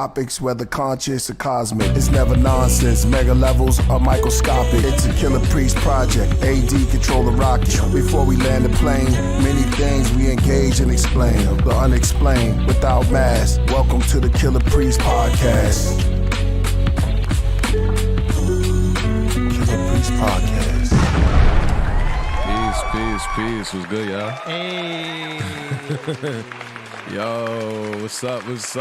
topics, whether conscious or cosmic. It's never nonsense, mega levels are microscopic. It's a Killah Priest project, AD control the rocket. Before we land the plane, many things we engage and explain. The unexplained, without mask. Welcome to the Killah Priest podcast. Killah Priest podcast. Peace. What's good, y'all? Hey. Yo, what's up? What's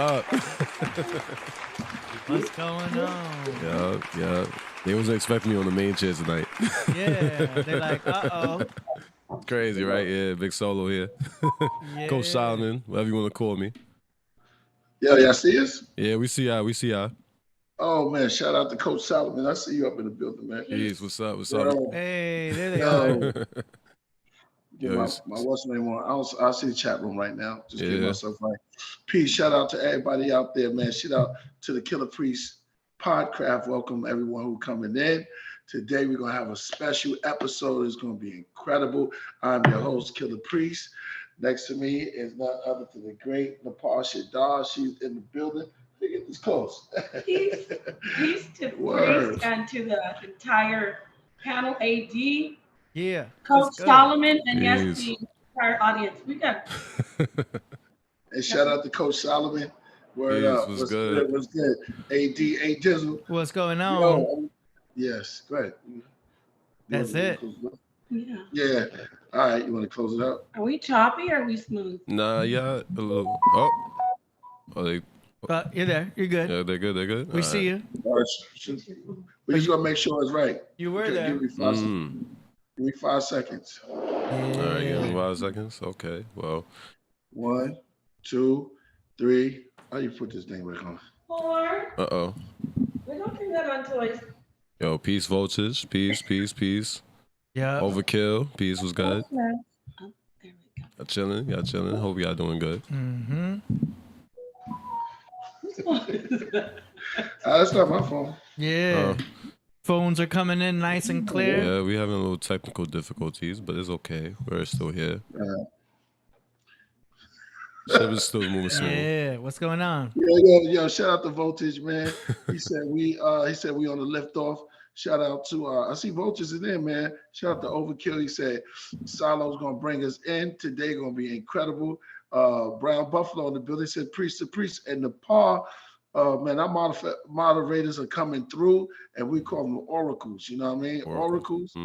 going on? Yeah. They wasn't expecting me on the main chair tonight. Yeah, they're like, uh-oh. Crazy, right? Yeah, big solo here. Yeah. Coach Solomon, whatever you want to call me. Yo, y'all see us? Yeah, we see y'all. Oh, man, shout out to Coach Solomon. I see you up in the building, man. Peace, what's up? Hey, there they go. Get my what's name on. I'll see the chat room right now. Just get myself right. Peace. Shout out to everybody out there, man. Shout out to the Killah Priest Podcraft. Welcome everyone who coming in. Today we're gonna have a special episode. It's gonna be incredible. I'm your host, Killah Priest. Next to me is none other than the great Napah Shadah. She's in the building. Look at this close. Peace to Priest and to the entire panel AD. Yeah. Coach Solomon and yes, the entire audience. We got. And shout out to Coach Solomon. Word up. What's good? What's good? AD, A Dizzle. What's going on? Yo, yes, go ahead. That's it. Yeah. All right, you want to close it up? Are we choppy or are we smooth? Nah, yeah, a little. They. You're there. You're good. Yeah, they're good. We see you. All right. We just gonna make sure it's right. You were there. Give me 5 seconds. Yeah. All right, give me 5 seconds. Okay, well. 1, 2, 3. How you put this thing back on? 4. Uh-oh. We don't do that on toys. Yo, peace, voltage. Peace. Yeah. Overkill. Peace was good. Oh, there we go. Y'all chilling. Hope y'all doing good. Mm-hmm. That's not my phone. Yeah. Phones are coming in nice and clear. Yeah, we having a little technical difficulties, but it's okay. We're still here. Shit is still moving smooth. Yeah. What's going on? Yo, shout out to Voltage, man. He said we on the lift off. Shout out to I see Voltage in there, man. Shout out to Overkill. He said Solo's gonna bring us in today, gonna be incredible. Brown Buffalo in the building said priest to priest and Napah. Man, our moderators are coming through, and we call them oracles. You know what I mean? Oracles.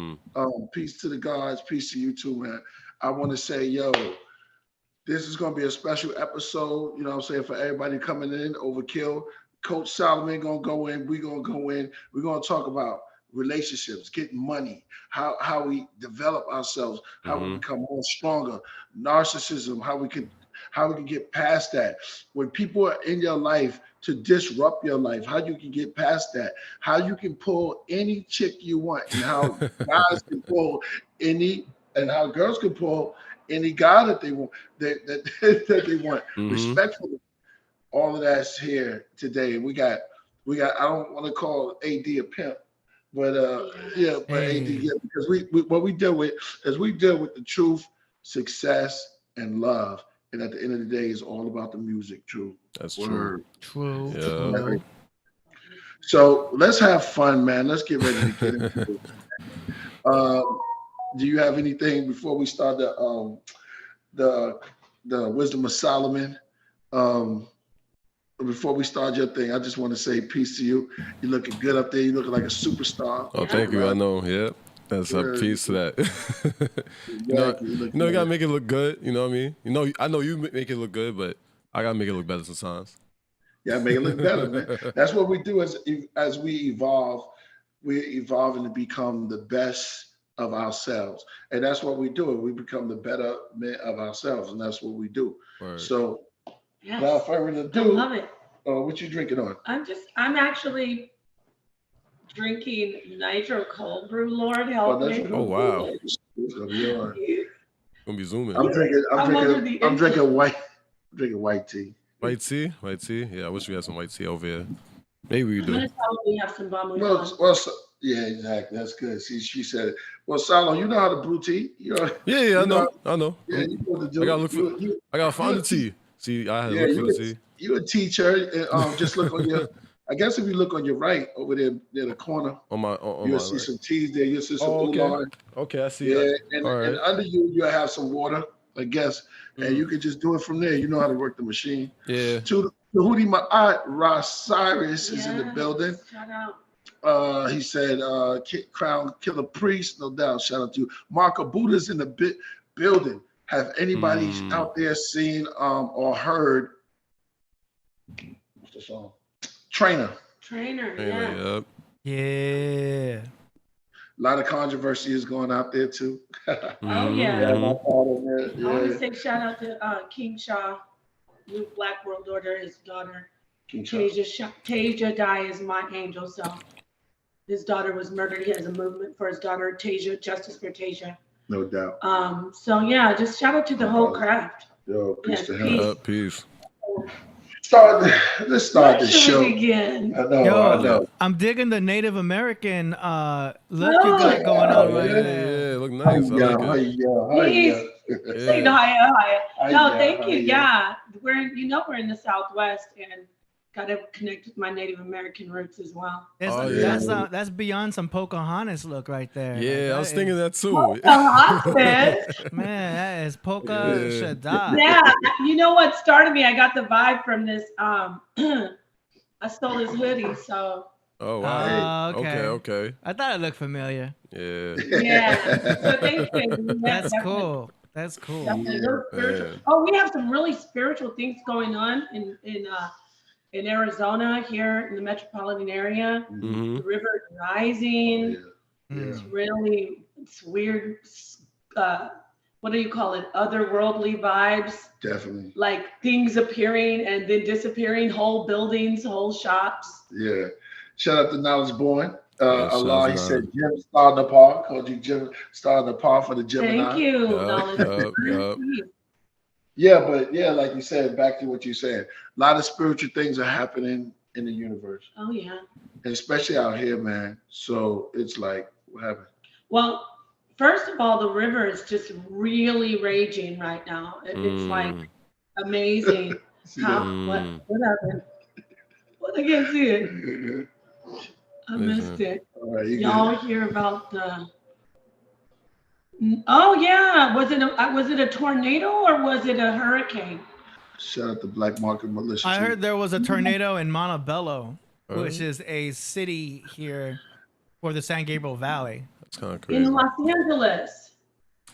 Peace to the gods. Peace to you too, man. I want to say, yo, this is going to be a special episode. You know what I'm saying? For everybody coming in, Overkill. Coach Solomon going to go in. We're going to go in. We're going to talk about relationships, getting money, how we develop ourselves, how we become more stronger, narcissism, how we can get past that. When people are in your life to disrupt your life, how you can get past that, how you can pull any chick you want, and how guys can pull any, and how girls can pull any guy that they want, that they want. Respectfully, all of that's here today. We got. I don't want to call AD a pimp, but AD, because what we deal with is we deal with the truth, success, and love. And at the end of the day, it's all about the music, true. That's true. True. Yeah. So let's have fun, man. Let's get ready to get into it. Do you have anything before we start the Wisdom of Solomon? Before we start your thing, I just want to say peace to you. You're looking good up there. You're looking like a superstar. Oh, thank you. I know. Yeah. That's a piece to that. You gotta make it look good. You know what I mean? I know you make it look good, but I gotta make it look better sometimes. Yeah, make it look better, man. That's what we do as we evolve. We're evolving to become the best of ourselves, and that's what we do. We become the better men of ourselves, and that's what we do. Right. So, without further ado, I love it. What you drinking on? I'm actually drinking nitro cold brew. Lord help me. Oh wow! It's gonna be all right. Gonna be zooming. I'm drinking white tea. White tea. Yeah, I wish we had some white tea over here. Maybe we do. I'm gonna probably have some bomb. Well, yeah, exactly. That's good. See, she said it. Well, Salo, you know how to brew tea. I know. Yeah, I gotta look for. I gotta find the tea. See, I had to look for the tea. you a teacher. Just look on your. I guess if you look on your right over there near the corner, you'll see some T's there. You'll see some oolong. Okay, I see. Yeah, and under you'll have some water, I guess, and you can just do it from there. You know how to work the machine. Yeah. To Hootie Ma'at, Rosiris is in the building. Shout out. He said, Crown Killah Priest, no doubt. Shout out to you. Marco Buddha's in the building. Have anybody out there seen or heard? What's the song? Trainer, yeah. Yep. Yeah. A lot of controversy is going out there too. Oh yeah. I want to say shout out to King Shah, New Black World Order, his daughter. Tasia Dai is my angel. So his daughter was murdered. He has a movement for his daughter, Tasia, Justice for Tasia. No doubt. So yeah, just shout out to the whole craft. Yo, peace to him. Peace. Let's start the show again. I know. I'm digging the Native American look you got going on right there. Yeah, look nice. No, thank you. Yeah, we're in the Southwest and got to connect with my Native American roots as well. That's beyond some Pocahontas look right there. Yeah, I was thinking that too. Pocahontas. Man, that is Shadah. Yeah, you know what started me? I got the vibe from this. I stole his hoodie, so. Oh wow. Okay. I thought it looked familiar. Yeah. Yeah. So thank you. That's cool. That's cool. Yeah. Oh, we have some really spiritual things going on in Arizona here in the metropolitan area. The river is rising. It's weird. What do you call it? Otherworldly vibes. Definitely. Like things appearing and then disappearing, whole buildings, whole shops. Yeah. Shout out to Knowledge Born. Allah, he said Jim Star Napah, called you Jim Star Napah for the Gemini. Thank you, Knowledge. Yeah, but like you said, back to what you said, a lot of spiritual things are happening in the universe. Oh yeah. And especially out here, man. So it's like, what happened? Well, first of all, the river is just really raging right now. It's like amazing. What happened? Well, I can't see it. I missed it. All right, y'all hear about the? Oh yeah, was it a tornado or was it a hurricane? Shout out to Black Market Militia. I heard there was a tornado in Montebello, which is a city here for the San Gabriel Valley. That's kind of crazy. In Los Angeles.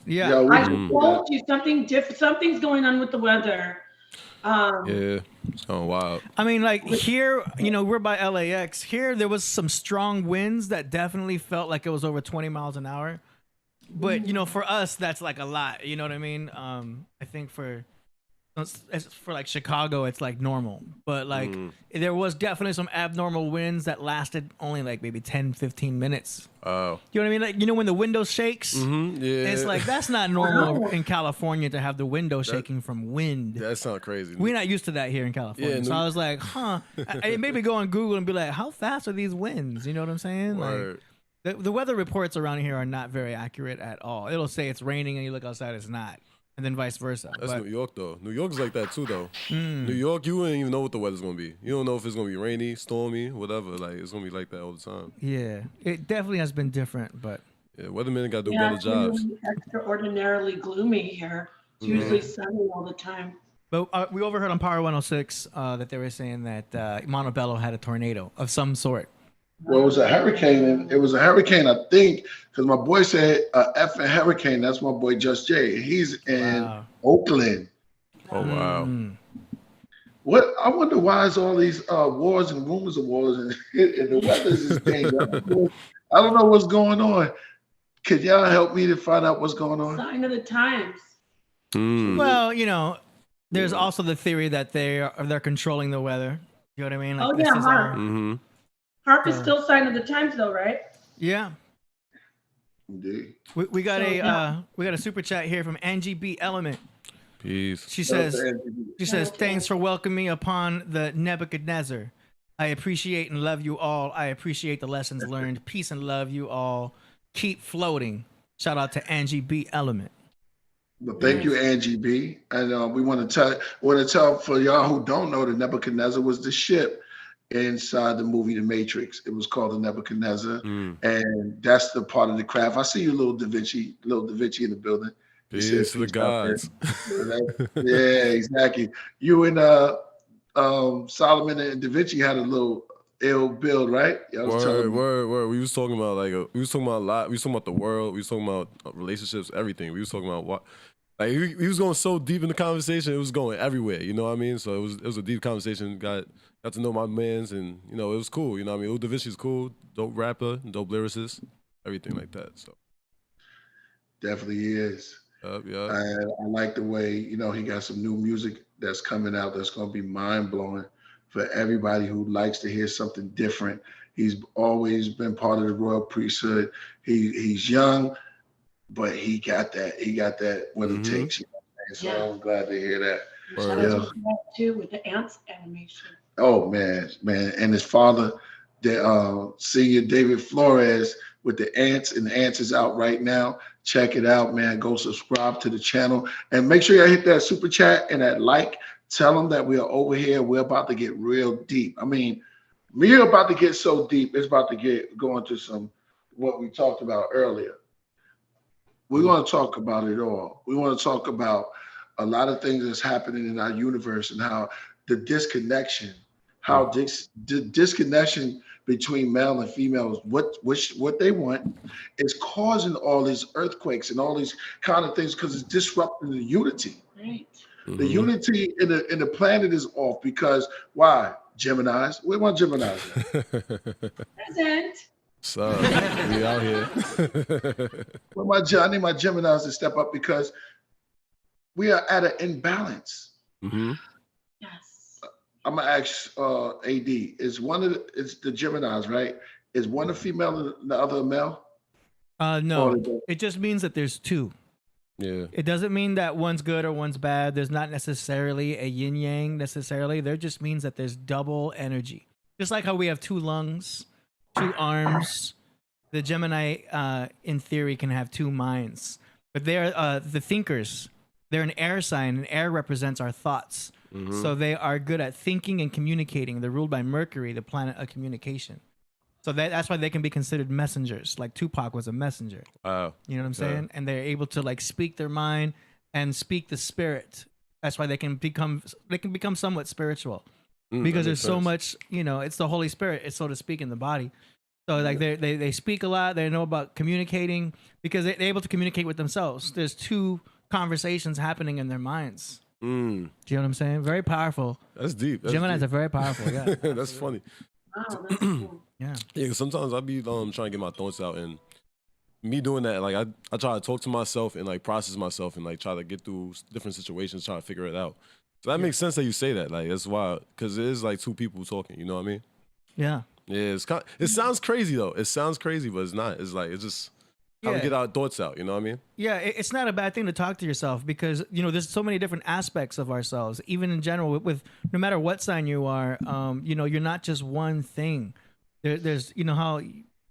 Yeah. I told you something different. Something's going on with the weather. Yeah, it's going wild. I mean, like here, we're by LAX. Here, there was some strong winds that definitely felt like it was over 20 miles an hour. But, for us, that's like a lot. You know what I mean? I think for like Chicago, it's like normal. But like there was definitely some abnormal winds that lasted only like maybe 10, 15 minutes. Oh. You know what I mean? Like, when the window shakes, it's like that's not normal in California to have the window shaking from wind. That sounds crazy. We're not used to that here in California. Yeah, so I was like, it made me go on Google and be like, how fast are these winds? You know what I'm saying? Word. Like the weather reports around here are not very accurate at all. It'll say it's raining and you look outside, it's not. And then vice versa. That's New York, though. New York's like that, too, though. New York, you wouldn't even know what the weather's going to be. You don't know if it's going to be rainy, stormy, whatever. Like, it's going to be like that all the time. Yeah. It definitely has been different, but... Yeah, weathermen got to do better jobs. It's extraordinarily gloomy here. It's usually sunny all the time. But we overheard on Power 106 that they were saying that Montebello had a tornado of some sort. Well, it was a hurricane, and it was a hurricane, I think, because my boy said effing hurricane. That's my boy Just Jay. He's in Oakland. Oh wow! What I wonder why is all these wars and rumors of wars and the weather's this thing. I don't know what's going on. Could y'all help me to find out what's going on? Sign of the times. Well, there's also the theory that they're controlling the weather. You know what I mean? Like, HAARP. HAARP is still sign of the times, though, right? Yeah. Indeed. We got a super chat here from Angie B. Element. Peace. She says, thanks for welcoming me upon the Nebuchadnezzar. I appreciate and love you all. I appreciate the lessons learned. Peace and love you all. Keep floating. Shout out to Angie B. Element. But thank you, Angie B. And we want to tell for y'all who don't know that Nebuchadnezzar was the ship inside the movie The Matrix. It was called the Nebuchadnezzar, and that's the part of the craft. I see you, little Da Vinci in the building. Peace to the gods. Yeah, exactly. You and Solomon and Da Vinci had a little ill build, right? Word. We was talking about we was talking about a lot. We was talking about the world. We was talking about relationships, everything. We was talking about what. Like he was going so deep in the conversation, it was going everywhere. You know what I mean? So it was a deep conversation. Got to know my mans, and it was cool. You know what I mean? Lil Da Vinci's cool, dope rapper, dope lyricist, everything like that. So definitely is. Yeah. And I like the way he got some new music that's coming out that's gonna be mind blowing for everybody who likes to hear something different. He's always been part of the royal priesthood. He's young, but he got that what it takes. So I'm glad to hear that. Shout out to that too with the ants animation. Oh man, and his father, the senior David Flores with the ants, and the ants is out right now. Check it out, man. Go subscribe to the channel and make sure you hit that super chat and that like. Tell them that we are over here. We're about to get real deep. I mean, we're about to get so deep. It's about to go into some what we talked about earlier. We want to talk about it all. We want to talk about a lot of things that's happening in our universe and how the disconnection, the disconnection between male and female, what they want, is causing all these earthquakes and all these kind of things because it's disrupting the unity. Right. The unity in the planet is off because why? Geminis. We want Geminis. Present. So we out here. I need my Geminis to step up because we are at an imbalance. Yes. I'm gonna ask AD. It's the Geminis, right? Is one a female and the other a male? No. It just means that there's two. Yeah. It doesn't mean that one's good or one's bad. There's not necessarily a yin yang necessarily. There just means that there's double energy. Just like how we have two lungs, two arms. The Gemini, in theory, can have two minds. But they're the thinkers. They're an air sign, and air represents our thoughts. So they are good at thinking and communicating. They're ruled by Mercury, the planet of communication. So that's why they can be considered messengers. Like Tupac was a messenger. Wow. You know what I'm saying? And they're able to speak their mind and speak the spirit. That's why they can become somewhat spiritual. Because there's so much, it's the Holy Spirit, it's so to speak, in the body. So they speak a lot. They know about communicating because they're able to communicate with themselves. There's two conversations happening in their minds. Do you know what I'm saying? Very powerful. That's deep. Geminis are very powerful. Yeah. That's funny. Wow, that's cool. Yeah. Yeah, sometimes I be trying to get my thoughts out, and me doing that, I try to talk to myself and process myself and try to get through different situations, try to figure it out. So that makes sense that you say that. That's why, because it is two people talking. You know what I mean? Yeah. Yeah. It sounds crazy though. It sounds crazy, but it's not. It's just how we get our thoughts out. You know what I mean? Yeah. It's not a bad thing to talk to yourself because there's so many different aspects of ourselves. Even in general, with no matter what sign you are, you're not just one thing. There's how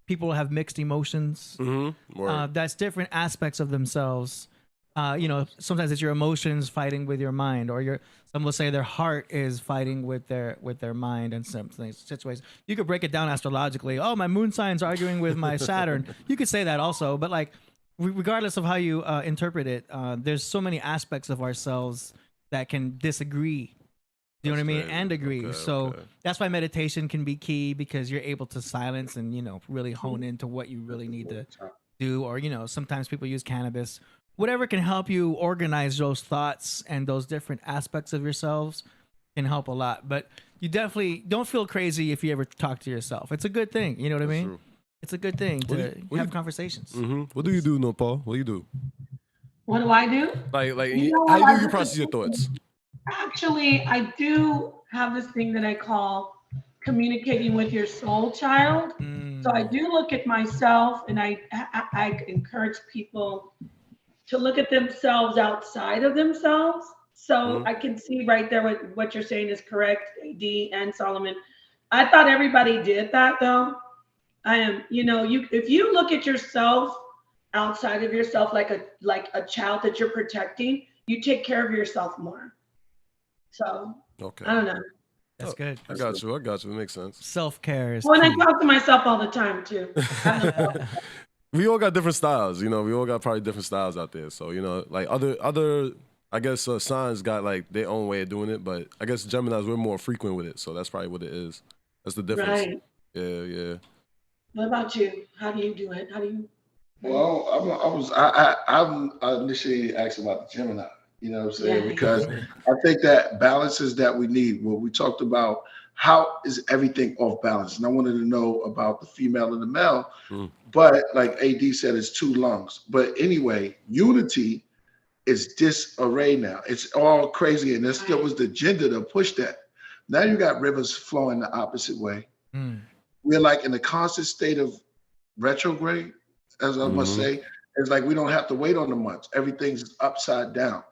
people have mixed emotions. That's different aspects of themselves. Sometimes it's your emotions fighting with your mind, or some will say their heart is fighting with their mind in some situations. You could break it down astrologically. Oh, my moon sign's arguing with my Saturn. You could say that also, but regardless of how you interpret it, there's so many aspects of ourselves that can disagree. You know what I mean? And agree. So that's why meditation can be key, because you're able to silence and, really hone into what you really need to do. Or, sometimes people use cannabis. Whatever can help you organize those thoughts and those different aspects of yourselves can help a lot. But you definitely don't feel crazy if you ever talk to yourself. It's a good thing. You know what I mean? True. It's a good thing to have conversations. What do you do, Napah? What do you do? What do I do? How do you process your thoughts? Actually, I do have this thing that I call communicating with your soul child. So I do look at myself, and I encourage people to look at themselves outside of themselves. So I can see right there what you're saying is correct, AD and Solomon. I thought everybody did that though. If you look at yourself outside of yourself, like a child that you're protecting, you take care of yourself more. So Okay. I don't know. That's good. I got you. It makes sense. Self-care is When I key. talk to myself all the time too. We all got different styles, you know. We all got probably different styles out there. So, you know, like other I guess signs got like their own way of doing it, but I guess Geminis, we're more frequent with it. So that's probably what it is. That's the difference. Right. Yeah. What about you? How do you do it? How do you? Well, I initially asked about the Gemini. You know what I'm saying? Yeah. Because I think that balances that we need. Well, we talked about how is everything off balance, and I wanted to know about the female and the male. But like AD said, it's two lungs. But anyway, unity is disarray now. It's all crazy, and there was the agenda to push that. Now you got rivers flowing the opposite way. We're like in a constant state of retrograde, as I must say. It's like we don't have to wait on the months. Everything's upside down.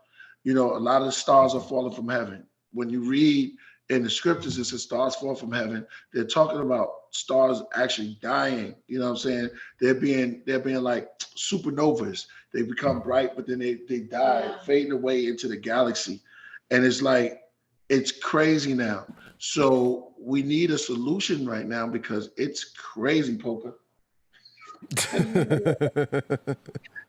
You know, a lot of the stars are falling from heaven. When you read in the scriptures, it says stars fall from heaven. They're talking about stars actually dying. You know what I'm saying? They're being like supernovas. They become bright, but then they die, fading away into the galaxy. And it's like, it's crazy now. So we need a solution right now because it's crazy, Polka.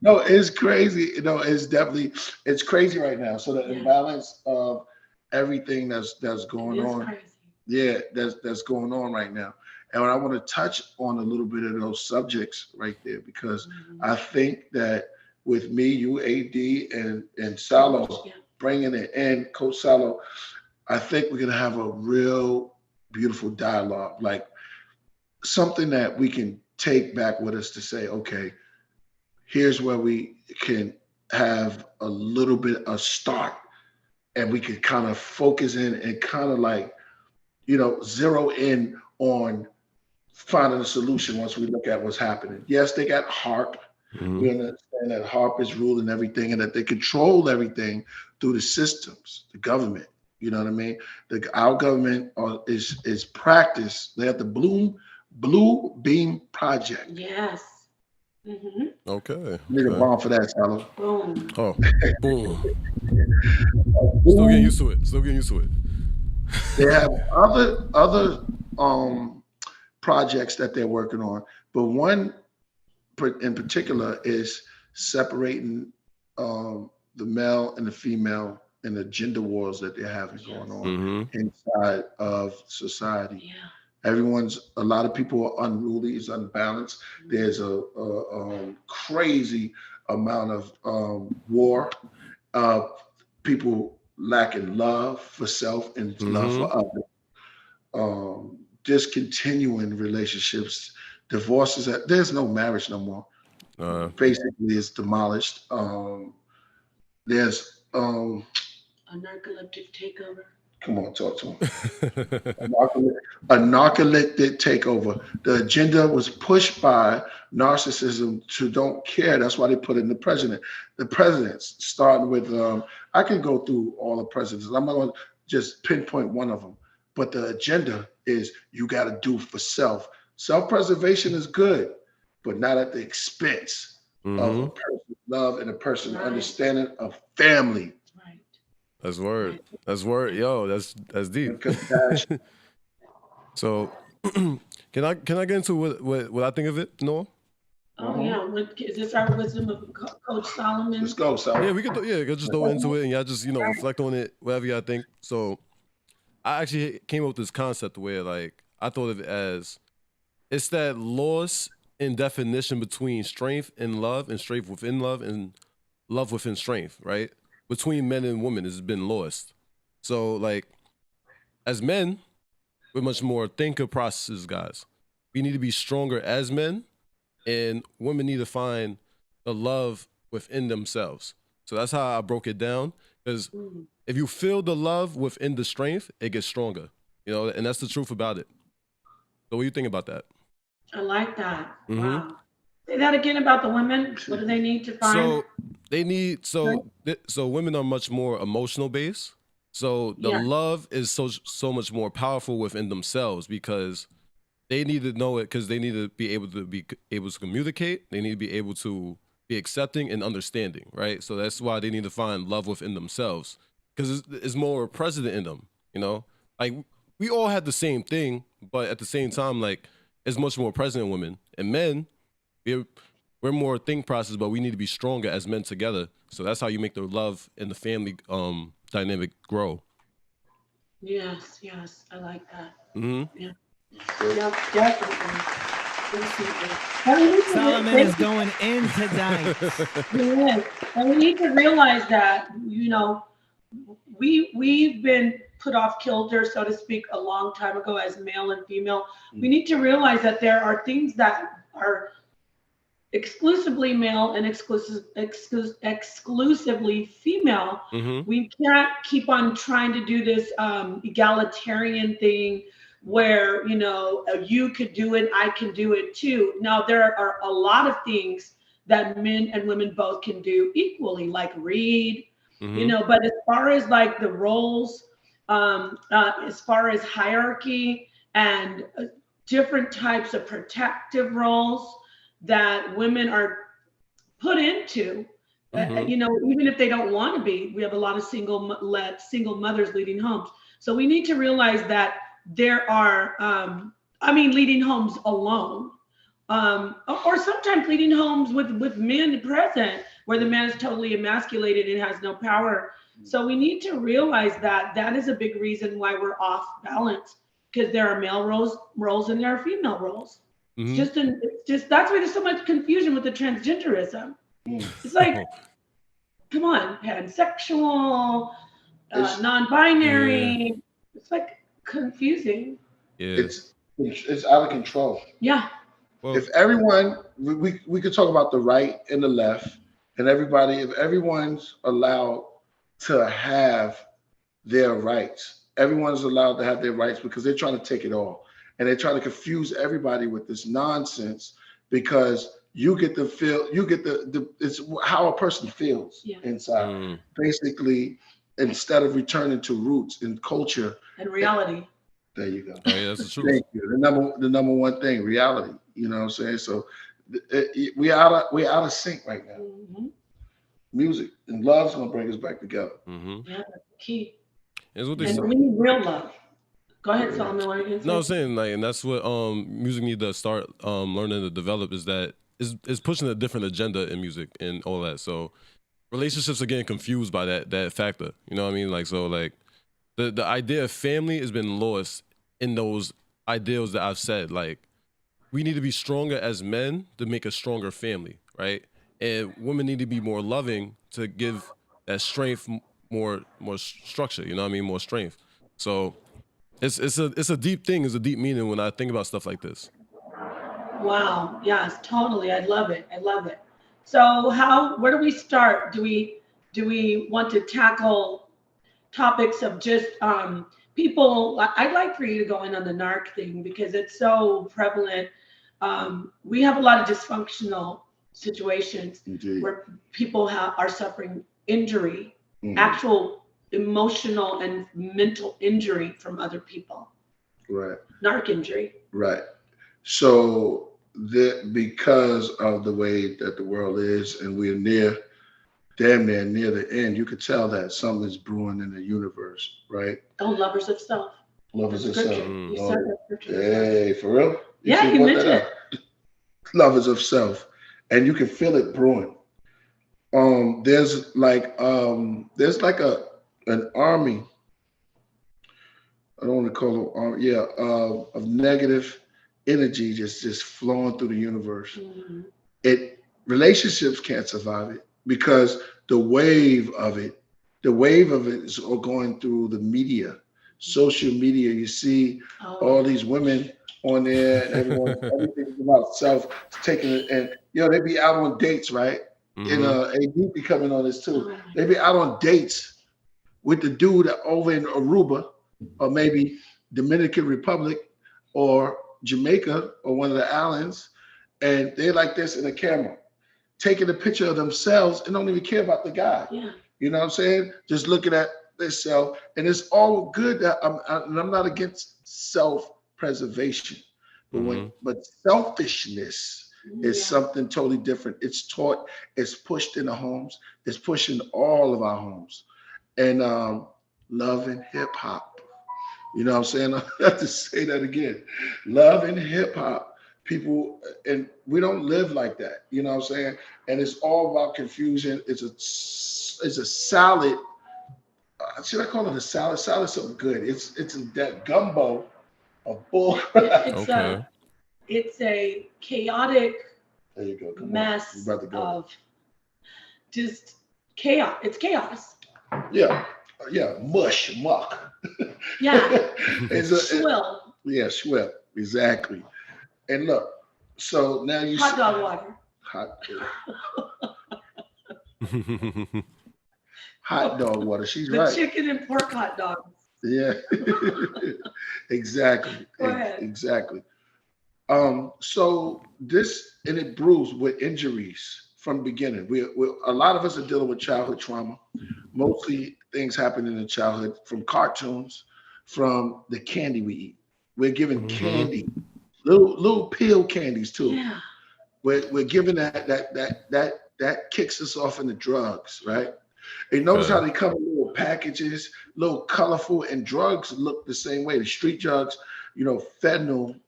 No, it's crazy. You know, it's crazy right now. So the imbalance of everything that's going on. Crazy. Yeah, that's going on right now. And I want to touch on a little bit of those subjects right there, because I think that with me, you, AD, and Salo bringing it in, Coach Salo, I think we're going to have a real beautiful dialogue, like something that we can take back with us to say, okay, here's where we can have a little bit of start, and we can kind of focus in and kind of like, you know, zero in on finding a solution once we look at what's happening. Yes, they got HARP. We understand that HARP is ruling everything and that they control everything through the systems, the government. You know what I mean? Our government is practiced. They have the Blue Beam Project. Yes. Okay. Need a bomb for that, Salo. Boom. Oh, boom. Still getting used to it. They have other projects that they're working on, but one in particular is separating the male and the female and the gender wars that they're having going on inside of society. Yeah. A lot of people are unruly, is unbalanced. There's a crazy amount of war, people lacking love for self and love for others. Discontinuing relationships, divorces. There's no marriage no more. Basically, it's demolished. There's a narcoleptic takeover. Come on, talk to him. A narcoleptic takeover. The agenda was pushed by narcissism to don't care. That's why they put in the president. The presidents, starting with, I can go through all the presidents. I'm not going to just pinpoint one of them. But the agenda is you got to do for self. Self-preservation is good, but not at the expense of a person's love and a person's understanding of family. That's word. That's word. Yo, that's deep. So can I get into what I think of it, Noah? Oh yeah. Is this our wisdom of Coach Solomon? Let's go, Solomon. Yeah, we could just throw into it and y'all just, reflect on it, whatever y'all think. So I actually came up with this concept where like I thought of it as it's that loss in definition between strength and love, and strength within love, and love within strength, right? Between men and women has been lost. So like as men, we're much more thinker processes guys. We need to be stronger as men, and women need to find the love within themselves. So that's how I broke it down, because if you feel the love within the strength, it gets stronger, and that's the truth about it. So what do you think about that? I like that. Wow. Say that again about the women. What do they need to find? So women are much more emotional based. So the love is so much more powerful within themselves, because they need to know it, because they need to be able to communicate. They need to be able to be accepting and understanding, right? So that's why they need to find love within themselves, because it's more present in them, you know? Like, we all had the same thing, but at the same time, like, it's much more present in women. And men, we're more think process, but we need to be stronger as men together. So that's how you make the love and the family dynamic grow. Yes, I like that. Mm-hmm. Yeah, definitely. Solomon is going in tonight. Yes. And we need to realize that, you know, we've been put off kilter, so to speak, a long time ago as male and female. We need to realize that there are things that are exclusively male and exclusively female. Mm-hmm. We can't keep on trying to do this egalitarian thing where, you know, you could do it, I can do it too. Now, there are a lot of things that men and women both can do equally, like read, you know, but as far as like the roles, as far as hierarchy and different types of protective roles that women are put into, you know, even if they don't want to be. We have a lot of single mothers leading homes. So we need to realize that there are, leading homes alone, or sometimes leading homes with men present, where the man is totally emasculated and has no power. So we need to realize that that is a big reason why we're off balance, because there are male roles and there are female roles. It's just that's why there's so much confusion with the transgenderism. It's like, come on, pansexual, non-binary. It's like confusing. Yeah. It's out of control. Yeah. Well, If everyone, we could talk about the right and the left, and everybody, if everyone's allowed to have their rights, everyone's allowed to have their rights, because they're trying to take it all. And they're trying to confuse everybody with this nonsense, because you get to feel, it's how a person feels inside. Basically, instead of returning to roots and culture and reality. There you go. Oh, yeah, that's the truth. Thank you. The number one thing, reality. You know what I'm saying? So we out of sync right now. Music and love's gonna bring us back together. Yeah, that's key. It's what they And say. we need real love. Go ahead, Solomon. What are you gonna say? No, I'm saying, like, and that's what music need to start learning to develop, is that is pushing a different agenda in music and all that. So relationships are getting confused by that factor. You know what I mean? Like, so like the idea of family has been lost in those ideals that I've said. Like, we need to be stronger as men to make a stronger family, right? And women need to be more loving to give that strength more structure. You know what I mean? More strength. So it's a deep thing. It's a deep meaning when I think about stuff like this. Wow. Yes, totally. I love it. So where do we start? Do we want to tackle topics of just people? I'd like for you to go in on the narc thing, because it's so prevalent. We have a lot of dysfunctional situations where people are suffering injury, actual emotional and mental injury from other people. Right. Narc injury. Right. So because of the way that the world is, and we're damn near the end, you could tell that something's brewing in the universe, right? Oh, lovers of self. Lovers of self. You said that scripture. Hey, for real? You mentioned it. Lovers of self. And you can feel it brewing. There's like an army. I don't want to call it army. Of negative energy just flowing through the universe. Relationships can't survive it, because the wave of it is all going through the media, social media. You see all these women on there, and everything's about self taking it, and they be out on dates, right? And AD be coming on this too. They be out on dates with the dude over in Aruba, or maybe Dominican Republic, or Jamaica, or one of the islands, and they're like this in a camera, taking a picture of themselves and don't even care about the guy. Yeah. You know what I'm saying? Just looking at themselves, and it's all good. I'm not against self-preservation, but selfishness It's something totally different. It's taught, it's pushed in the homes, it's pushed in all of our homes. And love and hip hop. You know what I'm saying? I have to say that again. Love and hip hop. People, and we don't live like that. You know what I'm saying? And it's all about confusion. It's a salad. Should I call it a salad? Salad's something good. It's that gumbo of bull. It's a chaotic There you go. Come mess on. About to go. of just chaos. It's chaos. Yeah. Muck. Yeah. It's Swill. Yeah, swill. Exactly. And look, so now you Hot dog water. Hot dog water. She's The right. chicken and pork hot dogs. Yeah. Exactly. Go ahead. Exactly. So this, and it brews with injuries from the beginning. We a lot of us are dealing with childhood trauma. Mostly things happen in the childhood from cartoons, from the candy we eat. We're given candy, little pill candies too. Yeah. We're given that kicks us off into drugs, right? And notice how they come in little packages, little colorful, and drugs look the same way. The street drugs, fentanyl,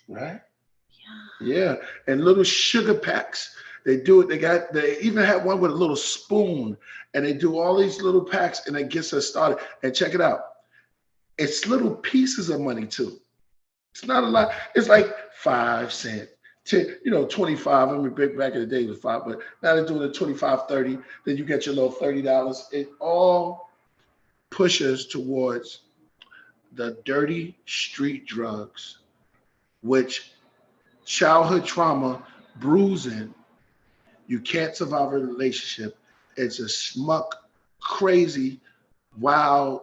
right? Yeah, and little sugar packs. They do it. They even have one with a little spoon, and they do all these little packs, and it gets us started. And check it out. It's little pieces of money too. It's not a lot. It's like 5 cents, 10, 25. I mean, back in the day it was 5, but now they're doing it 25, 30. Then you get your little $30. It all pushes towards the dirty street drugs, which childhood trauma, bruising. You can't survive a relationship. It's a schmuck, crazy, wild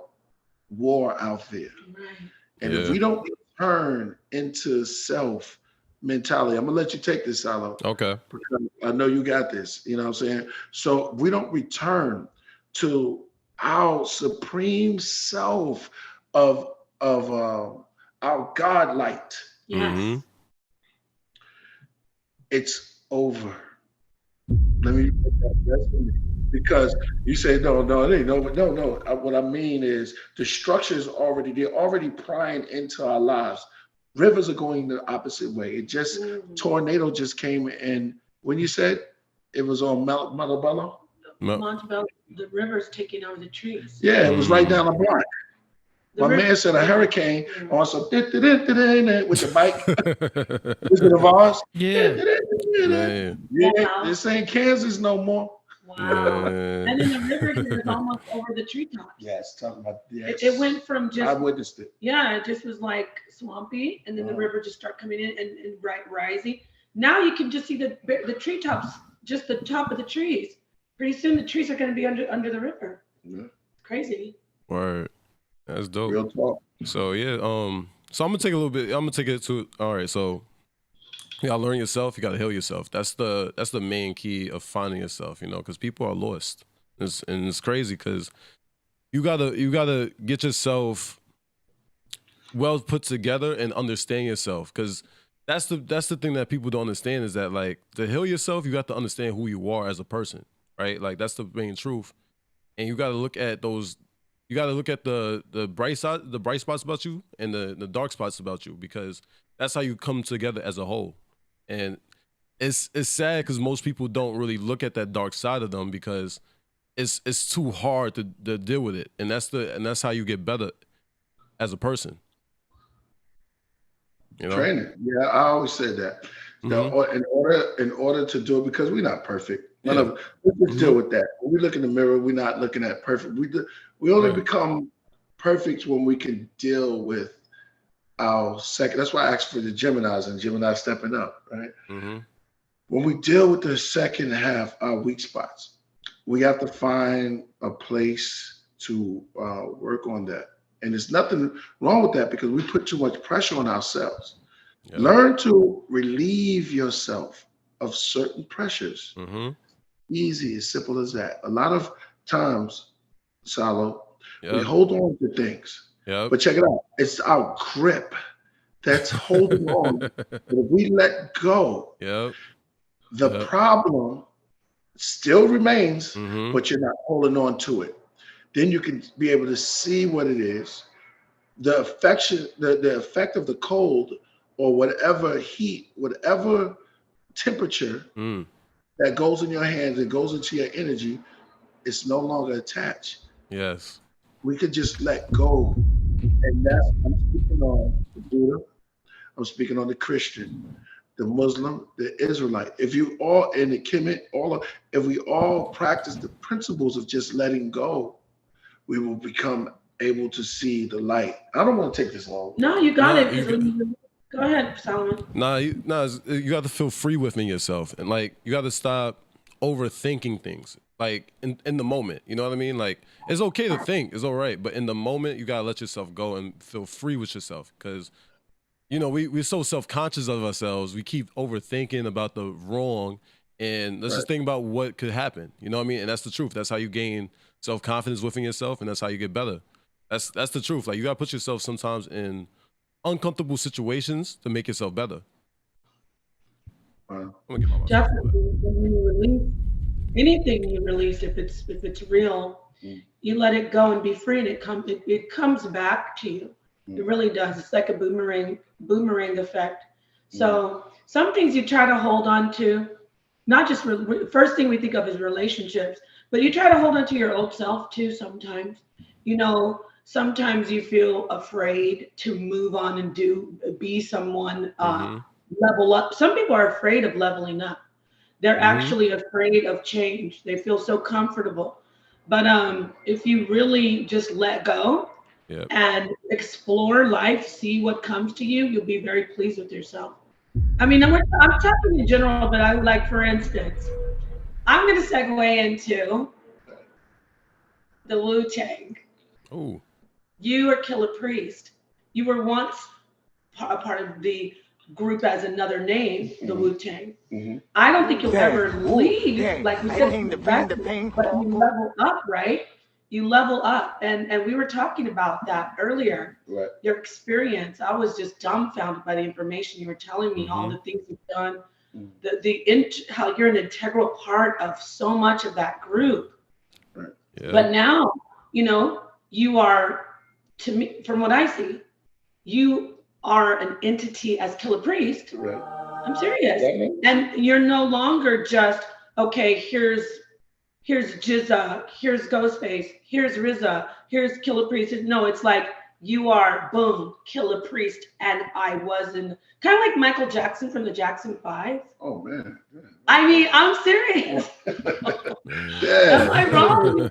war out there. Right. And if we don't turn into self mentality, I'm gonna let you take this, Salo. Okay. Because I know you got this. You know what I'm saying? So we don't return to our supreme self of our God light. Yes. It's over. Let me make that rest in me. Because you say, no, it ain't over. No. What I mean is the structures they're already prying into our lives. Rivers are going the opposite way. It just, tornado just came in. When you said it was on Montebello? Montebello, the river's taking over the trees. Yeah, it was right down the block. My man said a hurricane on some with the bike. Wizard of Oz. Yeah. This ain't Kansas no more. Wow. And then the river here is almost over the treetops. Yes, talking about It went from just I witnessed it. Yeah, it just was like swampy, and then the river just started coming in and rising. Now you can just see the treetops, just the top of the trees. Pretty soon the trees are going to be under the river. Yeah. Crazy. Word. That's dope. Real talk. So yeah, so I'm gonna take it to all right, so you gotta learn yourself, you gotta heal yourself. That's the main key of finding yourself, because people are lost. And it's crazy because you gotta get yourself well put together and understand yourself. Cause that's the thing that people don't understand is that, like, to heal yourself, you got to understand who you are as a person, right? Like, that's the main truth. And you gotta look at those. You got to look at the bright side, the bright spots about you, and the dark spots about you, because that's how you come together as a whole. And it's sad because most people don't really look at that dark side of them because it's too hard to deal with it, and that's how you get better as a person. Training. Yeah, I always said that. In order to do it, because we're not perfect. None of let's just deal with that. When we look in the mirror, we're not looking at perfect. We only become perfect when we can deal with our second. That's why I asked for the Geminis and Gemini stepping up, right? When we deal with the second half, our weak spots, we have to find a place to work on that. And there's nothing wrong with that because we put too much pressure on ourselves. Yeah. Learn to relieve yourself of certain pressures. Easy, as simple as that. A lot of times, Salo, we hold on to things. But check it out. It's our grip that's holding on. But if we let go, the problem still remains, but you're not holding on to it. Then you can be able to see what it is, the effect of the cold or whatever heat, whatever temperature that goes in your hands and goes into your energy, it's no longer attached. Yes. We could just let go. And that's, I'm speaking on the Buddha, I'm speaking on the Christian, the Muslim, the Israelite. If you all in the Kemet, if we all practice the principles of just letting go, we will become able to see the light. I don't want to take this long. No, you got it. Go ahead, Solomon. You got to feel free within yourself, and like you got to stop overthinking things. Like in the moment, you know what I mean? Like it's okay to think, it's all right, but in the moment you gotta let yourself go and feel free with yourself, because you know we're so self-conscious of ourselves. We keep overthinking about the wrong, and let's just think about what could happen. You know what I mean? And that's the truth. That's how you gain self-confidence within yourself, and that's how you get better. That's the truth. Like you gotta put yourself sometimes in uncomfortable situations to make yourself better. Wow. Definitely, when you release anything, you release, if it's real, you let it go and be free, and it comes back to you. It really does. It's like a boomerang effect. So some things you try to hold on to, not just first thing we think of is relationships, but you try to hold on to your old self too. Sometimes, you know, sometimes you feel afraid to move on and be someone, level up. Some people are afraid of leveling up. They're actually afraid of change. They feel so comfortable. But if you really just let go and explore life, see what comes to you, you'll be very pleased with yourself. I mean, I'm talking in general, but I would like, for instance, I'm going to segue into the Wu-Tang. Oh. You are Killah Priest. You were once a part of the group as another name, the Wu-Tang. I don't think you'll ever leave, like you said, but you level up, right? You level up, and we were talking about that earlier. Right. Your experience, I was just dumbfounded by the information you were telling me, all the things you've done, how you're an integral part of so much of that group. Right. Yeah. But now, you know, you are, to me, from what I see, you are an entity as Killah Priest. Right. I'm serious. And you're no longer just, okay, here's Jizza, here's Ghostface, here's RZA, here's Killah Priest. No, it's like you are, boom, Killah Priest. And I was in, kind of like Michael Jackson from the Jackson 5. Oh, man. I mean, I'm serious. Am I wrong?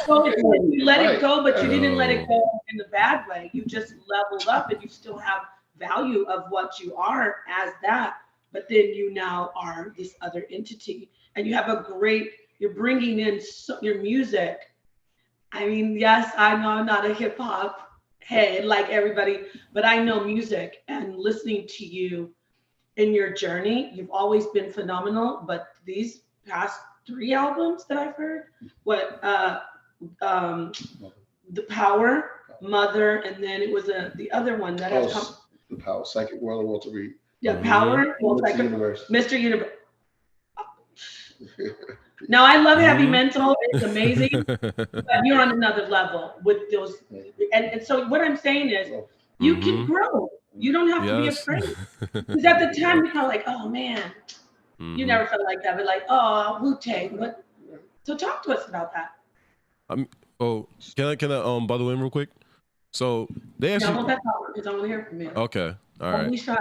So it's like you let it go, but you didn't let it go in the bad way. You just leveled up, and you still have value of what you are as that. But then you now are this other entity, and you have you're bringing in your music. I mean, yes, I know I'm not a hip hop head like everybody, but I know music, and listening to you in your journey, you've always been phenomenal. But these past 3 albums that I've heard, The Power, Mother, and then it was the other one that has come. The Power, Psychic World of Walter Reed. Yeah, Power, Mr. Universe. Mr. Universe. Now I love Heavy Mental; it's amazing. But you're on another level with those, and so what I'm saying is, you can grow. You don't have to be afraid. Because at the time, you're kind of like, oh man, you never felt like that, but like, oh, Wu-Tang. But so talk to us about that. Can I bother in real quick? So they actually. Hold that thought, because I want to hear from you. Okay, all right. Don't be shy.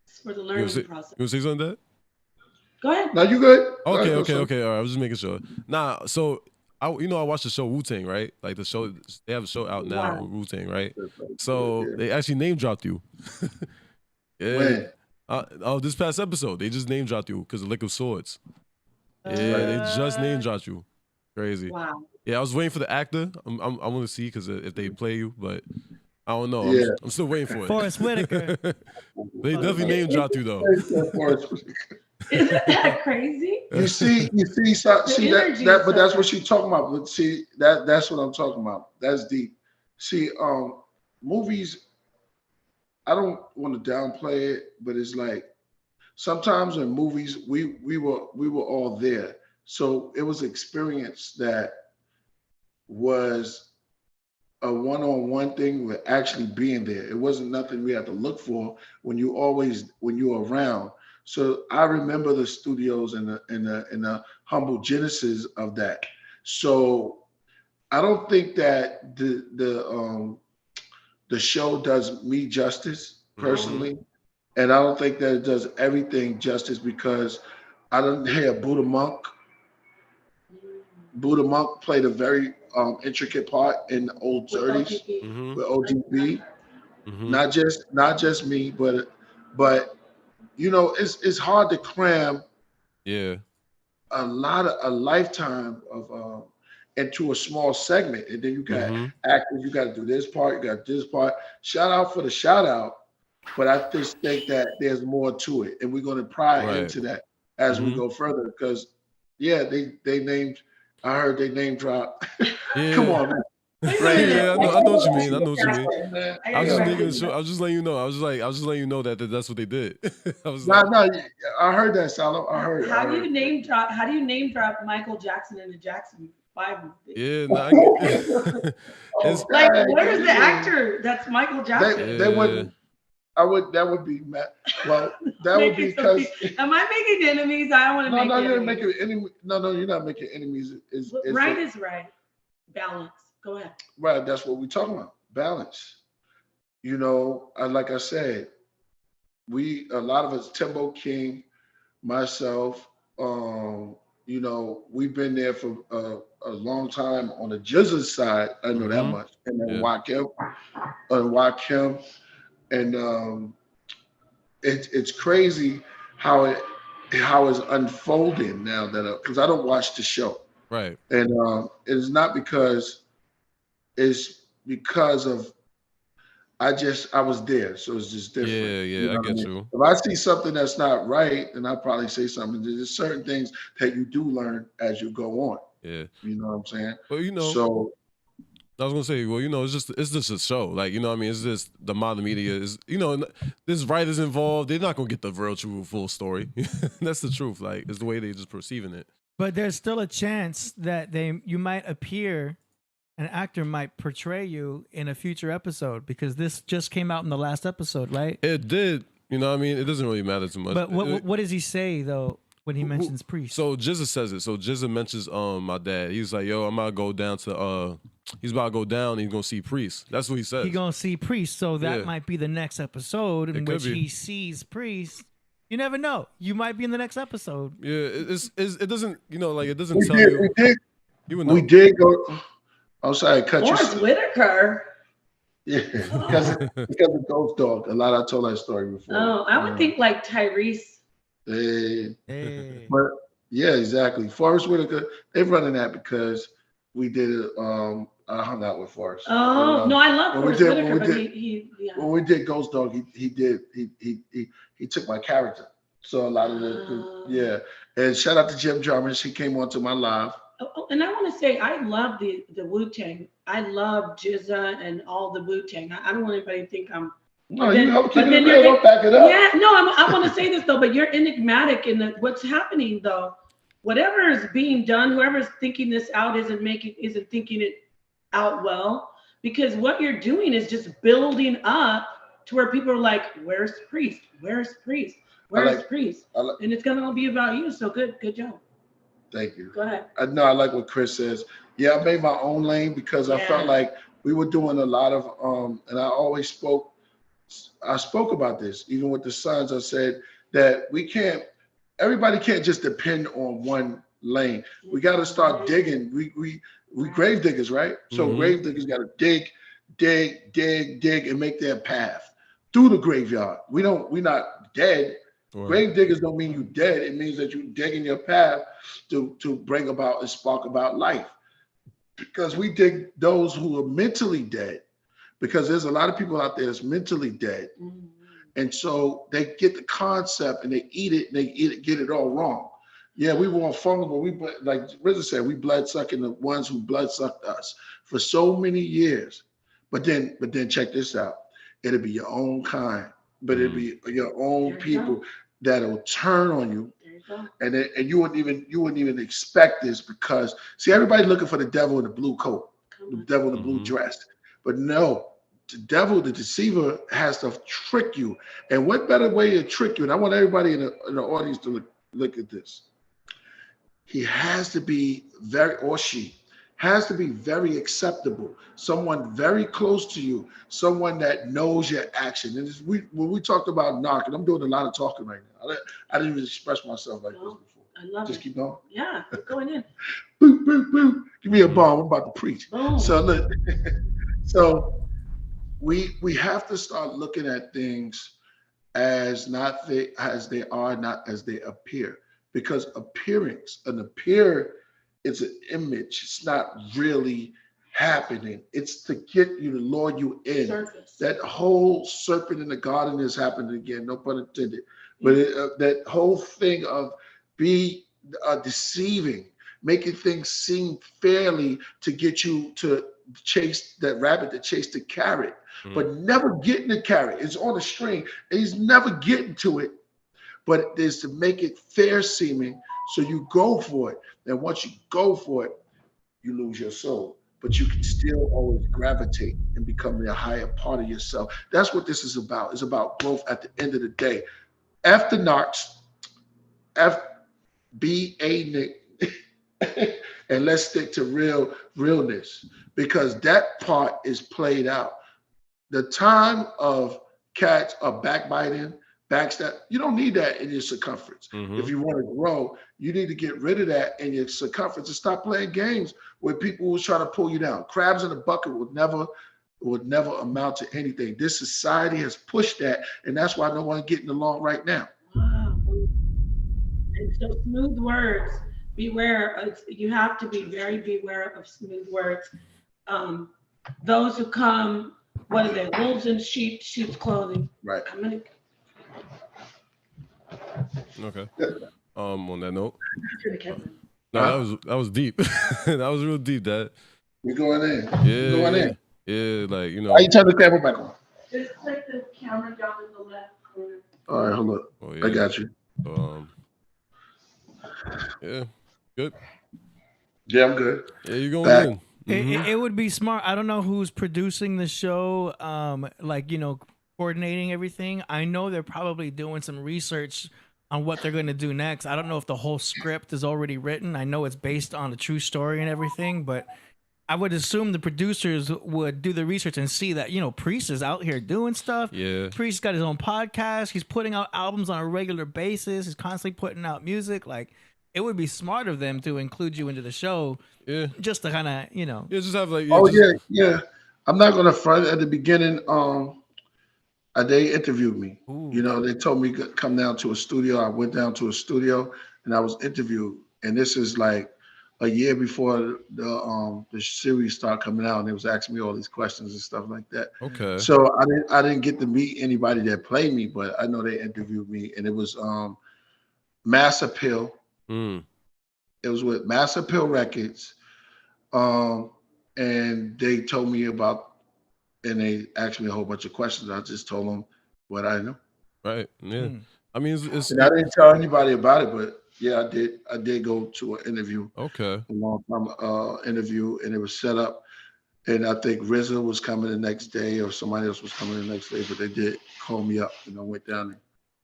It's for the learning process. You want to say something to that? Go ahead. No, you good. Okay. All right, I was just making sure. Nah, so I watched the show Wu-Tang, right? Like the show, they have a show out now, Wu-Tang, right? So they actually name dropped you. Yeah. When? This past episode, they just name dropped you because of Lick of Swords. Yeah, they just name dropped you. Crazy. Wow. Yeah, I was waiting for the actor. I want to see because if they play you, but I don't know. Yeah. I'm still waiting for it. Forrest Whitaker. They definitely name dropped you though. Isn't that crazy? You see that, but that's what she's talking about. But see, that's what I'm talking about. That's deep. See, movies I don't want to downplay it, but it's like sometimes in movies we were all there. So it was experience that was a one-on-one thing with actually being there. It wasn't nothing we had to look for when you're around. So I remember the studios and the humble genesis of that. So I don't think that the show does me justice personally, and I don't think that it does everything justice because I didn't hear Buddha Monk. Buddha Monk played a very intricate part in the old 30s with OGB. Not just me, but it's hard to cram a lifetime of into a small segment, and then you got actors. You got to do this part. You got this part. Shout out for the shout out, but I just think that there's more to it, and we're going to pry into that as we go further. Because they named. I heard they name drop. Come on, man. I know what you mean. I know what you mean. I was just making sure. I was just letting you know. I was just letting you know that that's what they did. I heard that, Salo. I heard. How do you name drop Michael Jackson in the Jackson 5 movie? Yeah, like where's the actor that's Michael Jackson? They wouldn't. That would be Matt. Well, that would be because. Am I making enemies? I don't want to make enemies. You're making enemies. No, you're not making enemies. Is right. Balance. Go ahead. Right, that's what we're talking about. Balance. Like I said, a lot of us, Timbo King, myself, we've been there for a long time on the Jizzle side. I know that much. And then Wakim. And it's crazy how it's unfolding now because I don't watch the show. Right. And it's not because it's because of I was there, so it's just different. Yeah, I get you. If I see something that's not right, then I'll probably say something. There's certain things that you do learn as you go on. Yeah. You know what I'm saying? Well, so I was gonna say, it's just a show. Like, what I mean? It's just the modern media is, there's writers involved. They're not gonna get the real, true, full story. That's the truth. Like, it's the way they just perceiving it. But there's still a chance that you might appear, an actor might portray you in a future episode because this just came out in the last episode, right? It did. You know what I mean? It doesn't really matter too much. But what does he say though when he mentions Priest? So Jizza says it. So Jizza mentions my dad. He's like, yo, I'm about to go down to he's about to go down and he's gonna see Priest. That's what he says. He's gonna see Priest. So that might be the next episode in which he sees Priest. You never know. You might be in the next episode. Yeah, it doesn't, it doesn't tell you. We did go. I'm sorry, cut you. Forrest Whitaker. Yeah, because of Ghost Dog. A lot I told that story before. Oh, I would think like Tyrese. Hey. But yeah, exactly. Forrest Whitaker. They're running that because we did it. I hung out with Forrest. Oh no, I love Forrest Whitaker, but when we did Ghost Dog, he took my character. So a lot of And shout out to Jim Jarman. She came onto my live. Oh, and I want to say I love the Wu-Tang. I love Jizza and all the Wu-Tang. I don't want anybody to think I'm. No, you help keep it real. Don't back it up. Yeah, no, I want to say this though, but you're enigmatic in what's happening though. Whatever is being done, whoever's thinking this out isn't thinking it out well, because what you're doing is just building up to where people are like, "Where's Priest? Where's Priest? Where's Priest?" And it's gonna be about you. So good job. Thank you. Go ahead. I know I like what Chris says. Yeah, I made my own lane because I felt like we were doing a lot of and I spoke about this even with the Sons. I said that everybody can't just depend on one lane. We got to start digging. We grave diggers, right? So grave diggers got to dig and make their path through the graveyard. We're not dead. Right. Grave diggers don't mean you dead. It means that you digging your path to bring about and spark about life. Because we dig those who are mentally dead. Because there's a lot of people out there that's mentally dead. And so they get the concept and they eat it and get it all wrong. Yeah, we were fungal, but like Rizzo said, we blood sucking the ones who blood sucked us for so many years. But then check this out. It'll be your own kind, but it'll be your own people that'll turn on you. And you wouldn't even expect this, because see, everybody's looking for the devil in the blue coat, the devil in the blue dress. But no, the devil, the deceiver, has to trick you. And what better way to trick you? And I want everybody in the audience to look at this. He has to be she has to be very acceptable, someone very close to you, someone that knows your action. And when we talked about narc, and I'm doing a lot of talking right now. I didn't even express myself like this before. I love Just it. keep going. Yeah, keep going in. Boop, boop, boop. Give me a bomb. I'm about to preach. Boom. So look, so we have to start looking at things as as they are, not as they appear. Because it's an image. It's not really happening. It's to get you to lure you in. Surface. That whole serpent in the garden is happening again, no pun intended. But that whole thing of deceiving, making things seem fairly to get you to chase that rabbit, to chase the carrot, but never getting the carrot. It's on a string and he's never getting to it. But it is to make it fair seeming, so you go for it. And once you go for it, you lose your soul. But you can still always gravitate and become a higher part of yourself. That's what this is about. It's about growth at the end of the day. F the narcs, FBA Nick, and let's stick to realness, because that part is played out. The time of cats are backbiting, backstab, you don't need that in your circumference. If you want to grow, you need to get rid of that in your circumference and stop playing games with people who's trying to pull you down. Crabs in a bucket would never amount to anything. This society has pushed that, and that's why no one's getting along right now. Wow. And so smooth words, beware. You have to be very beware of smooth words. Those who come, what are they? Wolves in sheep's clothing. Right. Okay. On that note. No, that was deep. That was real deep, Dad. We're going in. Yeah. We're going in. Yeah, like, you know. How you turn the camera back on? just click the camera down in the left corner. All right, hold up. Oh, yeah. I got you. Yeah, good. Yeah, I'm good. Yeah, you're going Back. in. It would be smart. I don't know who's producing the show, coordinating everything. I know they're probably doing some research on what they're going to do next. I don't know if the whole script is already written. I know it's based on a true story and everything, but I would assume the producers would do the research and see that, Priest is out here doing stuff. Yeah. Priest's got his own podcast. He's putting out albums on a regular basis. He's constantly putting out music. Like, it would be smart of them to include you into the show. Yeah. Just to kind of, Yeah, just have like. Yeah. I'm not gonna front. At the beginning, they interviewed me. Ooh. They told me to come down to a studio. I went down to a studio and I was interviewed. And this is like a year before the series started coming out, and they was asking me all these questions and stuff like that. Okay. So I didn't get to meet anybody that played me, but I know they interviewed me, and it was Mass Appeal. It was with Mass Appeal Records, and they told me about, and they asked me a whole bunch of questions. I just told them what I know. Right. Yeah. I mean, it's and I didn't tell anybody about it, but yeah, I did go to an interview. Okay. A long time interview, and it was set up. And I think RZA was coming the next day, or somebody else was coming the next day, but they did call me up, and I went down there.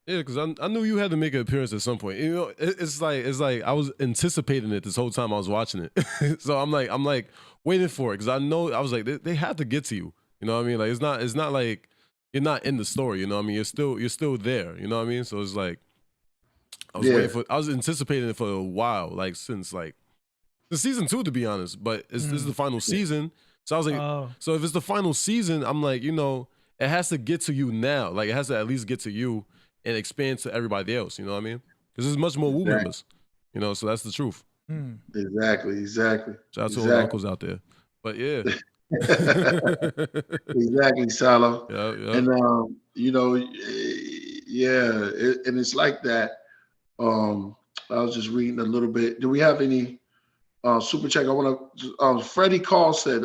Yeah, because I knew you had to make an appearance at some point. It's like I was anticipating it this whole time I was watching it. So I'm like waiting for it, because I know, I was like, they have to get to you. You know what I mean? Like, it's not like you're not in the story. You know what I mean? You're still there. You know what I mean? So it's like I was anticipating it for a while, like since like the season 2, to be honest. But this is the final season. So I was like, so if it's the final season, I'm like, it has to get to you now. Like, it has to at least get to you and expand to everybody else. You know what I mean? Because there's much more Wu members. So that's the truth. Exactly. Shout out to all the uncles out there. But yeah. Exactly, Salo. Yeah. And and it's like that. I was just reading a little bit. Do we have any super check? I want to. Freddie Call said,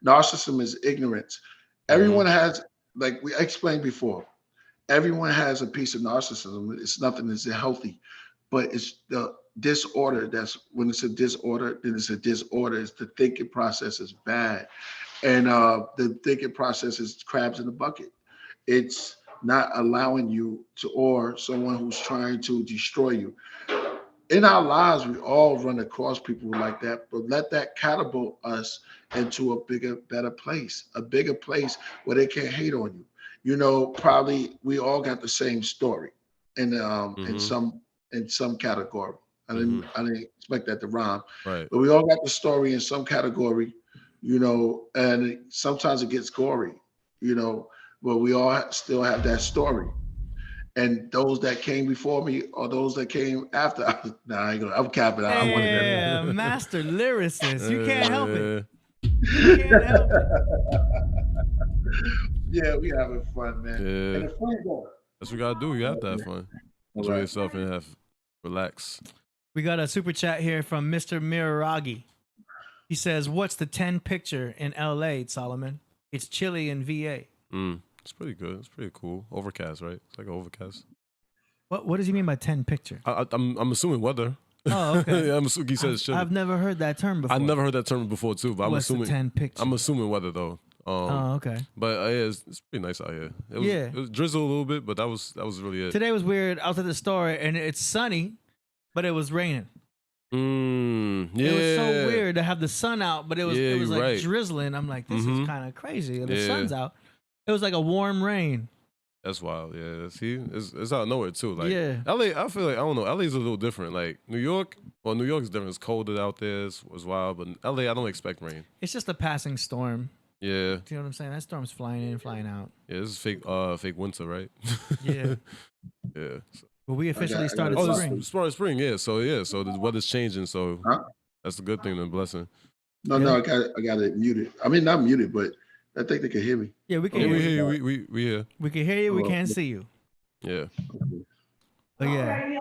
"Narcissism is ignorance." Everyone has like we explained before, everyone has a piece of narcissism. It's nothing that's healthy, but it's the disorder. That's when it's a disorder, then it's a disorder. It's the thinking process is bad. And the thinking process is crabs in the bucket. It's not allowing you to, or someone who's trying to destroy you. In our lives, we all run across people like that, but let that catapult us into a bigger, better place, a bigger place where they can't hate on you. You know, probably we all got the same story in some category. I didn't expect that to rhyme, Right. but we all got the story in some category, you know, and sometimes it gets gory, you know, but we all still have that story. And those that came before me or those that came after, I'm capping out. I wanted that. Yeah, master lyricist. You can't help it. You can't help it. Yeah, we having fun, man. Yeah. And the fun going. That's what you gotta do. You have to have fun. Enjoy Right. yourself and relax. We got a super chat here from Mr. Miraragi. He says, "What's the 10 picture in LA, Solomon? It's chilly in VA." It's pretty good. It's pretty cool. Overcast, right? It's like an overcast. What does he mean by 10 picture? I'm assuming weather. Oh, okay. Yeah, I'm assuming he says chilly. I've never heard that term before. I never heard that term before too, but What's the 10 picture? I'm assuming weather though. Oh, okay. But yeah, it's pretty nice out here. It was drizzle a little bit, but that was really it. Today was weird. I was at the store and it's sunny, but it was raining. Yeah. It was so weird to have the sun out, but it was like right. drizzling. I'm like, this is kind of crazy. And the sun's out. It was like a warm rain. That's wild. Yeah. See, it's out of nowhere too. Like LA, I feel like I don't know. LA's a little different. Like New York is different. It's colder out there. It's wild. But in LA, I don't expect rain. It's just a passing storm. Yeah. Do you know what I'm saying? That storm's flying in, flying out. Yeah, this is fake winter, right? Yeah. Yeah. Well, we officially started spring. Spring, yeah. So the weather's changing, so that's a good thing and a blessing. No, I got it muted. I mean, not muted, but I think they can hear me. Yeah, we can Yeah, hear we you. hear you. We hear. We can hear you. We can't see you. Yeah. But yeah.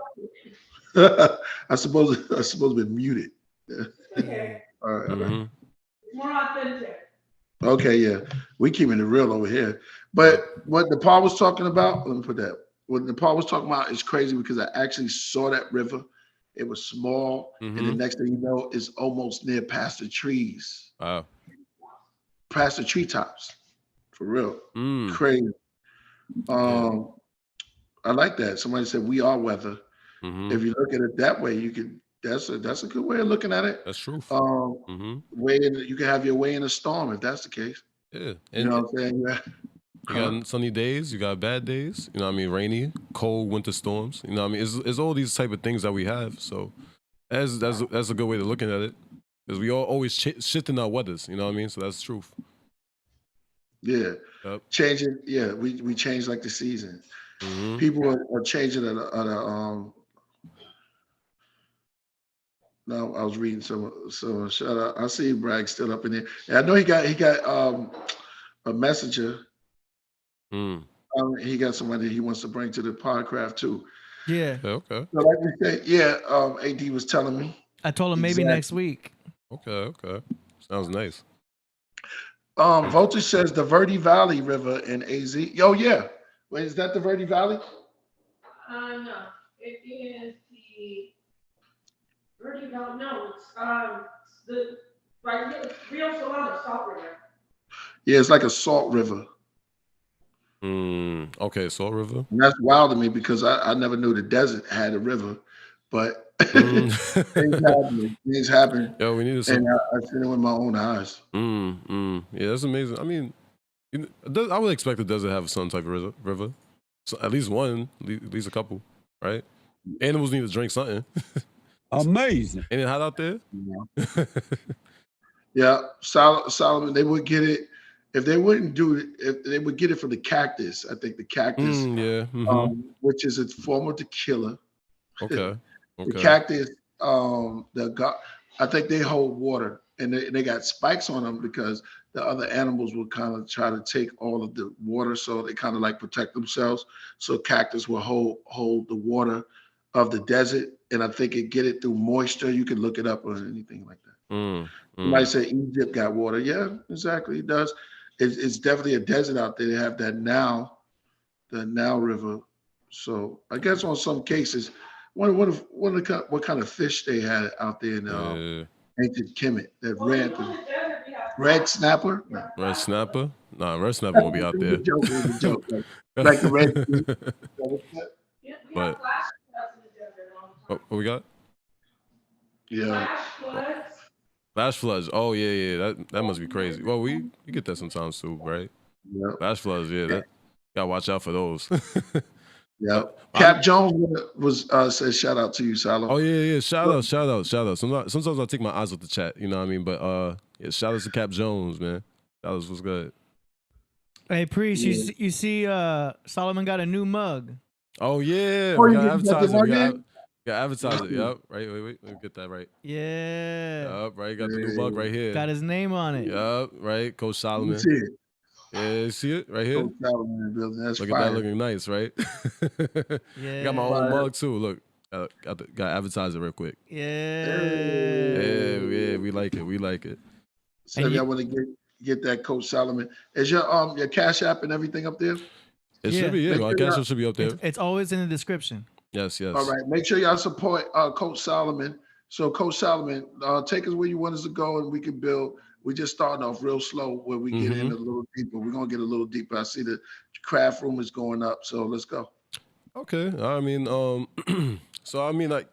I suppose to be muted. Okay. All right. More authentic. Okay, yeah. We keeping it real over here. But what Napah was talking about, let me put that. What Napah was talking about is crazy because I actually saw that river. It was small, and the next thing you know, it's almost near past the trees. Wow. Past the treetops. For real. Mm. Crazy. I like that. Somebody said we are weather. If you look at it that way, you can that's a good way of looking at it. That's true. You can have your way in a storm if that's the case. Yeah. You know what I'm saying? You got sunny days, you got bad days, you know what I mean, rainy, cold winter storms. You know what I mean? It's all these type of things that we have. So that's a good way to looking at it. Because we all always shifting our weathers, you know what I mean? So that's the truth. Yeah. Yep. Changing, yeah, we change like the season. People are changing at a no, I was reading some shout out. I see Bragg still up in there. And I know he got a messenger. He got somebody he wants to bring to the Podcraft too. Yeah. Okay. So like we said, AD was telling me. I told him maybe next week. Okay. Sounds nice. Voltage says the Verde Valley River in AZ. Oh yeah. Wait, is that the Verde Valley? No. It is the Verde Valley. No, it's the Rio Salado Salt River. Yeah, it's like a salt river. Okay, Salt River. And that's wild to me because I never knew the desert had a river, but things happen. Yo, we need to. And I've seen it with my own eyes. Yeah, that's amazing. I mean, I would expect the desert to have some type of river. So at least one, at least a couple, right? Animals need to drink something. Amazing. Ain't it hot out there? Yeah, Solomon, they would get it. If they wouldn't do it, if they would get it from the cactus. I think the cactus, which is a form of tequila. Okay. The cactus, I think they hold water, and they got spikes on them because the other animals will kind of try to take all of the water, so they kind of like protect themselves. So cactus will hold the water of the desert, and I think it get it through moisture. You can look it up or anything like that. You might say Egypt got water. Yeah, exactly, it does. it's definitely a desert out there. They have the Nile River. So I guess on some cases, what kind of fish they had out there in ancient Kemet? That red snapper? No. Red snapper? Nah, red snapper won't be out there. It was a joke. Like the red. But what we got? Yeah. Flash floods. Oh yeah. That must be crazy. Well, we get that sometimes too, right? Yeah. Flash floods. Yeah, that gotta watch out for those. Yeah. Cap Jones says shout out to you, Salo. Oh yeah. Shout out. Sometimes I take my eyes off the chat. You know what I mean? But yeah, shout out to Cap Jones, man. That was good. Hey, Priest, you see Solomon got a new mug. Oh yeah. Oh, We you got get advertising. the We mug got advertising. Yep. Right. Wait. Let me get that right. Yeah. Yep. Right. Got the new mug right here. Got his name on it. Yep. Right. Coach Solomon. You see it. Yeah, you see it right here? Coach Solomon in the building. That's Look fire. at that, looking nice, right? Yeah. Got my own mug too. Look, got advertise it real quick. Yeah. Yeah, we like it. So I want to get that Coach Solomon. Is your Cash App and everything up there? It should be, yeah. My Cash App should be up there. It's always in the description. Yes. All right. Make sure y'all support Coach Solomon. So Coach Solomon, take us where you want us to go and we can build. We just starting off real slow where we get in a little deeper. We're going to get a little deeper. I see the craft room is going up. So let's go. Okay. I mean, so I mean, like,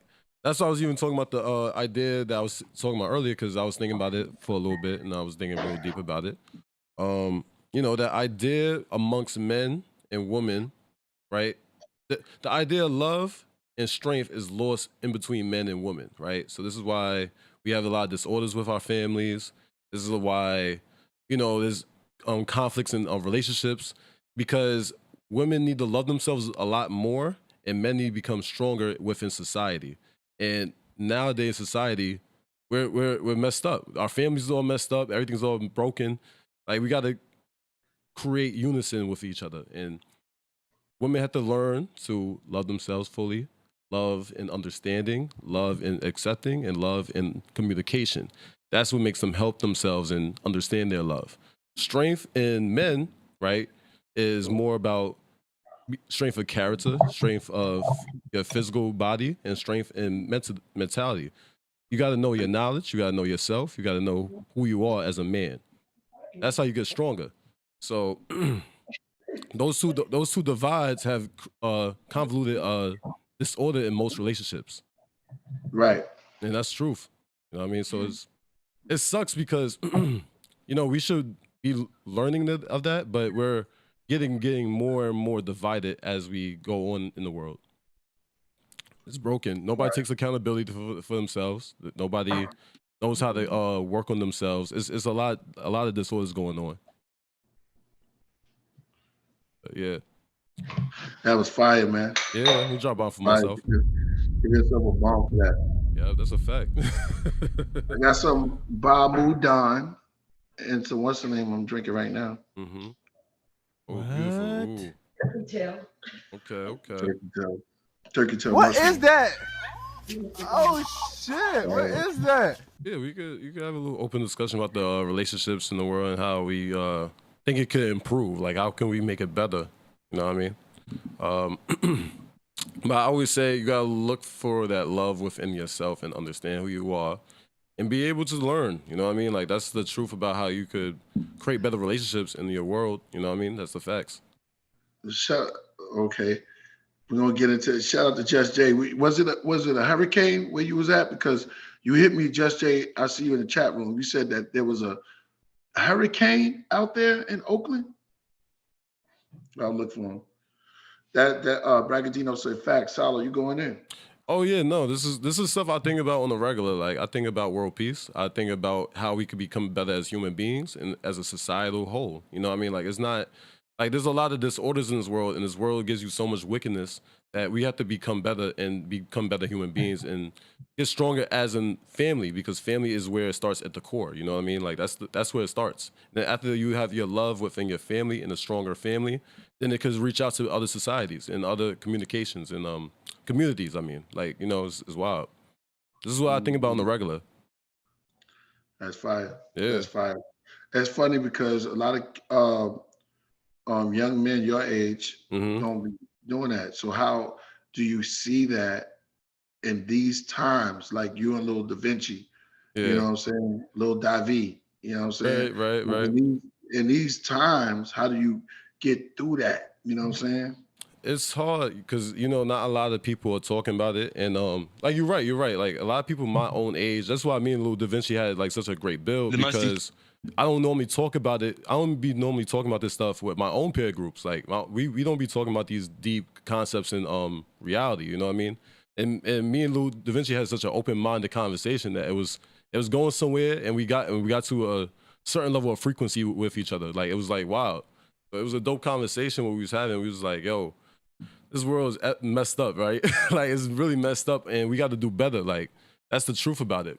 that's why I was even talking about the idea that I was talking about earlier, because I was thinking about it for a little bit and I was thinking real deep about it. You know, that idea amongst men and women, right? The idea of love and strength is lost in between men and women, right? So this is why we have a lot of disorders with our families. This is why, you know, there's conflicts in relationships, because women need to love themselves a lot more and men need to become stronger within society. And nowadays society, we're messed up. Our families are all messed up. Everything's all broken. Like, we got to create unison with each other. And women have to learn to love themselves fully, love in understanding, love in accepting, and love in communication. That's what makes them help themselves and understand their love. Strength in men, right, is more about strength of character, strength of your physical body, and strength in mentality. You got to know your knowledge. You got to know yourself. You got to know who you are as a man. That's how you get stronger. So those two divides have convoluted disorder in most relationships. Right. And that's truth. You know what I mean? So it sucks because, you know, we should be learning of that, but we're getting more and more divided as we go on in the world. It's broken. Nobody takes accountability for themselves. Nobody knows how to work on themselves. It's a lot of disorders going on. But yeah. That was fire, man. Yeah, we drop off for myself. Give yourself a bomb for that. Yeah, that's a fact. I got some Bamu Don and some, what's the name I'm drinking right now? Mm-hmm. Oh, beautiful. Ooh. Turkey tail. Okay. Turkey tail. What is that? Oh shit! What is that? Yeah, you could have a little open discussion about the relationships in the world and how we think it could improve. Like, how can we make it better? You know what I mean? But I always say you gotta look for that love within yourself and understand who you are and be able to learn. You know what I mean? Like, that's the truth about how you could create better relationships in your world. You know what I mean? That's the facts. Okay. We're gonna get into it. Shout out to Just Jay. Was it a hurricane where you was at? Because you hit me, Just Jay. I see you in the chat room. You said that there was a hurricane out there in Oakland. I'll look for him. That Bragadino said facts. Salo, you going in? Oh yeah, no, this is stuff I think about on the regular. Like, I think about world peace. I think about how we could become better as human beings and as a societal whole. You know what I mean? Like, it's not like there's a lot of disorders in this world, and this world gives you so much wickedness that we have to become better and become better human beings and get stronger as a family, because family is where it starts at the core. You know what I mean? Like, that's where it starts. And then after you have your love within your family and a stronger family, then it could reach out to other societies and other communications and communities. I mean, like, you know, it's wild. This is what I think about on the regular. That's fire. Yeah. That's fire. It's funny because a lot of young men your age don't be doing that. So how do you see that in these times, like you and Little Da Vinci, you know what I'm saying? Little Davi, you know what I'm saying? Right. In these times, how do you get through that? You know what I'm saying? It's hard because not a lot of people are talking about it, and like you're right. Like a lot of people my own age. That's why me and Lil Da Vinci had like such a great build because I don't normally talk about it. I don't be normally talking about this stuff with my own peer groups. Like we don't be talking about these deep concepts in reality. You know what I mean? And me and Lil Da Vinci had such an open-minded conversation that it was going somewhere, and we got to a certain level of frequency with each other. Like it was like wow, it was a dope conversation what we was having. We was like yo. This world is messed up, right? Like it's really messed up, and we got to do better. Like that's the truth about it,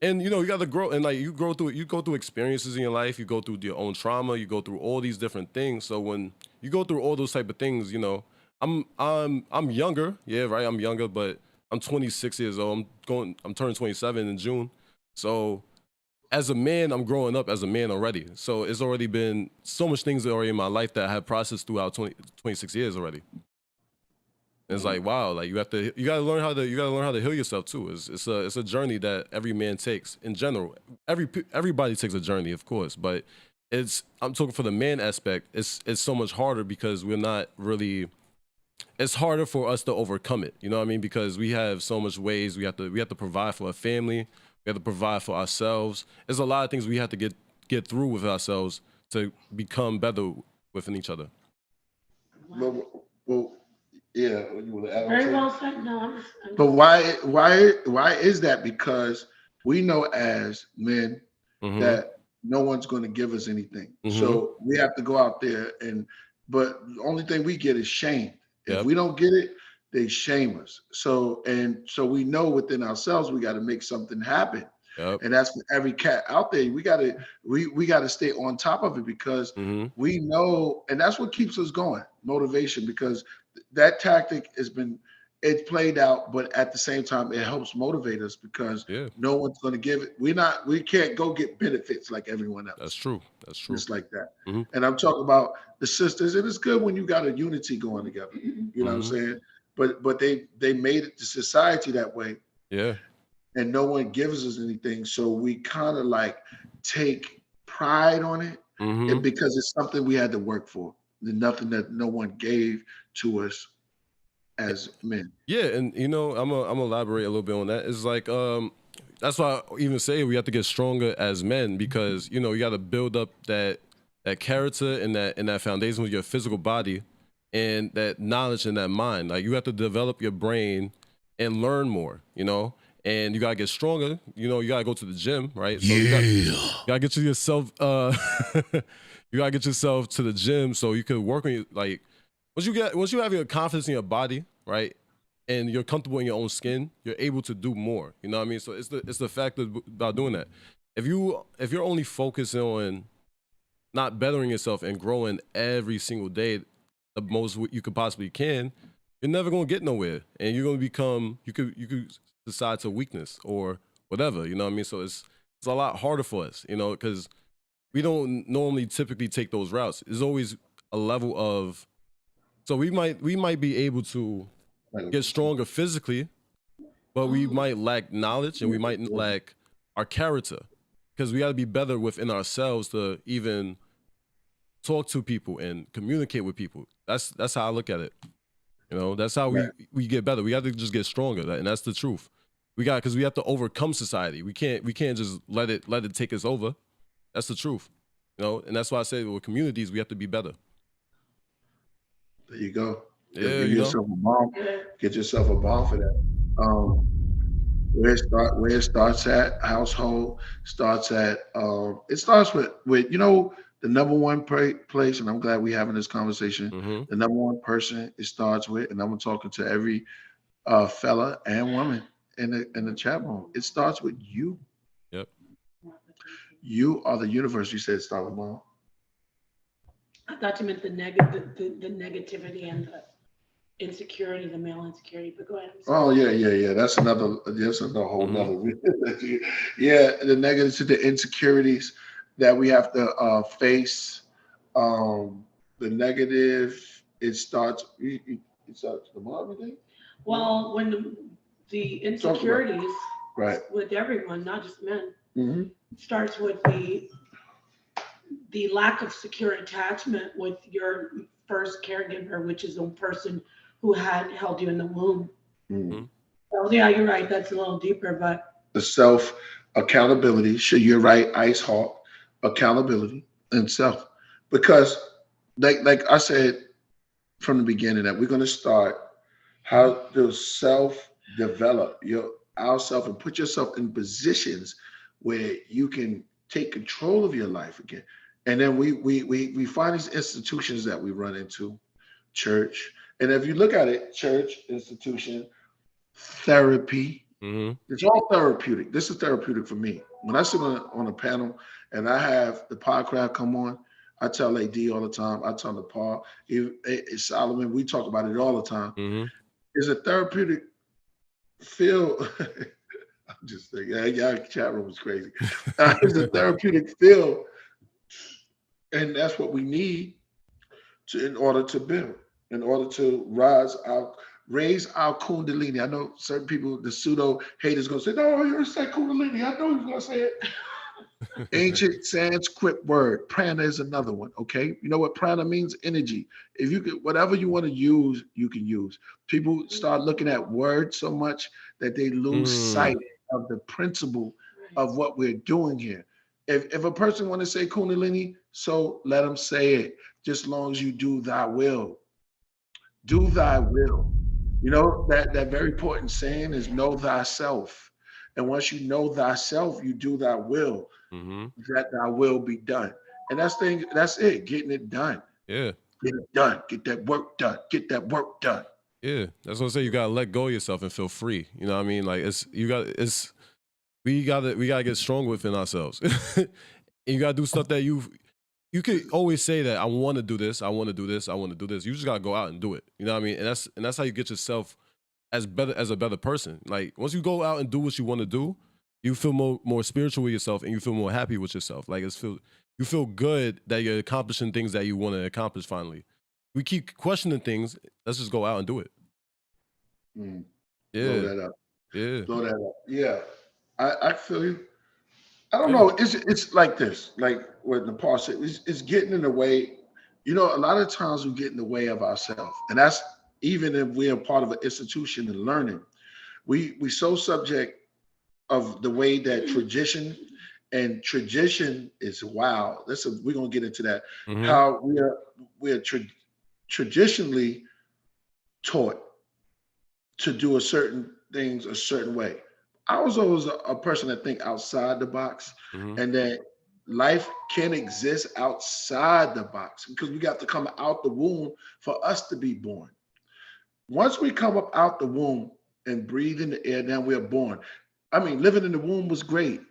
And you got to grow, and like you go through experiences in your life. You go through your own trauma. You go through all these different things. So when you go through all those type of things, I'm younger, yeah, right. I'm younger, but I'm 26 years old. I'm turning 27 in June. So as a man, I'm growing up as a man already. So it's already been so much things already in my life that I have processed throughout 26 years already. And it's like, wow, like you gotta learn how to heal yourself too. It's a journey that every man takes in general. Everybody takes a journey, of course, but I'm talking for the man aspect, it's so much harder because we're not really, it's harder for us to overcome it. You know what I mean? Because we have so much ways we have to provide for a family. We have to provide for ourselves. There's a lot of things we have to get through with ourselves to become better within each other. Well, yeah. You want to add on Very to well it? said. No, But why is that? Because we know as men that no one's going to give us anything. So we have to go out there but the only thing we get is shame. If we don't get it, they shame us. So we know within ourselves we got to make something happen. And that's for every cat out there. We gotta stay on top of it because we know, and that's what keeps us going, motivation, because that tactic it's played out, but at the same time it helps motivate us because no one's gonna give it. We can't go get benefits like everyone else. That's true. Just like that. And I'm talking about the sisters, and it's good when you got a unity going together. You know what I'm saying? But they made it to society that way. Yeah. And no one gives us anything. So we kind of like take pride on it and because it's something we had to work for. Nothing that no one gave to us as men. Yeah, and I'm gonna elaborate a little bit on that. It's like that's why I even say we have to get stronger as men because you got to build up that character and that foundation with your physical body and that knowledge and that mind. Like you have to develop your brain and learn more, and you gotta get stronger. You gotta go to the gym, right? So you gotta get yourself you gotta get yourself to the gym so you can work on your, like once you have your confidence in your body, right? And you're comfortable in your own skin, you're able to do more. You know what I mean? So it's the fact about doing that. If you're only focusing on not bettering yourself and growing every single day the most you could possibly can, you're never gonna get nowhere. And you're gonna become you could decide to weakness or whatever, you know what I mean? So it's a lot harder for us, because we don't normally typically take those routes. There's always a level of, so we might be able to get stronger physically, but we might lack knowledge and we might lack our character because we got to be better within ourselves to even talk to people and communicate with people. That's how I look at it. That's how we get better. We have to just get stronger, and that's the truth. Because we have to overcome society. We can't just let it take us over. That's the truth, and that's why I say with communities we have to be better. There you go. Yeah, Give yourself a bomb. Get yourself a bomb for that. Where it starts at household starts at it starts with the number one place, and I'm glad we're having this conversation. The number one person it starts with, and I'm talking to every fella and woman in the chat room. It starts with you. Yep. You are the universe. You said start with mom. I thought you meant the negativity and insecurity, the male insecurity. But go ahead. Oh yeah. That's another whole nother. Yeah, the negatives to the insecurities that we have to face. The negative, it starts tomorrow, everything. Well, when the insecurities right with everyone, not just men, Mm-hmm. starts with the lack of secure attachment with your first caregiver, which is the person who had held you in the womb. Mm-hmm. So yeah, you're right. That's a little deeper, but The self accountability. Sure, you're right, Ice Hawk. Accountability and self, because like I said from the beginning, that we're going to start how to self develop ourself and put yourself in positions where you can take control of your life again. And then we find these institutions that we run into, church. And if you look at it, church, institution, therapy, it's all therapeutic. This is therapeutic for me. When I sit on a panel and I have the Podcraft come on, I tell AD all the time, I tell Napah, Solomon, we talk about it all the time. It's a therapeutic feel. I'm just thinking, y'all chat room is crazy. It's a therapeutic feel. And that's what we need in order to build, in order to raise our kundalini. I know certain people, the pseudo haters, gonna say, "No, you're saying kundalini." I know he's gonna say it. Ancient Sanskrit word, prana is another one. Okay, you know what prana means? Energy. If you could, whatever you want to use, you can use. People start looking at words so much that they lose sight of the principle of what we're doing here. If a person want to say kundalini, so let them say it. Just as long as you do thy will. Do thy will. You know, that very important saying is know thyself. And once you know thyself, you do thy will. That thy will be done. And that's it, getting it done. Yeah. Get it done. Get that work done. Get that work done. Yeah. That's what I say. You gotta let go of yourself and feel free. You know what I mean? Like we gotta get strong within ourselves. And you gotta do stuff that you could always say that I want to do this, I want to do this, I want to do this. You just gotta go out and do it. You know what I mean? And that's how you get yourself as a better person. Like once you go out and do what you want to do, you feel more spiritual with yourself and you feel more happy with yourself. Like you feel good that you're accomplishing things that you want to accomplish finally. We keep questioning things. Let's just go out and do it. Yeah. Blow that up. Yeah. Blow that up. Yeah. I feel you. I don't know. It's like this, like what Napah said, it's getting in the way. You know, a lot of times we get in the way of ourselves. And that's even if we're part of an institution and learning. We so subject of the way that tradition is wow. We're gonna get into that. How we're traditionally taught to do a certain things a certain way. I was always a person that think outside the box, and that life can exist outside the box because we got to come out the womb for us to be born. Once we come up out the womb and breathe in the air, now we're born. I mean, living in the womb was great,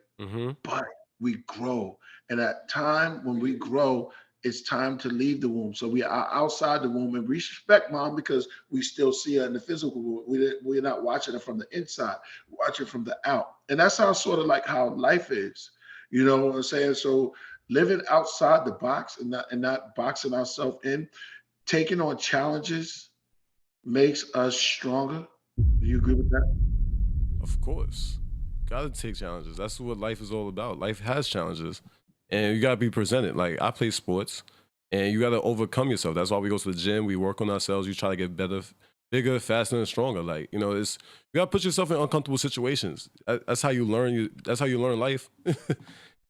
but we grow. And at time when we grow, it's time to leave the womb. So we are outside the womb, and we respect mom because we still see her in the physical world. We're not watching her from the inside, we're watching from the out. And that's how sort of like how life is. You know what I'm saying? So living outside the box and not boxing ourselves in, taking on challenges makes us stronger. Do you agree with that? Of course. Gotta take challenges. That's what life is all about. Life has challenges. And you gotta be presented. Like I play sports, and you gotta overcome yourself. That's why we go to the gym. We work on ourselves. You try to get better, bigger, faster, and stronger. Like you gotta put yourself in uncomfortable situations. That's how you learn. That's how you learn life.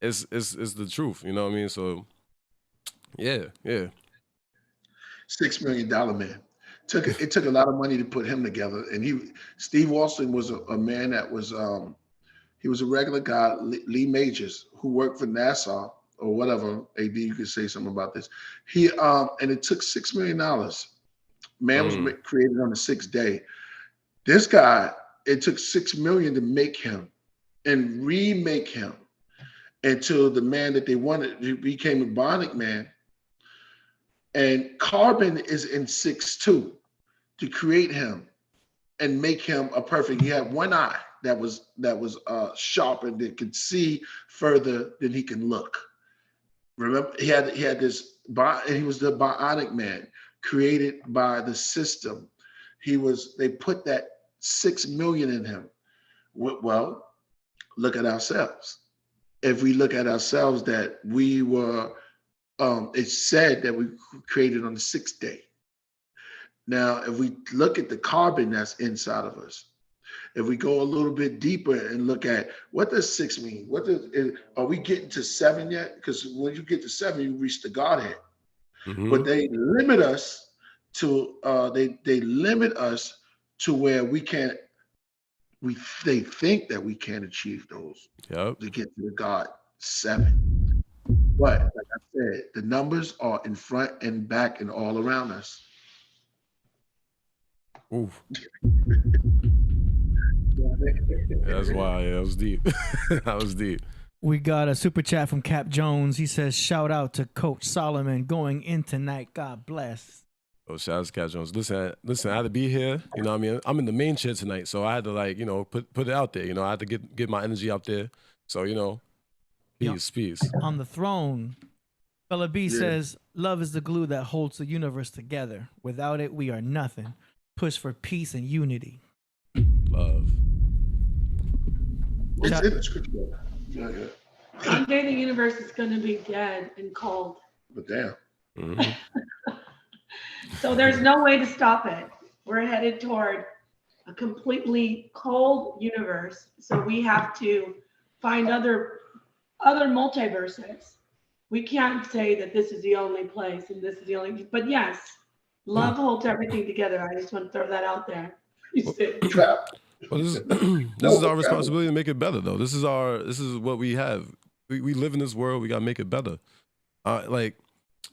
It's the truth. You know what I mean? So, yeah. $6 million man. It took a lot of money to put him together. And Steve Austin was a man that was he was a regular guy, Lee Majors, who worked for NASA or whatever. AD, you could say something about this. And it took $6 million. Man was created on the sixth day. This guy, it took $6 million to make him and remake him into the man that they wanted. He became a bionic man. And carbon is in 6'2". to create him and make him a perfect. He had one eye that was sharpened, that could see further than he can look. Remember, he had this, and he was the bionic man created by the system. They put that 6 million in him. Well, look at ourselves. If we look at ourselves, that we were, it's said that we created on the 6th day. Now, if we look at the carbon that's inside of us, if we go a little bit deeper and look at what does 6 mean? Are we getting to 7 yet? Because when you get to 7, you reach the Godhead. Mm-hmm. But they limit us to they limit us to where we can't. They think that we can't achieve those. Yep. To get to the God 7. But like I said, the numbers are in front and back and all around us. Oof. That's why it was deep. That was deep. We got a super chat from Cap Jones. He says, shout out to Coach Solomon going in tonight. God bless. Oh, shout out to Cap Jones. Listen, I had to be here. You know what I mean? I'm in the main chair tonight, so I had to, like, you know, put it out there. You know, I had to get my energy out there. So, you know, peace. On the throne, Fella B says, love is the glue that holds the universe together. Without it, we are nothing. Push for peace and unity. Love. It's in the scripture. Yeah. Someday the universe is going to be dead and cold. But damn. Mm-hmm. So there's no way to stop it. We're headed toward a completely cold universe. So we have to find other multiverses. We can't say that this is the only place and this is the only, but yes, love holds everything together. I just want to throw that out there. Well, this is our responsibility to make it better, though. This is what we have. We live in this world. We gotta make it better. Like,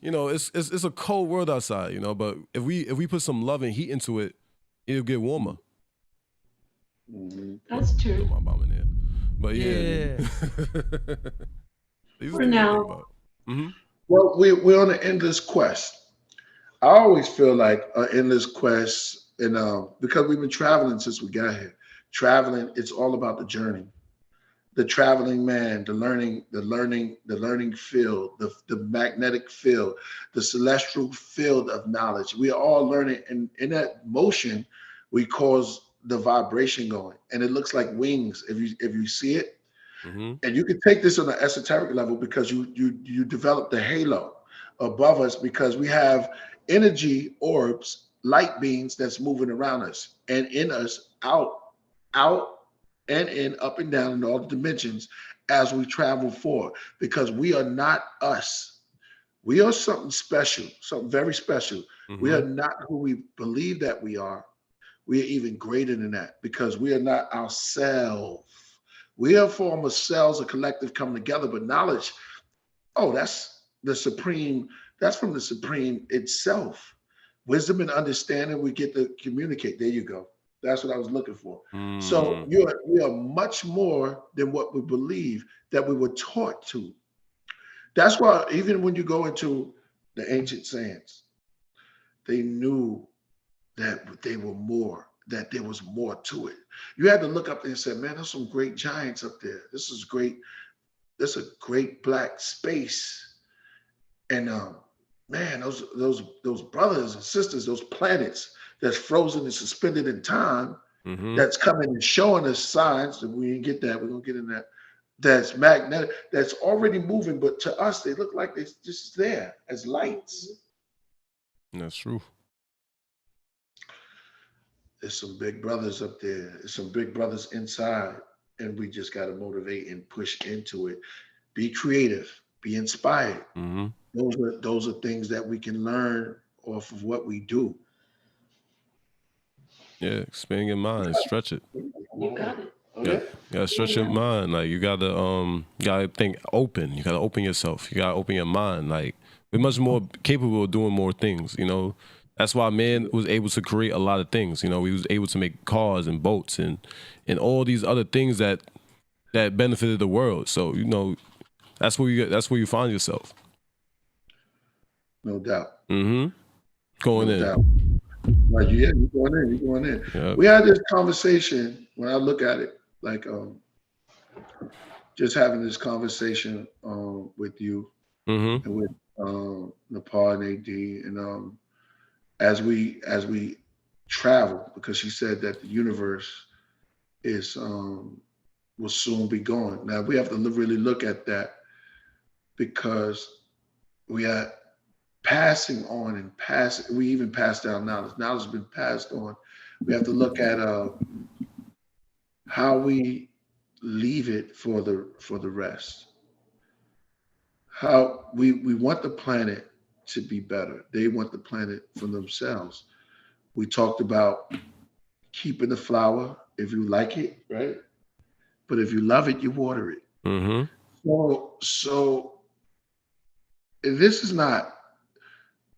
you know, it's a cold world outside, you know. But if we put some love and heat into it, it'll get warmer. That's true. My mom in there, but yeah. For now. Mm-hmm. Well, we're on an endless quest. I always feel like an endless quest. And because we've been traveling since we got here, it's all about the journey, the traveling man, the learning field, the magnetic field, the celestial field of knowledge. We are all learning, and in that motion, we cause the vibration going, and it looks like wings if you see it. Mm-hmm. And you can take this on an esoteric level because you develop the halo above us because we have energy orbs, light beams that's moving around us and in us, out and in, up and down in all the dimensions as we travel forward, because we are not us. We are something special, something very special. Mm-hmm. We are not who we believe that we are. We are even greater than that because we are not ourselves. We are a form of cells, a collective coming together, but knowledge, that's the supreme, that's from the supreme itself. Wisdom and understanding, we get to communicate. There you go. That's what I was looking for. Mm. So we are much more than what we believe that we were taught to. That's why even when you go into the ancient sayings, they knew that they were more, that there was more to it. You had to look up there and say, man, there's some great giants up there. This is great. There's a great black space. And man, those brothers and sisters, those planets that's frozen and suspended in time, mm-hmm. that's coming and showing us signs that we didn't get that. We're gonna get in that. That's magnetic. That's already moving, but to us, they look like they're just there as lights. That's true. There's some big brothers up there. There's some big brothers inside, and we just got to motivate and push into it. Be creative. Be inspired. Mm-hmm. Those are things that we can learn off of what we do. Yeah, expand your mind, stretch it. You got it. Yeah, you gotta stretch your mind. Like you gotta think open. You gotta open yourself. You gotta open your mind. Like we're much more capable of doing more things. You know, that's why man was able to create a lot of things. You know, he was able to make cars and boats and all these other things that benefited the world. So you know, that's where you find yourself. No doubt. Mm-hmm. Going no in. Doubt. Like, yeah, you going in. Yep. We had this conversation when I look at it, like just having this conversation with you Mm-hmm. and with Napah and AD, and as we travel, because she said that the universe is will soon be gone. Now we have to really look at that, because we are passing on and passing. We even pass down knowledge. Knowledge has been passed on. We have to look at how we leave it for the rest. How we want the planet to be better. They want the planet for themselves. We talked about keeping the flower if you like it, right? But if you love it, you water it. Mm-hmm. So this is not,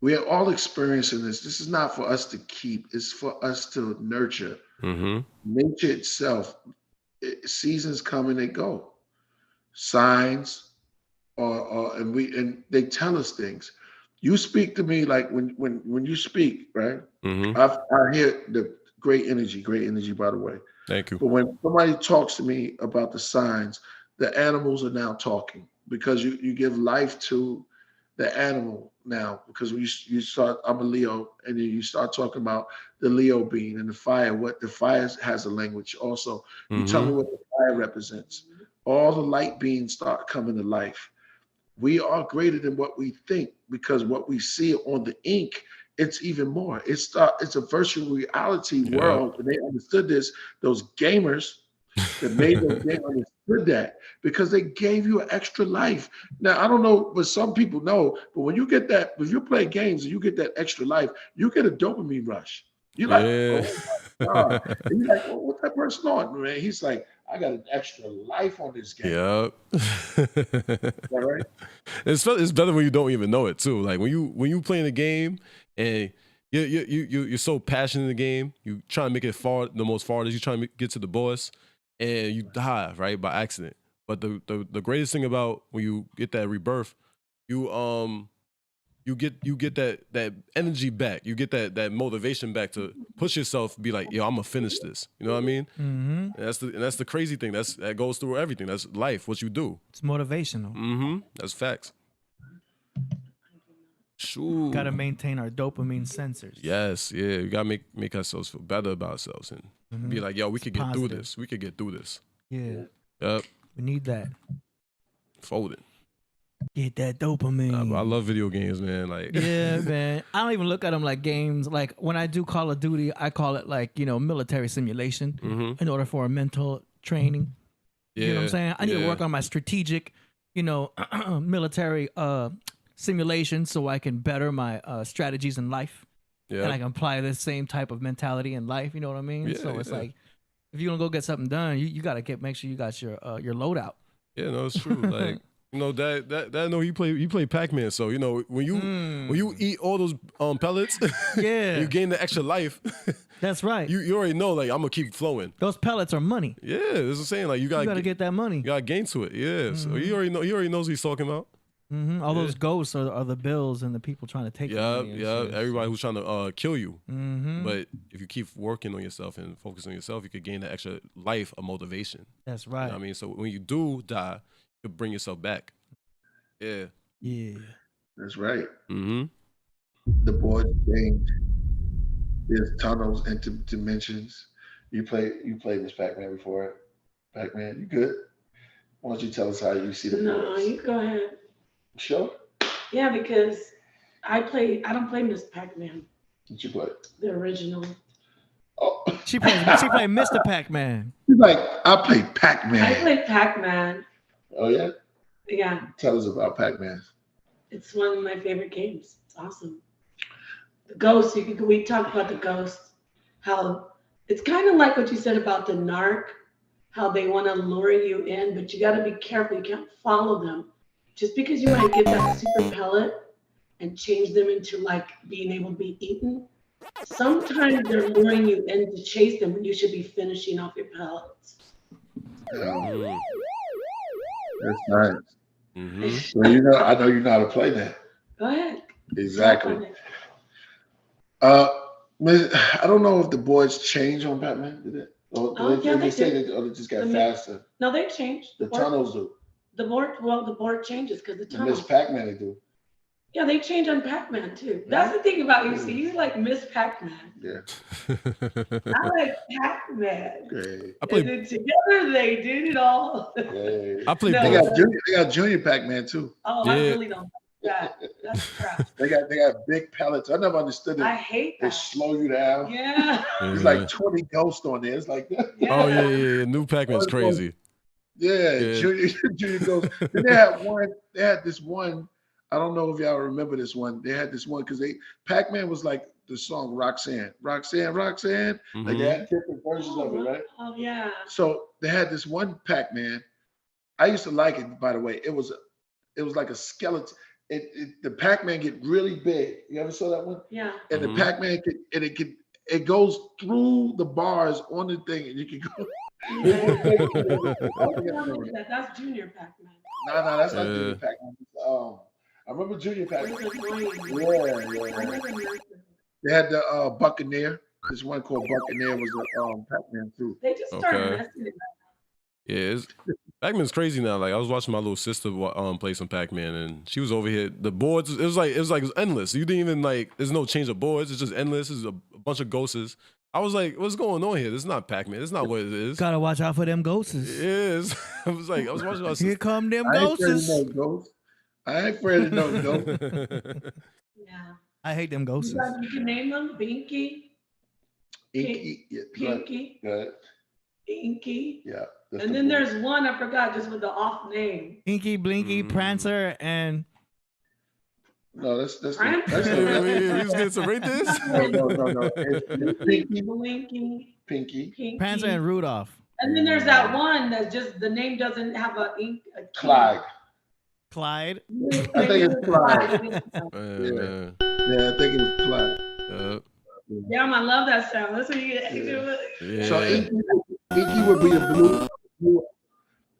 we are all experiencing this. This is not for us to keep, it's for us to nurture. Mm-hmm. Nature itself, seasons come and they go. Signs, and they tell us things. You speak to me like when you speak, right? Mm-hmm. I hear the great energy, by the way. Thank you. But when somebody talks to me about the signs, the animals are now talking, because you give life to the animal now, because when you start, I'm a Leo, and then you start talking about the Leo being and the fire, what the fire has a language also. You tell me what the fire represents. All the light beings start coming to life. We are greater than what we think, because what we see on the ink, it's even more. It's a virtual reality world. And they understood this. Those gamers that made those games understood that, because they gave you an extra life. Now, I don't know, but some people know, but when you get that, if you play games and you get that extra life, you get a dopamine rush. You're like, oh my God. And you're like, oh, what's that person on, man? He's like, I got an extra life on this game. Yep. All right. It's better when you don't even know it too. Like when you playing a game and you're so passionate in the game, you try to make it far, the most farthest. You try to get to the boss, and you die, right, by accident. But the greatest thing about when you get that rebirth, you get that energy back. You get that motivation back to push yourself. Be like, yo, I'm gonna finish this. You know what I mean? Mm-hmm. And that's the crazy thing. That goes through everything. That's life. What you do. It's motivational. Mm-hmm. That's facts. Sure. Got to maintain our dopamine sensors. Yes, yeah. You gotta make ourselves feel better about ourselves and be like, yo, we could get through this. We could get through this. Yeah. Yep. We need that. Folding. Get that dopamine. I love video games, man. Like, yeah, man. I don't even look at them like games. Like when I do Call of Duty, I call it like, military simulation in order for a mental training. Yeah, you know what I'm saying? I need to work on my strategic, military simulation so I can better my strategies in life. Yeah. And I can apply this same type of mentality in life. You know what I mean? Yeah, so it's like, if you're gonna go get something done, you gotta make sure you got your loadout. Yeah, no, it's true. Like, Dad know he play Pac-Man, so when you eat all those pellets, yeah, you gain the extra life. That's right. You already know, like, I'm gonna keep flowing. Those pellets are money. Yeah, that's what I'm saying. Like, you gotta get that money. You gotta gain to it. Yeah, so he already knows what he's talking about. Mm-hmm. All those ghosts are the bills and the people trying to take. Yeah. Everybody who's trying to kill you. Mm-hmm. But if you keep working on yourself and focus on yourself, you could gain that extra life of motivation. That's right. You know what I mean, so when you do die, you bring yourself back. Yeah. Yeah. That's right. Mm-hmm. The board change. There's tunnels into dimensions. You played this Pac-Man before. Pac-Man, you good? Why don't you tell us how you see the boards? No, you go ahead. Sure. Yeah, because I don't play Miss Pac-Man. What you play? The original. Oh. She played Mr. Pac-Man. She's like, I played Pac-Man. I played Pac-Man. Oh yeah? Yeah. Tell us about Pac-Man. It's one of my favorite games. It's awesome. The ghosts, we talked about the ghosts, how it's kind of like what you said about the narc, how they want to lure you in, but you got to be careful. You can't follow them. Just because you want to get that super pellet and change them into like being able to be eaten, sometimes they're luring you in to chase them when you should be finishing off your pellets. Yeah. That's nice. Mm-hmm. So I know you know how to play that. Go ahead. Exactly. Man, I don't know if the boards change on Pac-Man. Did it? Or they say did. or they just got faster. No, they changed. The tunnels do. The board changes because the tunnels. Miss Pac-Man they do. Yeah, they change on Pac-Man too. That's the thing about you. See, you like Miss Pac-Man. Yeah. I like Pac-Man. Great. And then together they did it all. I played. They got Junior Pac-Man too. Oh, yeah. I really don't like that. That's crap. They got big pellets. I never understood it. I hate that. They slow you down. Yeah. It's like 20 ghosts on there. It's like that. Yeah. Oh yeah. New Pac-Man's crazy. Yeah. Junior ghosts. Then they had this one. I don't know if y'all remember this one. They had this one because Pac-Man was like the song Roxanne. Mm-hmm. Like they had different versions of it, right? Oh yeah. So they had this one Pac-Man. I used to like it, by the way. It was like a skeleton. The Pac-Man get really big. You ever saw that one? Yeah. And the Pac-Man it goes through the bars on the thing, and you can go. That's Junior Pac-Man. No, that's not Junior Pac-Man. I remember Junior Pac-Man. Yeah. They had the Buccaneer. This one called Buccaneer was the Pac-Man too. They just started messing it up. Yeah, Pac-Man's crazy now. Like I was watching my little sister play some Pac-Man, and she was over here. The boards, it was endless. You didn't even there's no change of boards. It's just endless. It's a bunch of ghosts. I was like, what's going on here? This is not Pac-Man. This is not what it is. Gotta watch out for them ghosts. It is. I was watching my sister. Here come them ghosts. I ain't afraid of no ghosts. Yeah. I hate them ghosts. You can name them Binky. Inky. Yeah, Pinky. Good. Inky. Yeah. And then there's one I forgot just with the off name. Inky, Blinky, Prancer, and no, that's we was getting to rate this. No. Pinky, Blinky, Pinky, Prancer, and Rudolph. And then there's that one that just the name doesn't have a Clyde. Clyde. I think it's Clyde. Yeah, I think it was Clyde. Yeah, I love that sound. That's what you do. Yeah. So Inky would be a blue.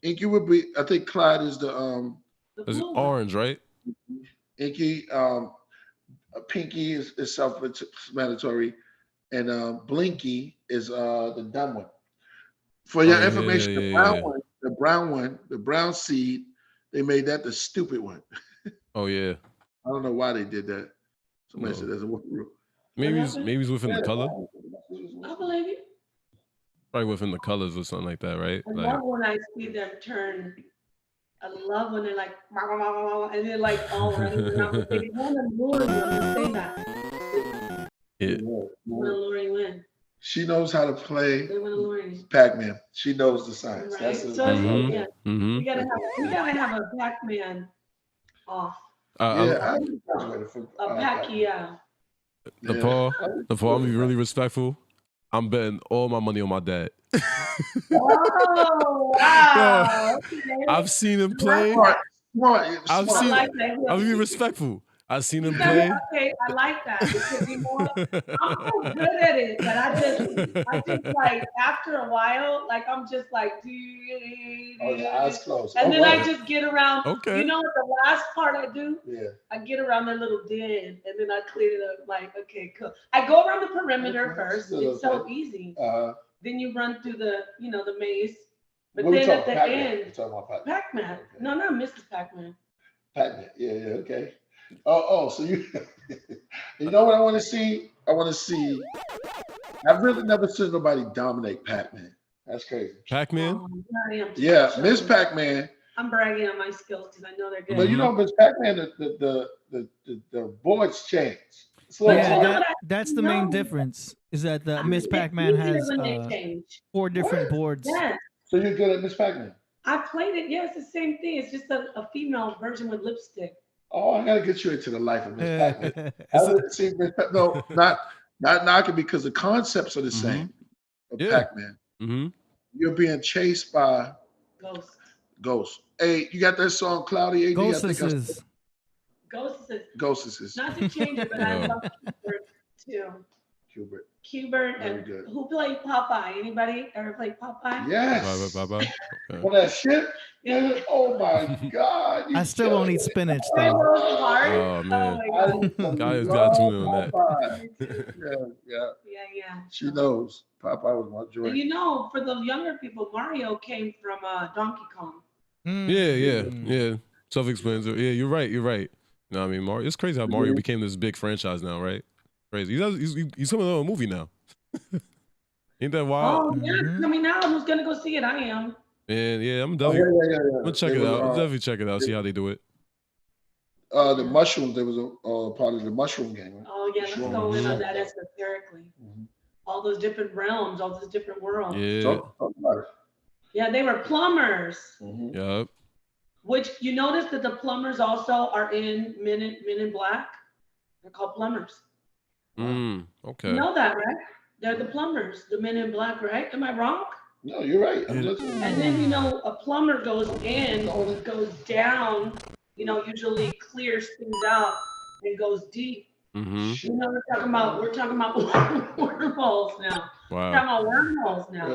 Inky would be. I think Clyde is the It's orange, right? Inky. Pinky is self-explanatory, and Blinky is the dumb one. For your information, the brown seed, they made that the stupid one. Oh yeah. I don't know why they did that. Somebody said that's a rule. Maybe he's within the color. I believe you. Probably within the colors or something like that, right? I love when I see them turn. I love when they're like, and they're like all running around. They want to lure you to say that. Yeah. They want to lure you in. She knows how to play They want to lure you. Pac-Man. She knows the science. Right. That's So yeah, Mm-hmm. we gotta have a Pac-Man off. I graduated from A Pac, yeah. Nepal, I'm gonna be really respectful. I'm betting all my money on my dad. Oh wow! I've seen him play. Smart. I'm gonna be respectful. I've seen him play. Okay, I like that because I'm so good at it, but I just like after a while, like I'm just like, your eyes closed. And then I just get around. Okay. You know what the last part I do? Yeah. I get around that little den and then I clean it up. Like, okay, cool. I go around the perimeter first. It's so easy. Then you run through the maze. But then at the end, Pac-Man. Okay. No, not Mrs. Pac-Man. Pac-Man. Yeah, okay. Oh, so you know what I want to see? I've really never seen nobody dominate Pac-Man. That's crazy. Pac-Man? Yeah, Miss Pac-Man. I'm bragging on my skills because I know they're good. But you know, Miss Pac-Man, the boards change. Yeah, that's the main difference. Is that the Miss Pac-Man has 4 different boards. Yes. So you're good at Miss Pac-Man? I played it. Yeah, it's the same thing. It's just a female version with lipstick. Oh, I gotta get you into the life of Miss Pac-Man. No, not knocking because the concepts are the same. Of Pac-Man. Mm-hmm. You're being chased by ghosts. Hey, you got that song Cloudy AD? Ghostesses. Ghostesses. Ghostesses. Not to change it, but I love Keeper too. Qbert. Qbert, Very and good. who played Popeye? Anybody ever played Popeye? Yes. Bye. On that shit. Yeah. Oh my God. I still won't eat spinach With though. those hearts? Oh man, my God. guys got to tune in on that. Yeah. Yeah. She knows. Popeye was my joint. And you know, for the younger people, Mario came from Donkey Kong. Yeah. Self-explanatory. Yeah, you're right. You know what I mean? Mario. It's crazy how Mario became this big franchise now, right? Crazy. He's coming out a movie now. Ain't that wild? Oh, yeah, it's coming out. Who's gonna go see it? I am. And yeah, I'm definitely I'm gonna check it out. I'll definitely check it out, see how they do it. The mushrooms, there was a part of the mushroom game. Right? Oh yeah, let's go in on that esoterically. All those different realms, all those different worlds. Yeah. Talk about it. Yeah, they were plumbers. Yep. Which you notice that the plumbers also are in Men in Black. They're called plumbers. Okay. You know that, right? They're the plumbers, the Men in Black, right? Am I wrong? No, you're right. And then, you know, a plumber goes in or goes down, you know, usually clears things out and goes deep. You know, we're talking about wormholes now. Wow. We're talking about wormholes now.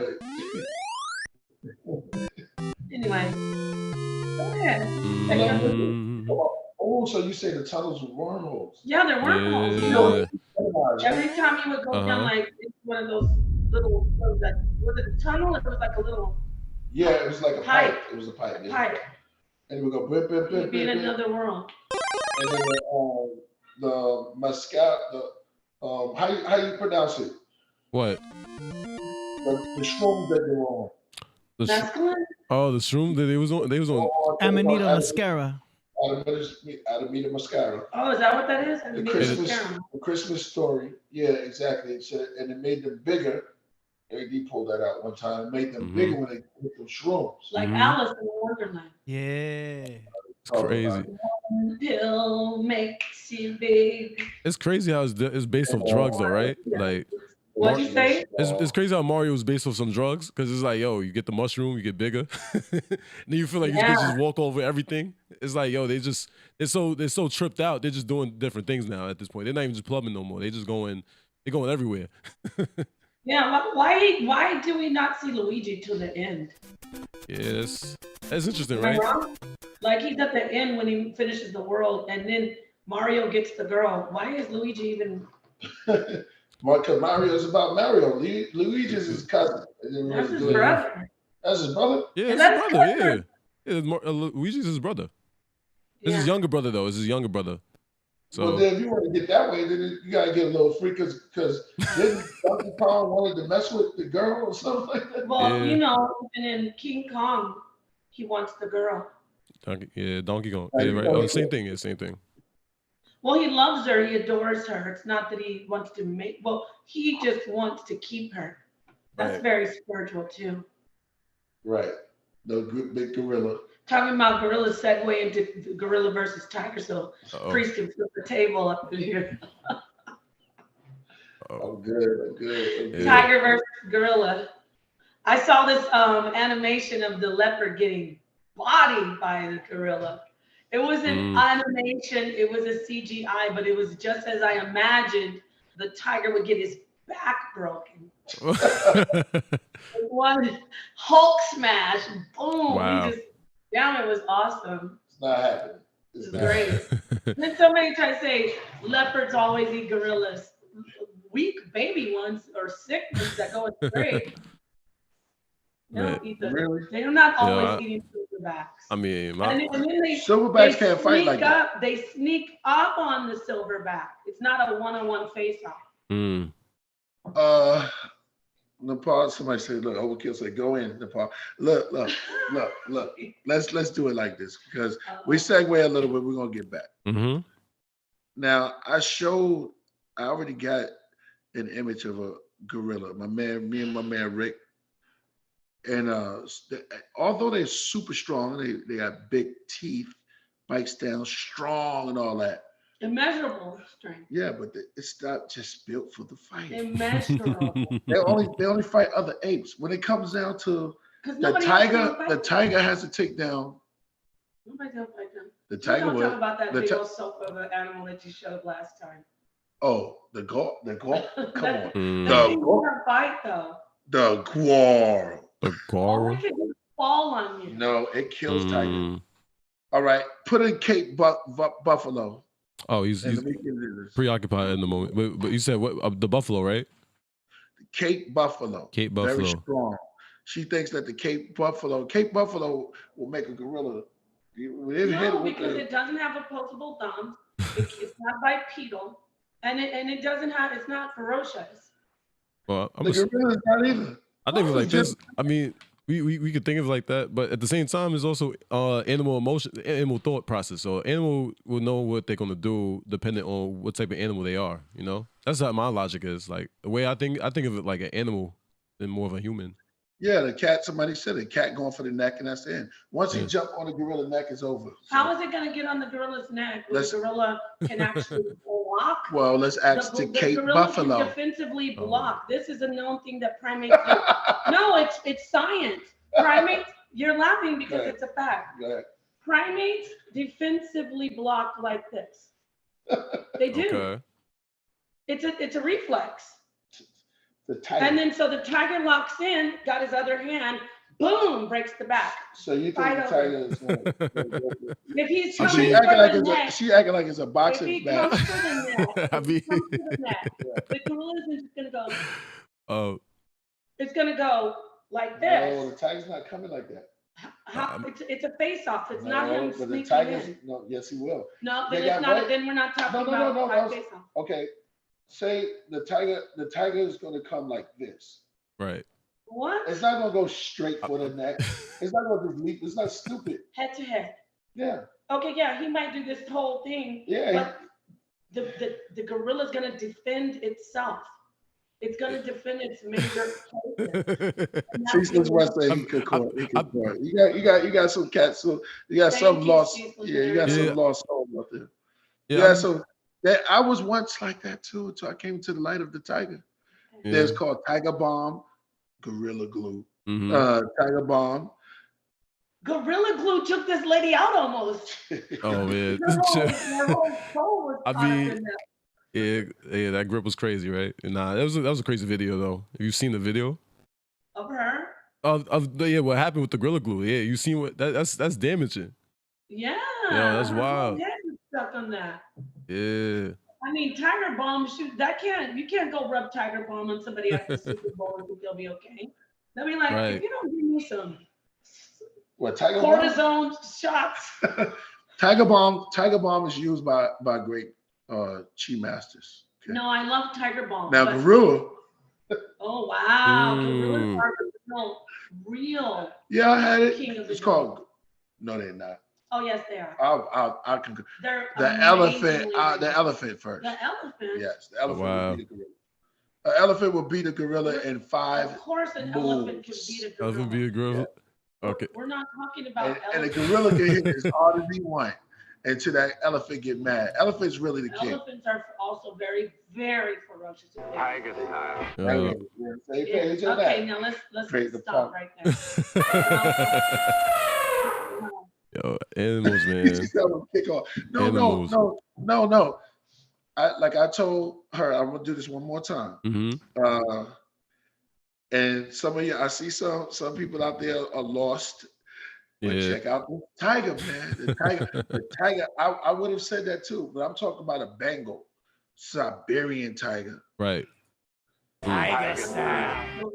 Anyway, go ahead. Oh, so you say the tunnels were wormholes? Yeah, they're wormholes. Yeah. You know, every time you would go down, like, it's one of those little, was it a tunnel? It was like a little. Yeah, it was like a pipe. It was a pipe. A pipe. And it would go blip, blip, blip. You'd be in another world. And then the mascot, how you pronounce it? What? The shroom that they were on. Masculine? Oh, the shroom that they was on. Amanita mascara. Amanita mascara. Oh, is that what that is? The Christmas story. Yeah, exactly. So, and it made them bigger. AD pulled that out one time. It made them bigger when they put them shrooms. Like Alice in Wonderland. Yeah. It's crazy. One pill makes you big. It's crazy how it's based off drugs though, right? Like. What'd you say? It's crazy how Mario was based off some drugs because it's like, yo, you get the mushroom, you get bigger. Then you feel like you can just walk over everything. It's like, yo, they're so tripped out. They're just doing different things now at this point. They're not even just plumbing no more. They're going everywhere. Yeah, why do we not see Luigi till the end? Yes, that's interesting, Am I right? wrong? Like he's at the end when he finishes the world, and then Mario gets the girl. Why is Luigi even? Because Mario is about Mario. Luigi is his cousin. That's his brother. That's his brother? Yeah, it's his brother. Yeah. Luigi's his brother. It's his younger brother, though. It's his younger brother. So, well, then if you want to get that way, then you got to get a little free because didn't Donkey Kong wanted to mess with the girl or something like that? Well, you know, and in King Kong, he wants the girl. Donkey Kong. Yeah, right. Oh, same thing. Well, he loves her. He adores her. It's not that he wants to he just wants to keep her. That's very spiritual, too. Right. The big gorilla. Talking about gorilla segue into gorilla versus tiger, so Priest can flip the table up here. Good. Tiger versus gorilla. I saw this animation of the leopard getting bodied by the gorilla. It was an animation, it was a CGI, but it was just as I imagined the tiger would get his back broken. One Hulk smash, boom. Wow. It was awesome. It's not happening. It's great. And then somebody tried to say leopards always eat gorillas. Weak baby ones or sick ones that go in the grave. They're not always eating silverbacks. I mean, and then silverbacks can't fight like that. They sneak up on the silverback. It's not a one-on-one face-off. Napah, somebody said, look, Overkill said, go in, Napah. Look. Let's do it like this because we segue a little bit. We're gonna get back. Now, I already got an image of a gorilla. Me and my man Rick. And although they're super strong, they got big teeth, bites down, strong, and all that. Immeasurable strength. Yeah, but it's not just built for the fight. Immeasurable. they only fight other apes. When it comes down to the tiger has to take down. Nobody don't fight them. The tiger will. will. Talk about that big old soap of an animal that you showed last time. Oh, the gore. Come on. That The thing gore. can't bite though. The gore. The Or Goro? it could just fall on you. No, it kills tiger. Mm. All right, put in Cape Buffalo. Oh, he's And we can do this. preoccupied in the moment. But you said what? The buffalo, right? Cape Buffalo. Cape Very buffalo. strong. She thinks that the Cape Buffalo will make a gorilla. No, because it doesn't have opposable thumbs. It's not bipedal, and it doesn't have. It's not ferocious. Well, The gorilla's not either. I think it's like It's this. I mean, we could think of it like that, but at the same time, it's also animal emotion, animal thought process. So animal will know what they're gonna do depending on what type of animal they are. You know, that's how my logic is. Like the way I think of it like an animal than more of a human. Yeah, the cat. Somebody said a cat going for the neck, and that's the end. Once he jump on the gorilla neck, it's over. So, How is it going to get on the gorilla's neck when the gorilla can actually block? well, let's ask the Cape gorilla Buffalo. can defensively block. This is a known thing that primates do. No, it's science. Primates, you're laughing because it's a fact. Go ahead. Primates defensively block like this. They do. Okay. It's a reflex. The tiger. And then so the tiger locks in, got his other hand, boom, breaks the back. So you think the Fight tiger over. is going If he's So coming she for acting like the it's neck, she acting like it's a if boxing he match. comes for the neck, I if he mean- comes for the neck, the gorilla is gonna go, Oh, it's gonna go like No, this. the tiger's not coming like that. It's a face off. It's not No, him but the sneaking tiger's in. no. Yes, he will. No, They then it's got not. what? Then we're not talking No, about I was- face off. Okay, say the tiger is going to come like this. right. What? It's not going to go straight for the neck. It's not going to just leap. It's not stupid. Head to head. Yeah, Okay, yeah, he might do this whole thing. yeah. But the gorilla's gonna defend itself. It's gonna defend its major places. And that's Cecil's what- West say he could court. He could court. You got some cats. So you got Thank some you, lost. Cecil. Yeah, you got Yeah. some lost souls out there. Yeah. Yeah. So that I was once like that too. Until I came to the light of the tiger. Yeah. There's called Tiger Bomb, Gorilla Glue, Mhm. Tiger Bomb. Gorilla Glue took this lady out almost. Oh man. Her whole soul was I caught up mean, in that. Yeah, that grip was crazy, right? Nah, that was a crazy video though. Have you seen the video? Of her? What happened with the Gorilla Glue? Yeah, you seen what that's damaging. Yeah. that's her whole wild. head was stuck on that. Yeah. I mean, Tiger Bomb, shoot, you can't go rub Tiger Bomb on somebody at the Super Bowl and think they'll be okay. They'll be like, Right. if you don't give me some What Tiger Bomb? cortisone shots. Tiger Bomb is used by great chi masters. Okay. No, I love Tiger Bomb. Now but- Gorilla. Oh wow, gorillas Mm. are the real. Yeah, I had it. King of the It's called. No, they're not. Oh yes, they are. I can. They're The elephant. amazingly The real. elephant first. The elephant. Yes, the elephant Wow. will beat the gorilla. An elephant will beat a gorilla in Of 5 course, an elephant can moves. beat a That was gorilla. gonna be a gorilla. Okay. We're not talking about And a elephants. gorilla can hit as hard as he want until that elephant get mad. Elephant's really the king. Elephants are also very, very ferocious. Tiger style. Yeah. Same Yeah. page on Okay, that. now let's Create the stop pump. right there. Yo, animals, He man. just got him kick off. No. Like I told her, I'm gonna do this one more time. Mm-hmm. And some of you, I see some people out there are lost. But Yeah. check out the tiger, man. The tiger. I would have said that too, but I'm talking about a Bengal, Siberian tiger. Right. Tiger style.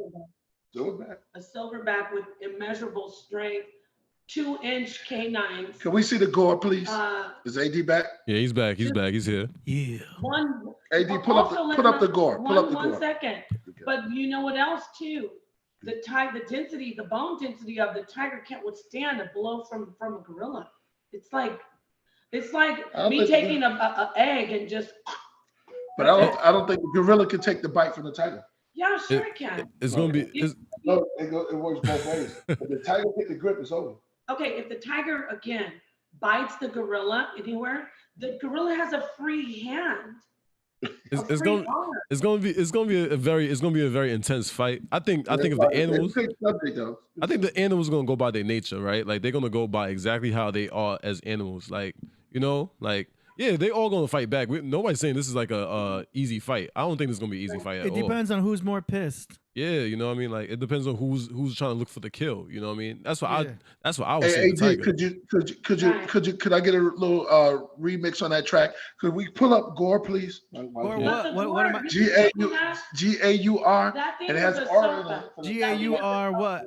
Silverback. A silverback with immeasurable strength, 2-inch canines. Can we see the gore, please? Uh, Is AD back? Yeah, he's back. He's back. He's here. Yeah. one. AD, pull up Also, the gore. Pull up the One gore. second. But you know what else too? The density, the bone density of the tiger can't withstand a blow from a gorilla. It's like I me think- taking a egg and just But I don't think the gorilla can take the bite from the tiger. yeah, sure it can. It's gonna be. No, it works both ways. If the tiger pick the grip, it's over. Okay, if the tiger again bites the gorilla anywhere, the gorilla has a free hand. It's gonna be a very intense fight. I think if the animals, It's a big subject, though. I think the animals are gonna go by their nature, right? Like they're gonna go by exactly how they are as animals. Like, you know, like Yeah, they all gonna fight back. Nobody's saying this is like a easy fight. I don't think this is gonna be an easy fight at It all. depends on who's more pissed. Yeah, you know what I mean. Like it depends on who's trying to look for the kill. You know what I mean. That's what Yeah. I would say. AD, could I get a little remix on that track? Could we pull up Gore, please? Or what am I? G-A-U-R. That thing And it is has a R in sofa. it. G-A-U-R what?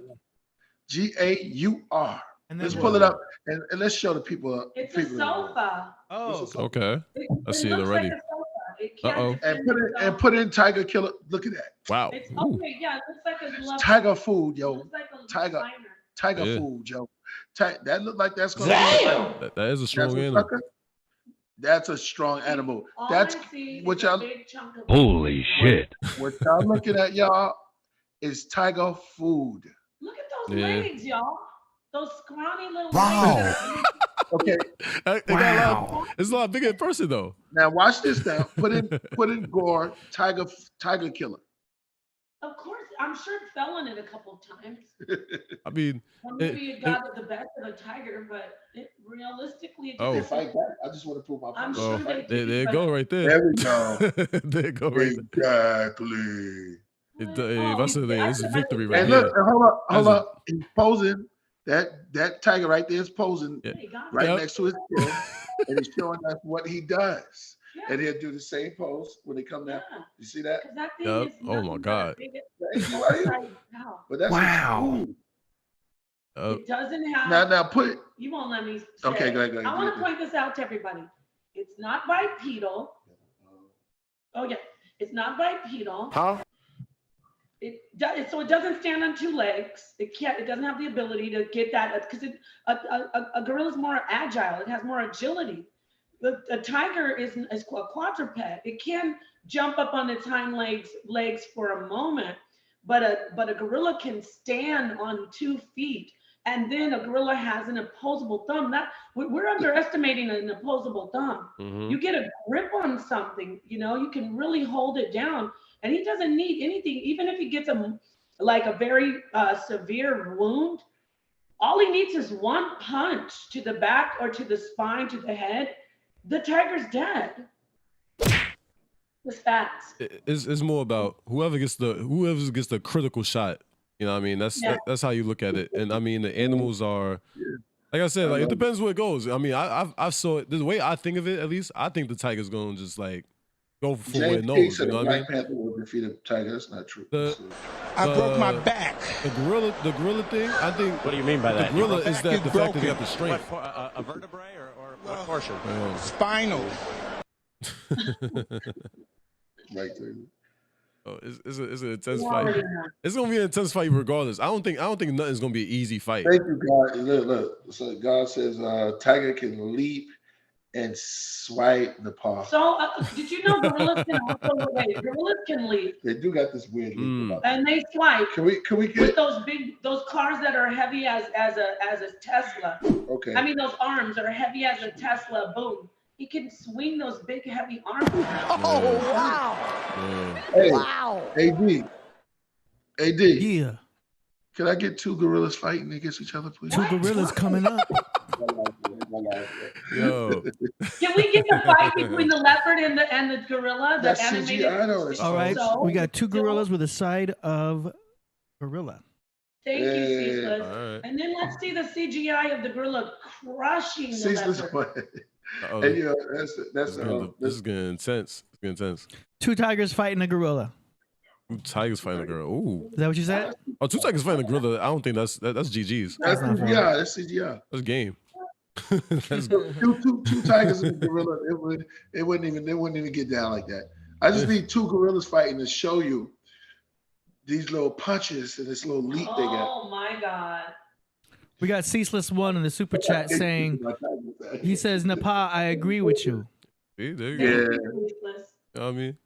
G-A-U-R. And then Let's what? pull it up and let's show the people. It's a sofa. Oh, Okay, I see it looks already. Like a sofa. It can't Uh-oh. And put in Tiger Killer. Look at that. Wow. It's Ooh. okay. Yeah, it looks like a glove. Tiger food, It yo. looks like a Tiger. designer. Tiger Yeah. food, yo. That look like that's gonna That is a strong That's a animal. sucker? That's a strong animal. All That's I see what is a y'all big chunk of Holy shit. what y'all looking at, y'all, is tiger food. Look at those Yeah. legs, y'all. Those scrawny little Wow. legs. Okay, It's a lot bigger in person though. now watch this now. Put in Gore, Tiger Killer. Of course, I'm sure it fell on it a couple of times. I mean, Or maybe it got the best of a tiger, but realistically, it Oh. They didn't. fight back. I just want to prove my I'm point. sure oh, they there did, you but- go right there. There we go. There you go right there. Exactly. I said it's victory right And here. look, hold That's up. He's posing. That tiger right there is posing Yeah. They got right Yep. next to his tail, and he's showing us what he does. Yeah. And he'll do the same pose when they come down. Yeah. You see that? 'Cause that thing Yep. is Oh my nothing but a God. big- Right? But that's food. It doesn't have. Now put it. You won't let me. Say Okay, it. go ahead. I want to point this out to everybody. It's not bipedal. Oh yeah, it's not bipedal. Huh? So it doesn't stand on two legs. It can't. It doesn't have the ability to get that because a gorilla is more agile. It has more agility. A tiger is a quadruped. It can jump up on its hind legs for a moment, but a gorilla can stand on 2 feet. And then a gorilla has an opposable thumb. We're underestimating an opposable thumb. Mhm. You get a grip on something, you can really hold it down. And he doesn't need anything, even if he gets a very severe wound. All he needs is one punch to the back or to the spine, to the head. The tiger's dead. The facts. It's more about whoever gets the critical shot. You know what I mean? That's how you look at it. And I mean, the animals are, like I said, like it depends where it goes. I mean, I saw it the way I think of it. At least I think the tiger's gonna just like go for where it James knows. King You said know the what I mean? Black Panther will defeat a tiger. That's not true. I broke my back. The gorilla thing. I think. What do you mean by that? The gorilla is that is the fact that they broken. got the strength. A vertebrae or what portion? Spinal. Right there. Oh, it's an intense You fight. already know. It's gonna be an intense fight regardless. I don't think nothing's gonna be an easy fight. Thank you, God. Look. So God says tiger can leap and swipe Napah. So did you know gorillas can also gorillas can leap They do got this weird leap about them. and they swipe Can we with get those cars that are heavy as a Tesla. okay? I mean, those arms are heavy as a Tesla. Boom. He can swing those big heavy arms around. Hey, Wow. AD, yeah. can I get 2 gorillas fighting against each other, please? 2 gorillas coming up. Yo, Can we get the fight between the leopard and the gorilla? The That's animated. CGI, though. It's All right. So- We got 2 gorillas with a side of gorilla. Thank you, Ceaseless. all right. And then let's see the CGI of the gorilla crushing the Ceaseless leopard. one. Uh-oh. And that's This is getting intense. It's getting intense. 2 tigers fighting a gorilla. Ooh, tigers fighting a girl. Ooh. Is that what you said? Oh, 2 tigers fighting a gorilla. I don't think that's GG's. that's not CGI. That's CGI. That's game. That's Two tigers and a gorilla. It wouldn't even get down like that. I just need 2 gorillas fighting to show you these little punches and this little leap they got. Oh my God. We got Ceaseless One in the super chat saying, he says, Napah, I agree with you. See, there you Thank go. Yeah. you, Ceaseless. You know what I mean?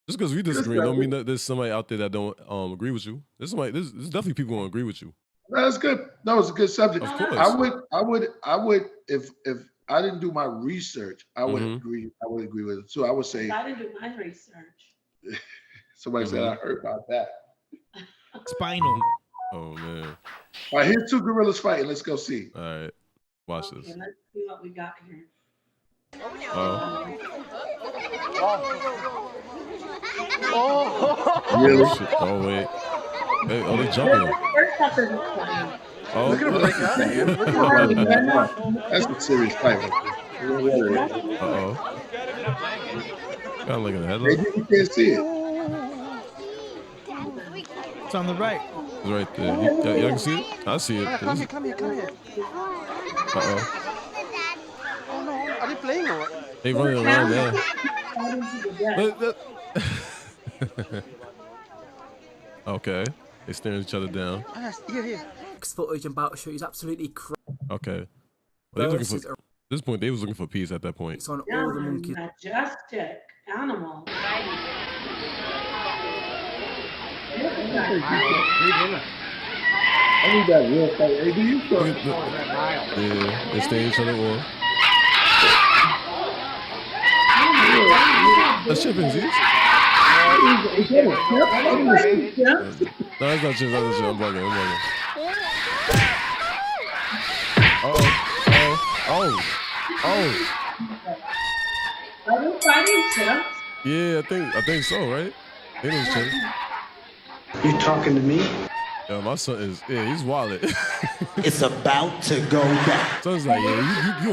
Just because we disagree don't mean that there's somebody out there that don't agree with you. There's definitely people who agree with you. No, that's good. That was a good subject. Of course. I would if I didn't do my research, I would Mhm. agree. I would agree with it. So I would say I didn't do my research. somebody said I heard about that. Spinal. Oh man. All right, here's 2 gorillas fighting. Let's go see. All right. Watch this. Okay, let's see what we got here. Really? Oh wait. Hey, oh, they jumping. Oh, Look at him break out of here. Look at him. That's a serious fight. Uh-oh. Kind of like in the Maybe headlock. you can't see it. It's on the right. It's right there. Y'all can see it? I see it. Come here. Uh-oh. Oh no, are they playing or what? They running around now. Okay. They staring each other down. Here. Footage and battle show is absolutely crazy. Okay. Well, they looking for, at this point, they was looking for peace at that point. It's on all the monkeys. Majestic animal. I need that real fight. Hey, do you feel? Yeah, they stay each other on. That's chimpanzees? No, that's not chimps. I'm bugging. Oh. Are they fighting chimps? Yeah, I think so, right? It is chimps. You talking to me? Yeah, my son is, he's wild. It's about to go down. Son's like, yeah,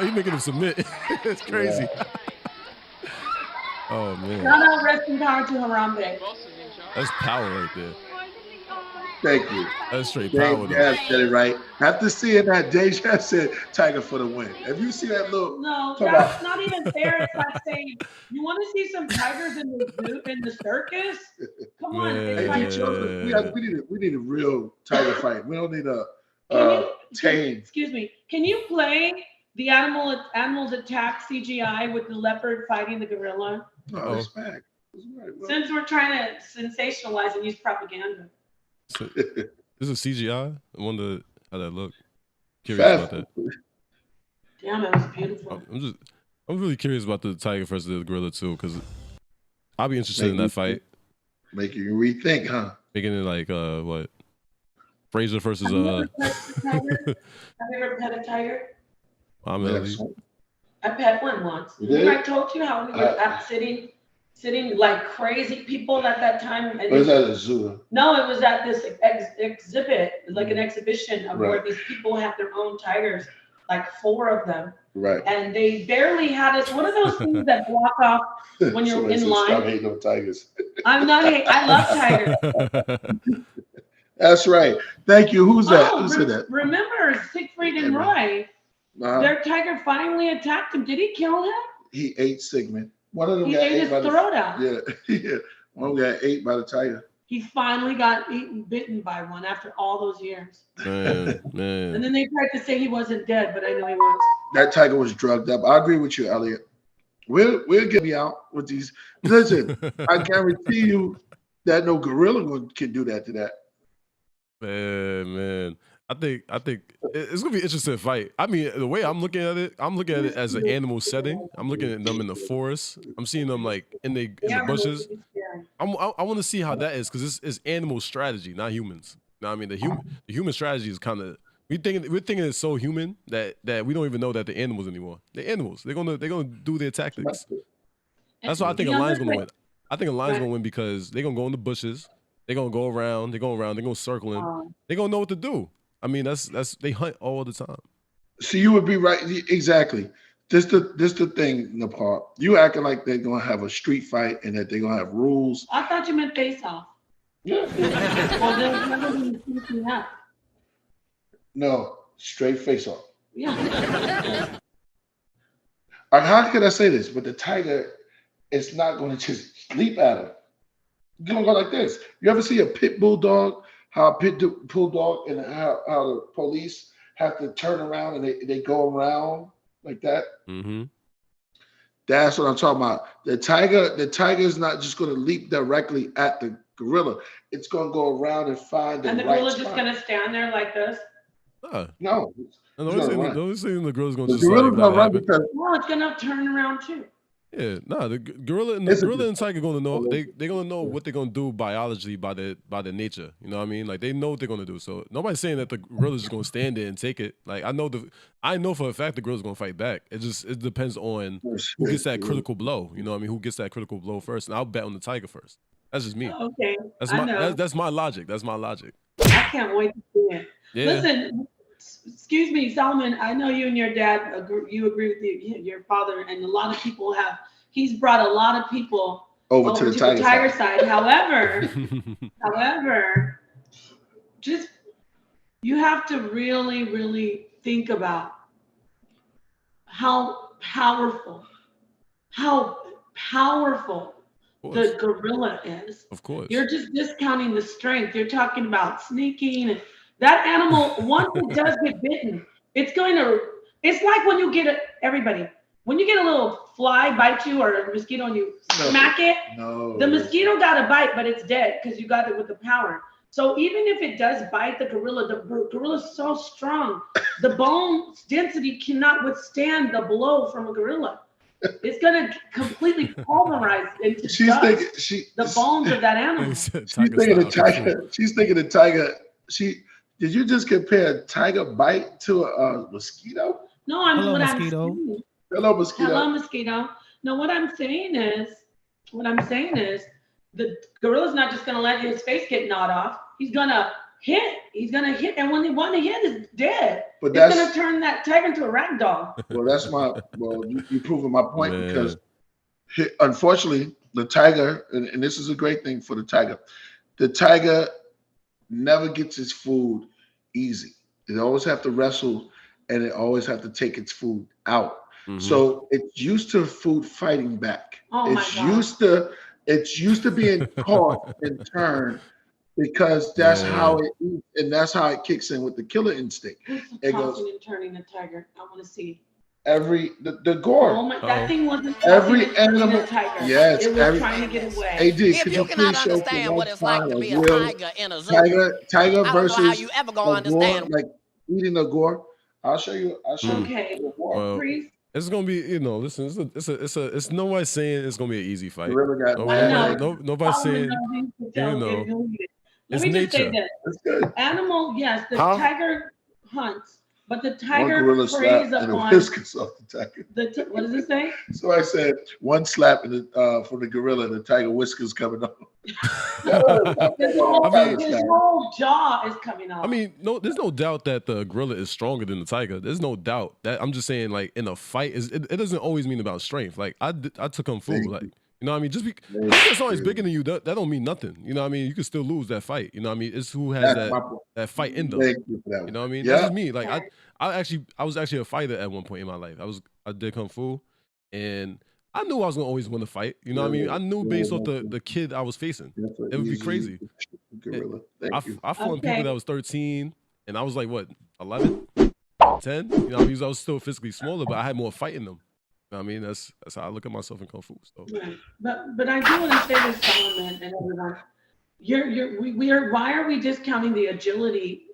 you making him submit. It's crazy. Oh, man. Shout out, rest in power to Harambe. That's power right there. Thank you. That's straight power, though. Jazz said it right. After seeing that, Deja said Tiger for the win. Have you seen that little? No, that's not even fair. It's like saying, you want to see some tigers in the zoo, in the circus? Come on. Hey, we need a real tiger fight. We don't need a tame. Excuse me. Can you play the animals attack CGI with the leopard fighting the gorilla? No, that's back. Since we're trying to sensationalize and use propaganda. So, this is CGI. I wonder how that look. Curious about that. Damn, it was beautiful. I'm really curious about the tiger versus the gorilla too, because I'll be interested in that fight. Make you rethink, huh? Making it like what? Fraser versus Have you ever pet a tiger? I pet one once. I told you how we were sitting like crazy people at that time. It was at a zoo. No, it was at this exhibit, like an exhibition of where these people have their own tigers, like 4 of them. Right. And they barely had us. One of those things that block off when you're in line. Stop hating on tigers. I'm not hating. I love tigers. That's right. Thank you. Who's that? Who said that? Remember Siegfried and Roy? Their tiger finally attacked him. Did he kill him? He ate Sigmund. One of them he got ate his throat out. Yeah. One got ate by the tiger. He finally got bitten by one after all those years. Man. And then they tried to say he wasn't dead, but I know he was. That tiger was drugged up. I agree with you, Elliot. We'll get me out with these. Listen, I guarantee you that no gorilla can do that to that. Man. I think it's gonna be an interesting fight. I mean, the way I'm looking at it as an animal setting. I'm looking at them in the forest. I'm seeing them like in the bushes. I want to see how that is, because it's animal strategy, not humans. You know what I mean? The human strategy is kind of we're thinking it's so human that we don't even know that they're animals anymore. They're animals. They're gonna do their tactics. That's why I think a lion's gonna win. I think a lion's gonna win because they're gonna go in the bushes. They're gonna go around. They're gonna circle in. They're gonna know what to do. I mean, that's they hunt all the time. So you would be right, exactly. This the thing, Napah. You acting like they're gonna have a street fight and that they're gonna have rules. I thought you meant face off. Well, then never up. No, straight face off. Yeah. How can I say this? But the tiger is not going to just leap at him. It's gonna go like this. You ever see a pit bull dog? How a pit bull dog and how the police have to turn around and they go around like that. Mm-hmm. That's what I'm talking about. The tiger is not just going to leap directly at the gorilla. It's going to go around and find the right spot. And the gorilla's just going to stand there like this? No. The only thing the gorilla's going to just run because well, it's going to turn around too. Yeah, nah, the gorilla and the tiger gonna know. They're gonna know what they're gonna do biologically by their nature. You know what I mean? Like they know what they're gonna do. So nobody's saying that the gorilla's just gonna stand there and take it. Like I know for a fact the gorilla's gonna fight back. It depends on who gets that critical blow. You know what I mean? Who gets that critical blow first? And I'll bet on the tiger first. That's just me. Okay, That's my logic. That's my logic. I can't wait to see it. Yeah. Listen, excuse me, Solomon. I know you and your dad you agree with your father, and a lot of people have. He's brought a lot of people over to the tiger side. However, just you have to really, really think about how powerful the gorilla is. Of course. You're just discounting the strength. You're talking about sneaking. That animal, once it does get bitten, it's like when you get when you get a little fly bite you or a mosquito and you smack it, the mosquito got a bite, but it's dead because you got it with the power. So even if it does bite the gorilla's so strong, the bone density cannot withstand the blow from a gorilla. It's gonna completely pulverize into the bones of that animal. She's thinking of tiger. Did you just compare a tiger bite to a mosquito? No, Hello, mosquito. Hello, mosquito. Hello, mosquito. No, what I'm saying is the gorilla's not just gonna let his face get gnawed off. He's gonna hit. And when they want to hit, is dead. But it's gonna turn that tiger into a rag doll. Well, you proving my point because unfortunately the tiger, and this is a great thing for the tiger never gets its food easy. It always have to wrestle, and it always have to take its food out. Mm-hmm. So it's used to food fighting back. It's used to being caught and turned because that's how it eats, and that's how it kicks in with the killer instinct. It goes and turning the tiger. I want to see. The gore. Oh my! That thing wasn't every animal. Tiger. Yes, it was trying to get away. AD, if you cannot understand what it's like to be a tiger in a zoo, tiger versus I don't know how you ever gonna understand. Like eating a gore. I'll show you. Okay. Priest. It's gonna be, listen. It's nobody's saying it's gonna be an easy fight. Nobody's saying, Let me just say this: animal, yes, the tiger hunts. But the tiger preys upon whiskers off the tiger. What does it say? So I said one slap from the gorilla, the tiger whiskers coming off. His whole jaw is coming off. I mean, there's no doubt that the gorilla is stronger than the tiger. There's no doubt that. I'm just saying, like in a fight, it doesn't always mean about strength. Like I took Kung Fu, like. You know what I mean? Just because somebody's bigger than you, that don't mean nothing. You know what I mean? You can still lose that fight. You know what I mean? It's who has that fight in them. You know what I mean? That's just me. Like I was actually a fighter at one point in my life. I did Kung Fu, and I knew I was gonna always win the fight. You know what I mean? I knew based off the kid I was facing, it would be crazy. I fought people that was 13, and I was like what 11, 10. You know, I was still physically smaller, but I had more fight in them. I mean, that's how I look at myself in Kung Fu. So. Right. But I do want to say this, Solomon and everyone. Why are we discounting the agility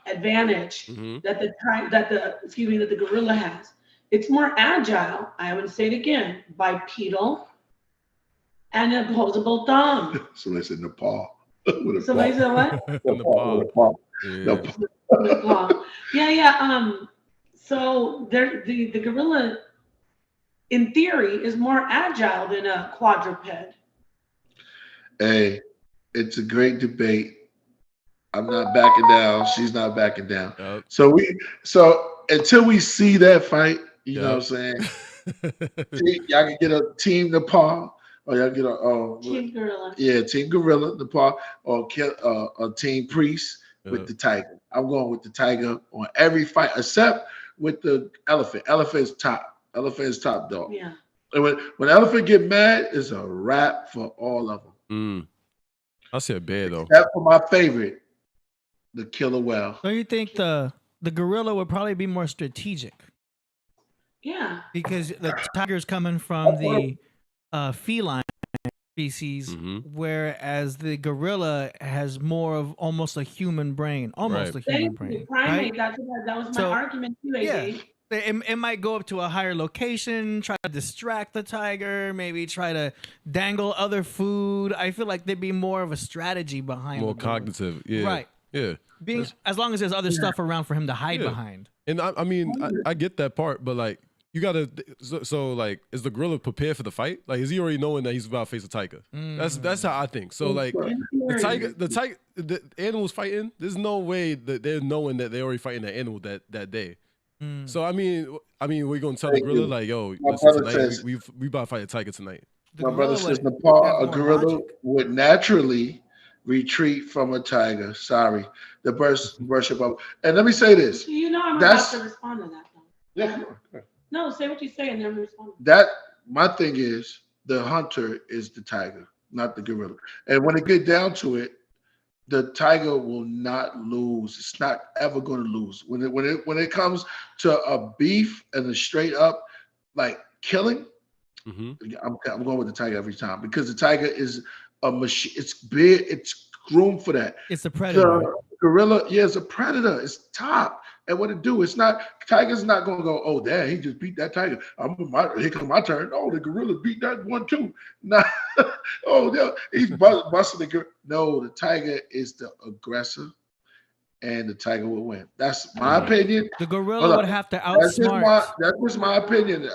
advantage that the gorilla has? It's more agile. I would say it again, bipedal and opposable thumb. So they said Nepal. Somebody said what? Nepal. Nepal. Yeah. So the gorilla, in theory, is more agile than a quadruped. Hey, it's a great debate. I'm not backing down. She's not backing down. Yep. So until we see that fight, you know what I'm saying? Y'all can get a team Nepal, or y'all get a team gorilla. Yeah, team gorilla Nepal, or a team priest with the tiger. I'm going with the tiger on every fight except with the elephant. Elephant is top dog. Yeah. And when elephant get mad, it's a wrap for all of them. I said bear though. Except for my favorite, the killer whale. So you think the gorilla would probably be more strategic? Yeah. Because the tiger's coming from the feline species, whereas the gorilla has more of almost a human brain, Primate. That was my argument too, AD. Yeah, It might go up to a higher location, try to distract the tiger, maybe try to dangle other food. I feel like there'd be more of a strategy behind more cognitive. Yeah. Right. Yeah. Being as long as there's other stuff around for him to hide behind. And I mean, I get that part, but like you gotta. So like, is the gorilla prepared for the fight? Like, is he already knowing that he's about to face a tiger? That's how I think. So like, the animals fighting. There's no way that they're knowing that they're already fighting that animal that day. So I mean, we're gonna tell the gorilla like, yo, listen, tonight, we about to fight a tiger tonight. My brother says Nepal, a gorilla would naturally retreat from a tiger. Sorry, the worship of. And let me say this. You know, I'm about to respond to that. Yeah. No, say what you say and then respond. That my thing is the hunter is the tiger, not the gorilla. And when it get down to it, the tiger will not lose. It's not ever going to lose. When it comes to a beef and a straight up like killing, I'm going with the tiger every time because the tiger is a machine. It's big. It's groomed for that. It's a predator. The gorilla, it's a predator. It's top. And what it do? It's not. Tiger's not going to go. Oh, damn! He just beat that tiger. Here comes my turn. Oh, the gorilla beat that one too. Nah. Oh, no, he's busting the gorilla. No, the tiger is the aggressor, and the tiger will win. That's my opinion. The gorilla would have to outsmart. That's just my opinion.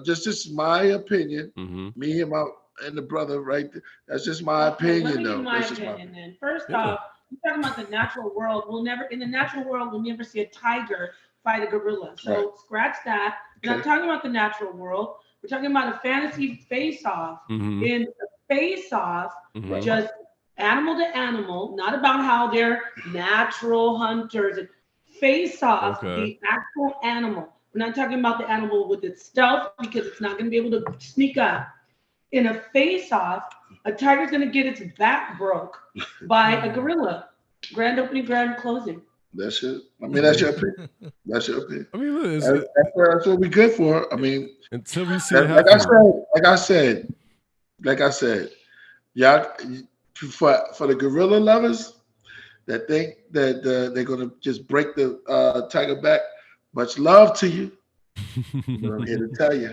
This is my opinion. Me and the brother right there. That's just my opinion, though. My opinion, then. First off, you're talking about the natural world. In the natural world, we'll never see a tiger fight a gorilla. So scratch that. We're not talking about the natural world. We're talking about a fantasy face-off. In a face-off, just animal to animal, not about how they're natural hunters. Face-off, the actual animal. We're not talking about the animal with its stealth because it's not going to be able to sneak up. In a face-off, a tiger's going to get its back broke by a gorilla. Grand opening, grand closing. That's it. I mean, that's your opinion. That's your opinion. I mean, that's what we're good for. I mean, until we see it happen. Like I said, y'all, for the gorilla lovers that think that they're going to just break the tiger back, much love to you. I'm here to tell you.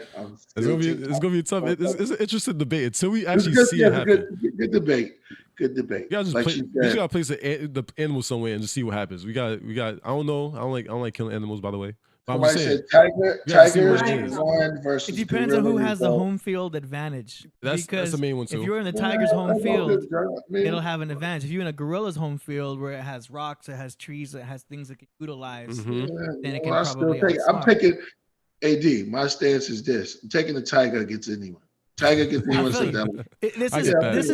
It's gonna be tough. It's an interesting debate until we actually see it happen. Good debate. Good debate. You gotta place the animal somewhere and just see what happens. We got. I don't know. I don't like killing animals, by the way. But I'm saying, tiger one versus. It depends on who has the home field advantage. That's the main one too. If you're in the tiger's home field, it'll have an advantage. If you're in a gorilla's home field where it has rocks, it has trees, it has things it can utilize, then it can probably. I'm taking. AD, my stance is this: I'm taking the tiger against anyone. Tiger gets anyone. This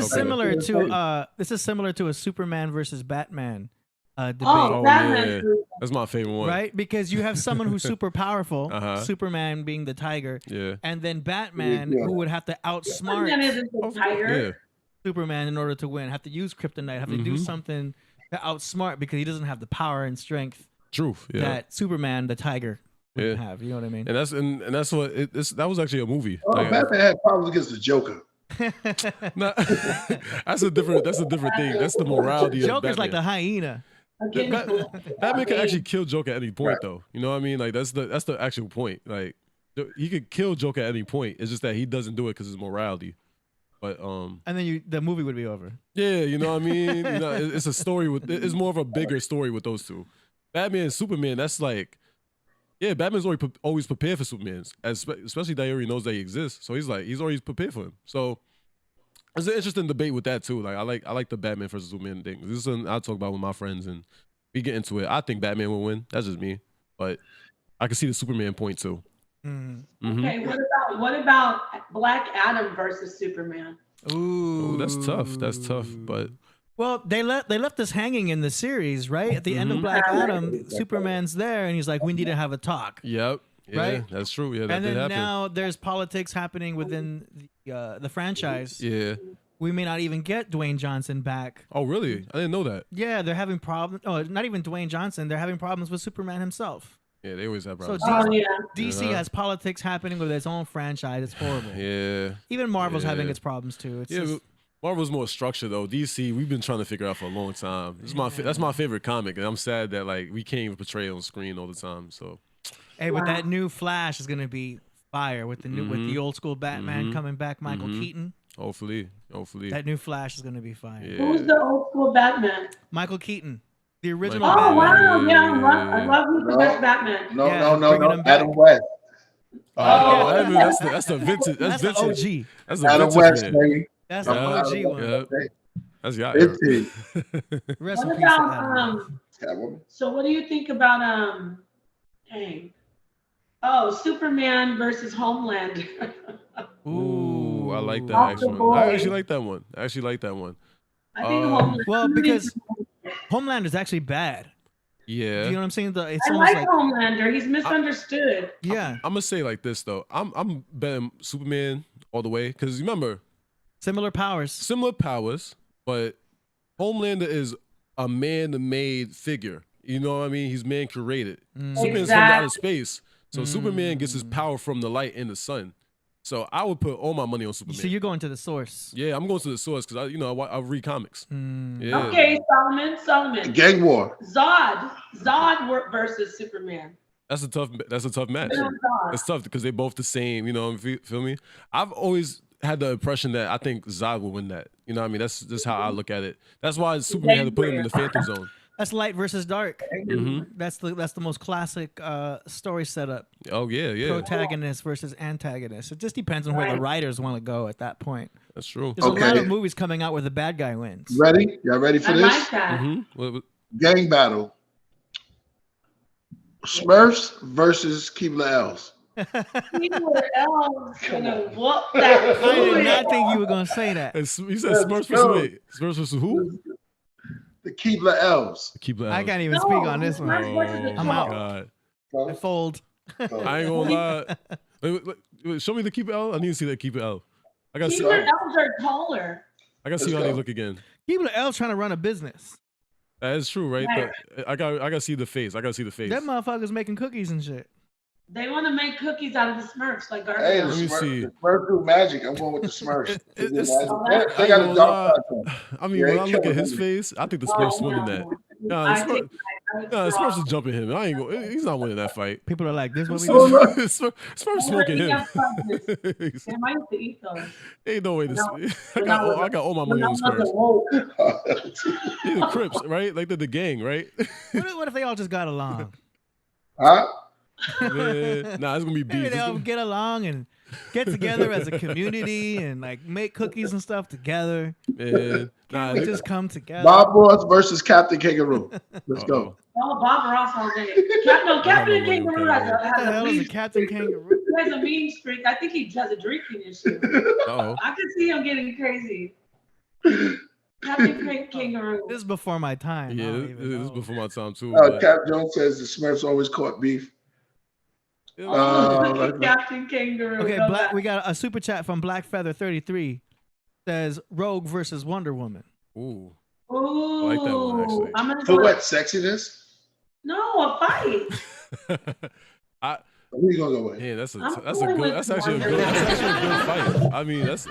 is similar to a Superman versus Batman debate. Batman. Yeah. That's my favorite one. Right? Because you have someone who's super powerful, Superman being the tiger, and then Batman who would have to outsmart Superman in order to win. Have to use kryptonite. Have to do something to outsmart because he doesn't have the power and strength. That Superman, the tiger. Have, you know what I mean? And that's what that was actually a movie. Batman had problems against the Joker. That's a different thing. That's the morality of Batman. Joker's like the hyena. Batman can actually kill Joker at any point, though. You know what I mean? Like that's the actual point. Like he could kill Joker at any point. It's just that he doesn't do it because his morality. But and then the movie would be over. Yeah, you know what I mean. It's a story it's more of a bigger story with those two. Batman and Superman. That's like. Yeah, Batman's always prepared for Superman, especially that he already knows they exist. So he's always prepared for him. So it's an interesting debate with that too. Like I like the Batman versus Superman thing. This is something I talk about with my friends and we get into it. I think Batman will win. That's just me, but I can see the Superman point too. Okay, what about Black Adam versus Superman? Ooh, that's tough. That's tough, but. Well, they left us hanging in the series, right? At the end of Black Adam, Superman's there, and he's like, "We need to have a talk." Yep. Yeah, right. That's true. Yeah, that and then did happen. now there's politics happening within the franchise. Yeah. We may not even get Dwayne Johnson back. Oh, really? I didn't know that. Yeah, they're having problems. Oh, not even Dwayne Johnson. They're having problems with Superman himself. Yeah, they always have problems. So DC has politics happening with its own franchise. It's horrible. Yeah. Even Marvel's having its problems too. It's just, Marvel's more structured though. DC, we've been trying to figure out for a long time. That's my favorite comic, and I'm sad that like we can't even portray it on screen all the time. So Hey, but that new Flash is gonna be fire with the new with the old school Batman coming back, Michael Keaton. Hopefully. That new Flash is gonna be fire. Yeah. Who's the old school Batman? Michael Keaton, the original. Oh Batman. wow, yeah, I love who's the best Batman. No, Yeah, no. bringing him back. Adam West. That's the vintage. That's the vintage. OG. That's the Adam vintage West, man. baby. That's the OG one. Yeah. That's y'all. Vintage. Rest in What peace. to about Adam. Catwoman. So what do you think about dang. Oh, Superman versus Homelander. Ooh, I like that Off the actually. board. I actually like that one. I think Homelander. Well, because Homelander's actually bad. Yeah. You know what I'm saying? It's I almost like Homelander. He's misunderstood. yeah, I'm gonna say like this though. I'm betting Superman all the way because remember similar powers. similar powers, but Homelander is a man-made figure. You know what I mean? He's man created. Superman's from outer space, so Superman gets his power from the light and the sun. So I would put all my money on Superman. So you're going to the source. Yeah, I'm going to the source because I read comics. Yeah. Okay, Solomon. Gang war. Zod versus Superman. That's a tough match. Yeah. It's tough because they're both the same. You know, feel me? I've always had the impression that I think Zod will win that. You know what I mean? That's just how I look at it. That's why Superman had to put him in the Phantom Zone. That's light versus dark. That's the most classic story setup. Oh yeah. Protagonist versus antagonist. It just depends on where the writers want to go at that point. That's true. There's a lot of movies coming out where the bad guy wins. Ready? Y'all ready for this? Like that. Gang battle. Smurfs versus Killah Elves. Killah Elves gonna whoop that. I did not think you were gonna say that. You said Smurfs versus Smurfs versus who? The Killah Elves. I can't even speak on this one. I'm out. God. I fold. I ain't gonna lie. Wait, show me the Keeper L. I need to see that Keeper L. I gotta see. Killah Elves are taller. I gotta see how they look again. Keeper L trying to run a business. That is true, right? Right. I gotta see the face. That motherfucker's making cookies and shit. They want to make cookies out of the Smurfs like garbage. Hey, Let me see. The Smurfs do magic. I'm going with the Smurfs. I They got a dark side to them. I mean, when I look at his face, I think the Smurfs winning that. The Smurfs is jumping him. I ain't go. He's not winning that fight. People are like, this is what we do. Smurfs smoking him. I used to eat those. Ain't no way this. I got all my money on Smurfs. They're the Crips, right? Like they're the gang, right? What if they all just got along? Huh? Man, nah, it's gonna be beef. Maybe they all get along and get together as a community and like make cookies and stuff together. Man, Can't we just come together? Bob Ross versus Captain Kangaroo. Let's go. Oh, Bob Ross all day. Captain Kangaroo has a Captain Kangaroo. He has a mean streak. I think he has a drinking issue. I can see him getting crazy. Captain Kangaroo. This is before my time. Yeah, this is before my time too. Cap Jones says the Smurfs always caught beef. Captain Kangaroo. Okay, we got a super chat from Black Feather 33. Says Rogue versus Wonder Woman. Ooh. Ooh. I like that one actually. For what? Sexiness? No, a fight. Who you gonna go with? Yeah, that's actually a good fight. I mean, that's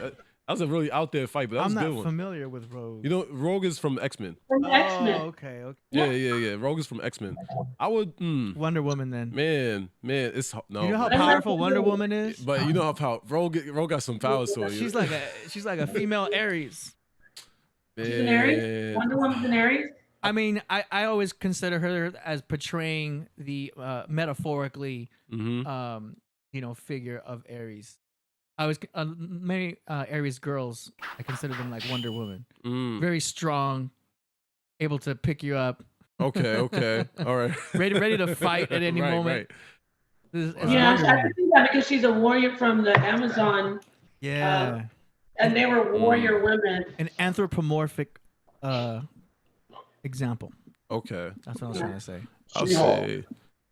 a really out there fight, but that was a good one. I'm not familiar with Rogue. You know, Rogue is from X-Men. From X-Men. Okay. Yeah. Rogue is from X-Men. I would Wonder Woman then. Man, it's no. You know how powerful Wonder Woman is? But you know how powerful Rogue got some powers to her. She's like a female Aries. Man. She's an Aries? Wonder Woman's an Aries? I mean, I always consider her as portraying the metaphorically figure of Aries. I was many Aries girls. I consider them like Wonder Woman. Very strong, able to pick you up. Okay, all right. ready to fight at any moment. Right. Yeah, I can see that because she's a warrior from the Amazon. Yeah, and they were warrior women. An anthropomorphic example. Okay, that's what I was trying to say. I'll say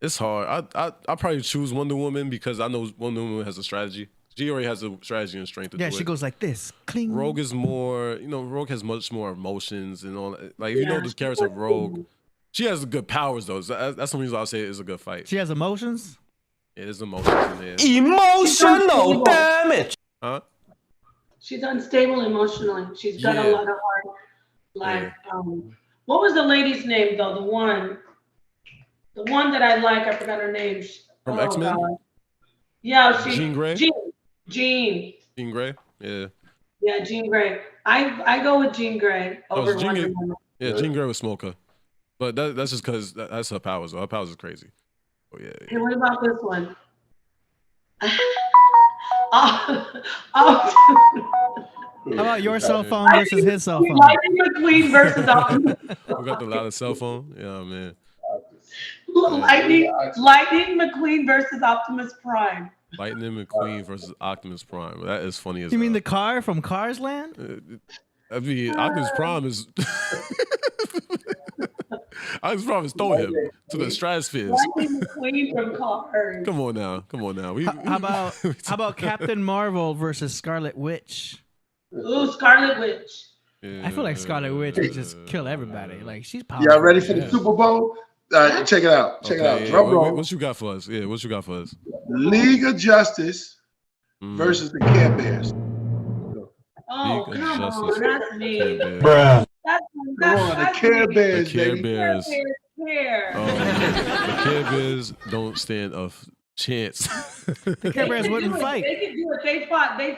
it's hard. I probably choose Wonder Woman because I know Wonder Woman has a strategy. She already has a strategy and strength to do it. Yeah, she goes like this. Cling. Rogue is more, Rogue has much more emotions and all that. Like, if you know the character of Rogue, she has good powers, though. So that's the reason I'll say it's a good fight. She has emotions? Yeah, there's emotions in there. Emotional damage! Huh? She's unstable emotionally. She's got a lot of heart. Like, what was the lady's name, though? The one that I like, I forgot her name. From X-Men? God. Yeah, Jean Grey? Jean Grey? Yeah. Yeah, Jean Grey. I go with Jean Grey over Wonder Woman. Yeah, Jean Grey was Smoker. But that's just because that's her powers. Her powers is crazy. Oh, yeah. Hey, what about this one? How about your cell phone versus his cell phone? Lightning McQueen versus Optimus. We got the loudest cell phone. Yeah, man. Lightning McQueen versus Optimus Prime. Lightning McQueen versus Optimus Prime. That is funny as You mean the car from Cars Land? I mean, Optimus Prime is Optimus Prime is throwing him to the stratosphere. Lightning McQueen from Cars. Come on now. How about Captain Marvel versus Scarlet Witch? Ooh, Scarlet Witch. Yeah, I feel like Scarlet Witch would just kill everybody. Like she's powerful. Y'all ready for the Super Bowl? Check it out. Check it out. Drum roll. What you got for us? Yeah, what you got for us? League of Justice versus the Care Bears. Oh, come on, that's me. Bruh. Come on, the Care Bears, The Care baby. Bears. Care. The Care Bears don't stand a chance. The Care Bears wouldn't do it. fight. They could do it. They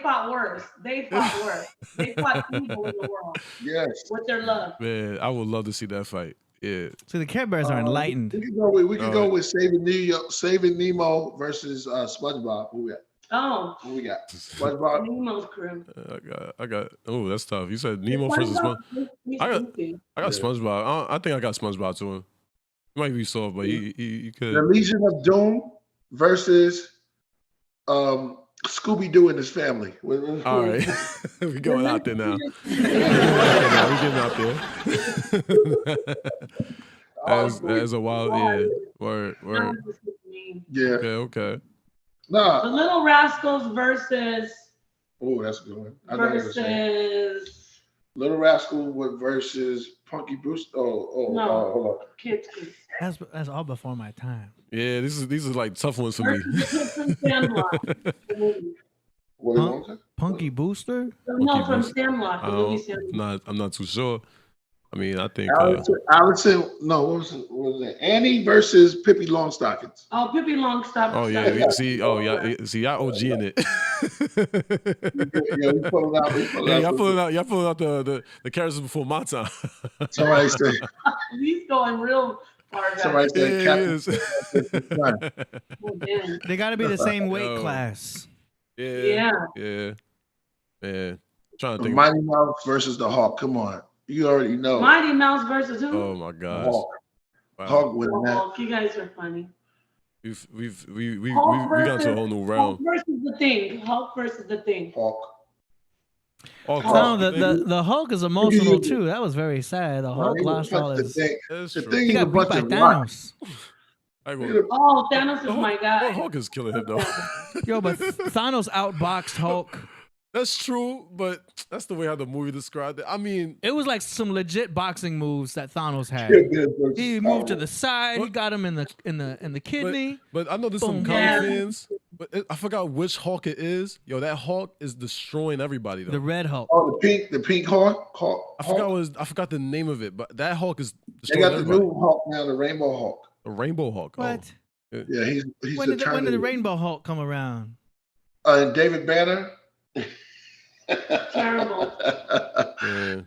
fought worse. They fought people in the world. Yes. With their love. Man, I would love to see that fight. Yeah. So the Care Bears are enlightened. We can go with Saving Nemo versus SpongeBob. Who we got? Oh. Who we got? SpongeBob. Nemo's crew. I got. Oh, that's tough. You said Nemo versus SpongeBob. I got SpongeBob. I think I got SpongeBob to him. He might be soft, but he could. The Legion of Doom versus Scooby-Doo and his family. All right, we going out there now. We getting out there. That's a wild, yeah. Word. Yeah. Okay. Nah. The Little Rascals versus. Oh, that's a good one. Versus. Little Rascal versus Punky Brewster. Hold on. Kids. That's all before my time. Yeah, these are like tough ones for me. Punky Booster? No, from Sandlot. The movie Sandlot. I'm not too sure. I mean, I think Allison. No, what was it? Annie versus Pippi Longstockings. Oh, Pippi Longstockings. Oh yeah, see, y'all OG in it. Yeah, we pulled out. Y'all pulling out the characters before my time. Somebody say he's going real far back. Somebody say Captain. They got to be the same weight class. Yeah. Man. Trying to think. Mighty Mouse versus the Hawk. Come on. You already know. Mighty Mouse versus who? Oh my gosh. Hawk. Wow. Hawk winning that. Hawk, you guys are funny. We got to a whole new realm. Hulk versus the Thing. Hulk versus the Thing. Hawk. No, the Hulk is emotional too. That was very sad. The Hulk lost all his. He got beat by Thanos. Oh, Thanos is my guy. Hulk is killing him though. Yo, but Thanos outboxed Hulk. That's true, but that's the way how the movie described it. I mean, it was like some legit boxing moves that Thanos had. He moved to the side. He got him in the kidney. But I know there's some comic fans. But I forgot which Hulk it is. Yo, that Hulk is destroying everybody though. The Red Hulk. Oh, the pink Hulk. I forgot the name of it, but that Hulk is destroying They got everybody. the new Hulk now, the Rainbow Hulk. The Rainbow Hulk. What? Oh. Yeah, he's when did the Rainbow Hulk come around? And David Banner. Terrible.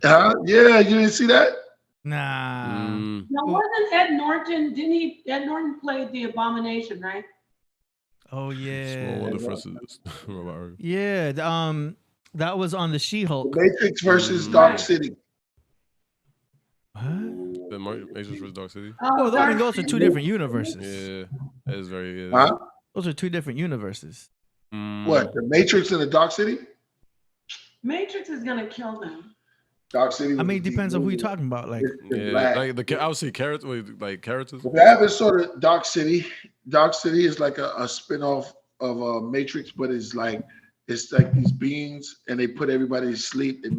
Yeah, you didn't see that? Nah. Now, wasn't Ed Norton? Ed Norton played the Abomination, right? Oh yeah. Small Wonder versus Robert. Yeah. That was on the She-Hulk. Matrix versus Dark City. What? The Matrix versus Dark City. Oh, those are two different universes. Yeah, that is very. Huh? Those are two different universes. What? The Matrix and the Dark City? Matrix is gonna kill them. Dark City. I mean, it depends on who you're talking about. Like, I would say characters. Like characters. They have a sort of Dark City. Dark City is like a spin-off of Matrix, but it's like these beings, and they put everybody to sleep. They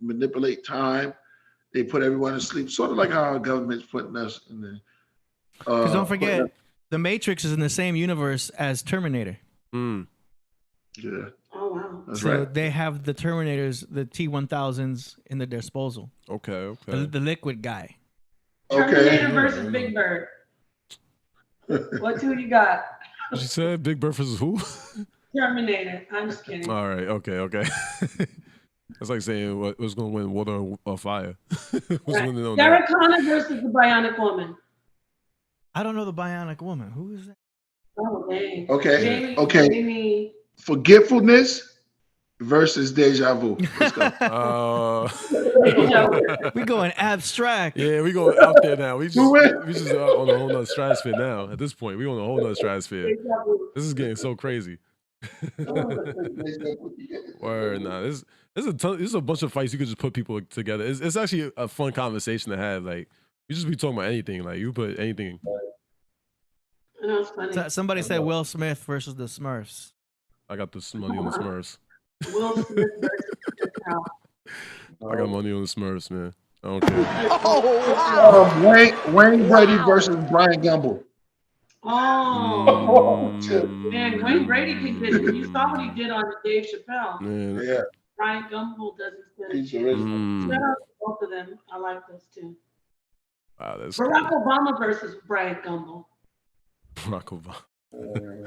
manipulate time. They put everyone to sleep, sort of like how our government's putting us in the. Because don't forget, the Matrix is in the same universe as Terminator. Yeah. Oh wow. That's so right. they have the Terminators, the T-1000s, in their disposal. Okay. The liquid guy. Terminator versus Big Bird. What two you got? She said Big Bird versus who? Terminator. I'm just kidding. All right. Okay. That's like saying what's going to win, water or fire. Who's winning on Sarah that? Connor versus the Bionic Woman. I don't know the Bionic Woman. Who is that? Oh, dang. Okay. Jamie. Forgetfulness versus deja vu. Let's go. We going abstract. Yeah, we going out there now. We just on a whole nother stratosphere now. At this point, we on a whole nother stratosphere. This is getting so crazy. Word, nah. This is a bunch of fights you could just put people together. It's actually a fun conversation to have. Like you just be talking about anything. Like you put anything. That's funny. Somebody said Will Smith versus the Smurfs. I got the money on the Smurfs. Will Smith versus I got money on the Smurfs, man. I don't care. Wayne Brady versus Brian Gumble. Oh, man, Wayne Brady can get it. You saw what he did on Dave Chappelle. Man. Yeah. Brian Gumble doesn't stand a He's chance. original. Shout out to both of them. I like those too. Wow, that's Barack Obama versus Brian Gumble. Barack Obama.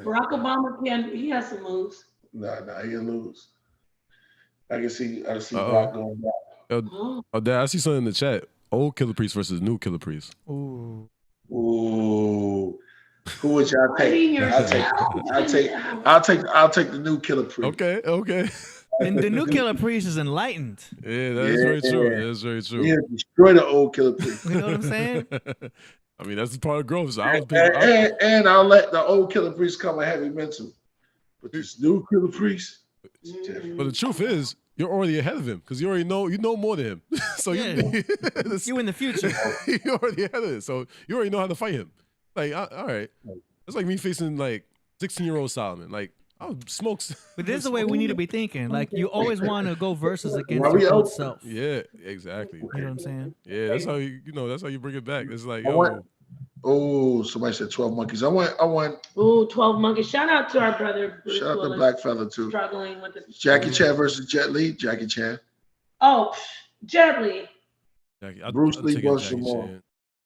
Barack Obama he has some moves. Nah, he'll lose. I can see Brock going back. Oh, Dad, I see something in the chat. Old Killah Priest versus new Killah Priest. Ooh. Who would y'all take? I'll take the new Killah Priest. Okay. And the new Killah Priest is enlightened. Yeah, that is very true. That is very true. Yeah, destroy the old Killah Priest. You know what I'm saying? I mean, that's the part of growth. So and I'll let the old Killah Priest come a heavy mental. But this new Killah Priest, but the truth is, you're already ahead of him because you know more than him. So you in the future. You're already ahead of it. So you already know how to fight him. Like, all right. It's like me facing like 16-year-old Solomon. Like, I'll smoke. But this is the way we need to be thinking. Like, you always want to go versus against your old self. Yeah, exactly. You know what I'm saying? Yeah, that's how that's how you bring it back. It's like, somebody said 12 monkeys. I want 12 monkeys. Shout out to our brother Bruce shout out to Willis, Black Fella too. struggling with the Jackie Chan versus Jet Li. Jackie Chan. Oh, Jet Li. Bruce Lee versus Jamal. I'm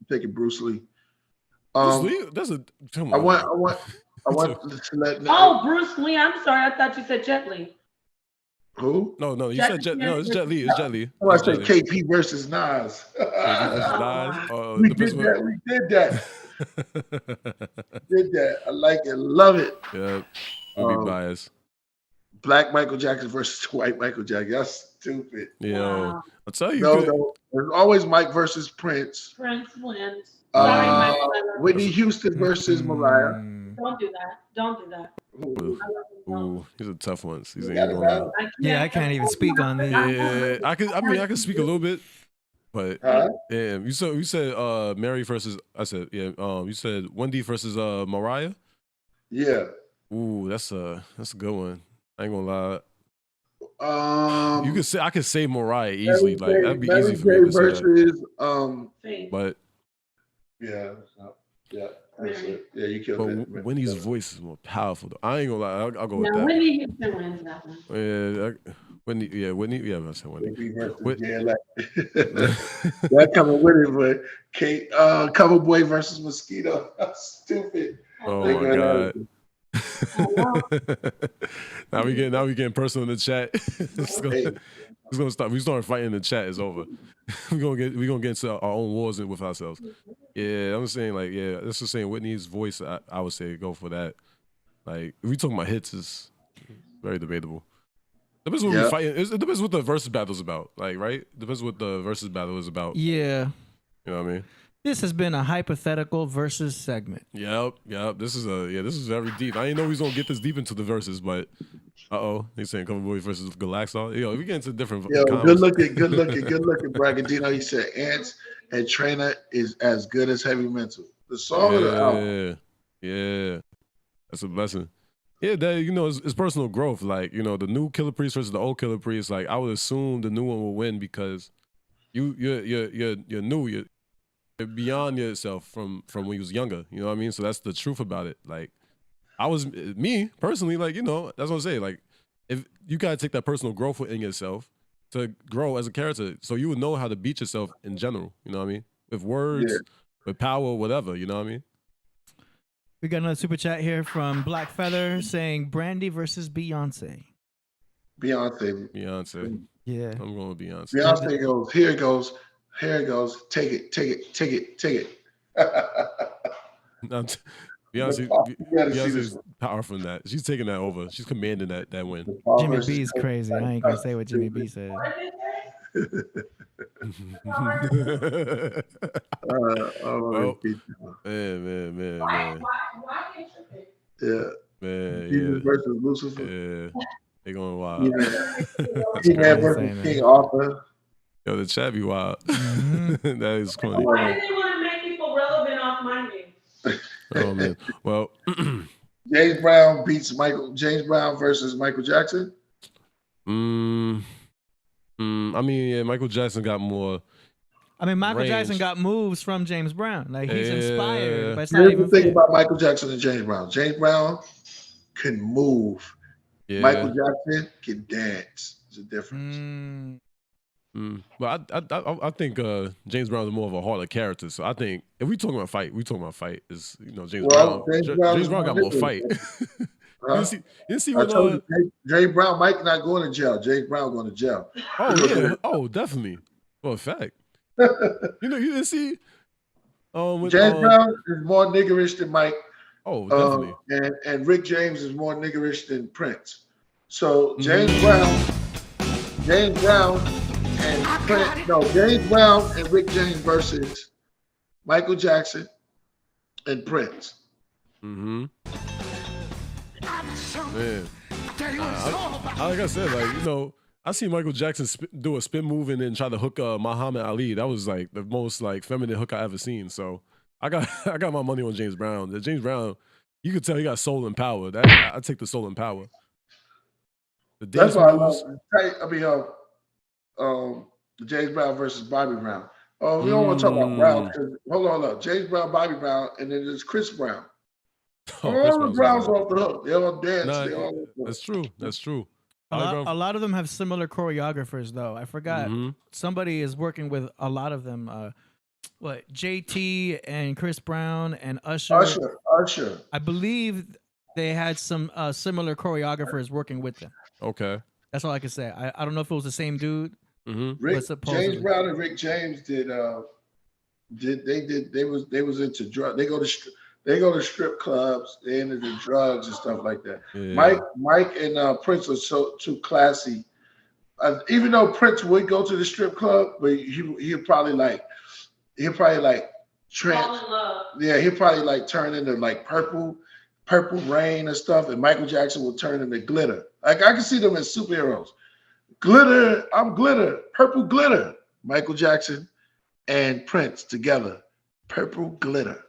taking Bruce Lee. Bruce Lee? That's a. Come on. I want to let. Oh, Bruce Lee. I'm sorry. I thought you said Jet Li. Who? No, you said Jet. No, it's Jet Li. It's Jet Li. I said KP versus Nas. We did that. Did that. I like it. Love it. Yeah. We'll be biased. Black Michael Jackson versus white Michael Jackson. That's stupid. I'll tell you. No. There's always Mike versus Prince. Prince wins. Sorry, Michael. Whitney Houston versus Mariah. Don't do that. Don't do that. Ooh, these are tough ones. These ain't I can't even speak on this. Yeah, I can speak a little bit, but damn, you said Mary versus. I said you said Wendy versus Mariah. Yeah. Ooh, that's a good one. I ain't gonna lie. You could say I could say Mariah easily. Like that'd be easy for me to say that. But yeah. That's it. Yeah, you killed it. But Wendy's voice is more powerful though. I ain't gonna lie. I'll go with that. Wendy Houston wins that one. Yeah, Whitney. Yeah, I said Wendy. That coming with it, but Kate, Coverboy versus Mosquito. That's stupid. Oh my god. Now we getting personal in the chat. It's gonna stop. We start fighting in the chat. It's over. we gonna get into our own wars with ourselves. Yeah, I'm saying that's just saying Whitney's voice. I would say go for that. Like if we talking about hits, is very debatable. Depends what we fighting. It depends what the versus battle's about. Like right, depends what the versus battle is about. Yeah, you know what I mean. This has been a hypothetical versus segment. Yep. This is very deep. I didn't know we was gonna get this deep into the verses, but he's saying Coverboy versus Galaxar. Yo, we get into different. Good looking, Bragantino. He said Ants and Trainer is as good as Heavy Mental. The song of the album. Yeah, that's a blessing. Yeah, that it's personal growth. Like the new Killah Priest versus the old Killah Priest. Like I would assume the new one will win because you're new. You're beyond yourself from when you was younger. You know what I mean? So that's the truth about it. Like me personally, like, that's what I'm saying. Like if you gotta take that personal growth in yourself to grow as a character, so you would know how to beat yourself in general. You know what I mean? With words, with power, whatever. You know what I mean? We got another super chat here from Black Feather saying Brandy versus Beyonce. Beyonce. Yeah. I'm going with Beyonce. Beyonce goes, here it goes. Here it goes. Take it. Beyonce is powerful in that. She's taking that over. She's commanding that win. Jimmy B is crazy. I ain't gonna say what Jimmy B said. Man. Yeah. Man, Jesus versus Lucifer. Yeah. They going wild. He-Man versus King Arthur. Yo, the chat be wild. That is funny. Why do they want to make people relevant off my name? Oh man. Well, James Brown beats James Brown versus Michael Jackson. I mean, yeah, Michael Jackson got more. I mean, Michael range. Jackson got moves from James Brown. Like he's Yeah. inspired, but it's not Here's even the thing fair. about Michael Jackson and James Brown. James Brown can move. Yeah. Michael Jackson can dance. There's a difference. But I think James Brown's more of a harder character. So I think if we talking about fight, Is James Brown. James Brown got more fight. You didn't see I when told you, James Brown might not going to jail. James Brown going to jail. Oh yeah. Oh, definitely. For a fact. You didn't see. With, James Brown is more niggerish than Mike. Oh, definitely. And Rick James is more niggerish than Prince. So James Brown and Prince. No, James Brown and Rick James versus Michael Jackson and Prince. Man. Like I said, I see Michael Jackson do a spin move and then try to hook Muhammad Ali. That was like the most feminine hook I ever seen. So I got my money on James Brown. The James Brown, you could tell he got soul and power. I take the soul and power. That's why I love. James Brown versus Bobby Brown. Oh, we don't want to talk about Brown because hold on. James Brown, Bobby Brown, and then there's Chris Brown. All the Browns off the hook. They all dance. That's true. A lot of them have similar choreographers, though. I forgot. Somebody is working with a lot of them. JT and Chris Brown and Usher. Usher. I believe they had some similar choreographers working with them. Okay. That's all I can say. I don't know if it was the same dude. James Brown and Rick James they was into drugs. They go to strip clubs. They into the drugs and stuff like that. Yeah. Mike and Prince are too classy. Even though Prince would go to the strip club, but he'll probably turn into purple rain and stuff, and Michael Jackson will turn into glitter. Like I can see them as superheroes. Glitter, I'm glitter, purple glitter. Michael Jackson and Prince together, purple glitter.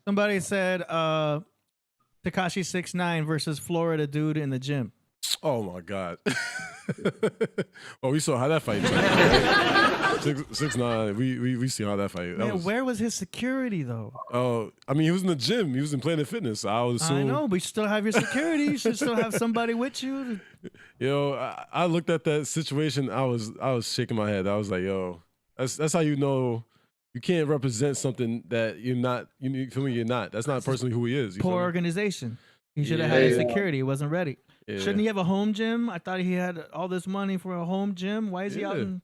Somebody said Tekashi 6ix9ine versus Florida dude in the gym. Oh my God. Well, we saw how that fight turned. 6ix9ine. We see how that fight. Man, where was his security though? Oh, I mean, he was in the gym. He was in Planet Fitness. So I would assume. I know, but you still have your security. You should still have somebody with you. I looked at that situation. I was shaking my head. I was like, yo, that's how you know. You can't represent something that you're not. You feel me? You're not. That's not personally who he is. Poor organization. He should have had his security. He wasn't ready. Yeah. Shouldn't he have a home gym? I thought he had all this money for a home gym. Why is he out in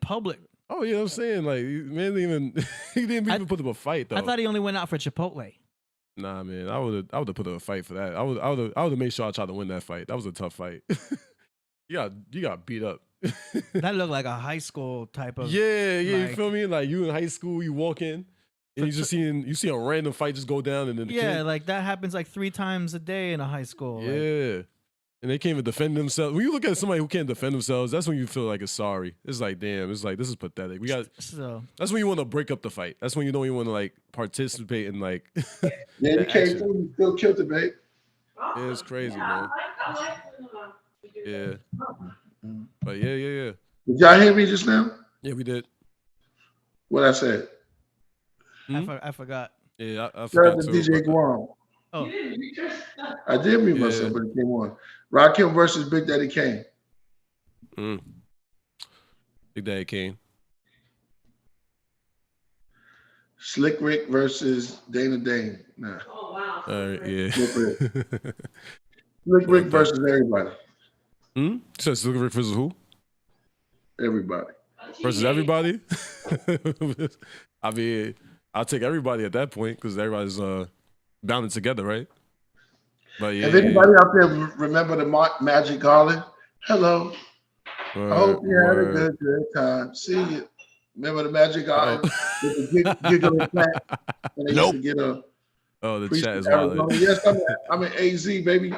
public? Oh, you know what I'm saying? Like, man, he didn't even put up a fight though. I thought he only went out for Chipotle. Nah, man, I would have put up a fight for that. I would have made sure I tried to win that fight. That was a tough fight. you got beat up. That looked like a high school type of. Yeah, you feel me? Like you in high school, you walk in, and you see a random fight just go down, and then like that happens like 3 times a day in a high school. Yeah, and they can't even defend themselves. When you look at somebody who can't defend themselves, that's when you feel like it's sorry. It's like, damn, it's like this is pathetic. That's when you want to break up the fight. That's when you don't even want to participate in you can't do. You still killed the babe. Yeah, it's crazy, man. Yeah. But yeah. Did y'all hear me just now? Yeah, we did. What I said? I forgot. Yeah, I forgot too. DJ Guam. Oh. I did mute myself, but it came on. Rakim versus Big Daddy Kane. Big Daddy Kane. Slick Rick versus Dana Dane. Nah. Oh wow. Yeah. Slick Rick versus everybody. You said Slick Rick versus who? Everybody. Versus everybody? I mean, I'll take everybody at that point because everybody's bounded together, right? But yeah. If anybody out there remember the Magic Garland, hello. I hope you had a good time. See you. Remember the Magic Garland? With the giggling plant? And they used to get a the chat is wild. Yes, I'm in AZ, baby.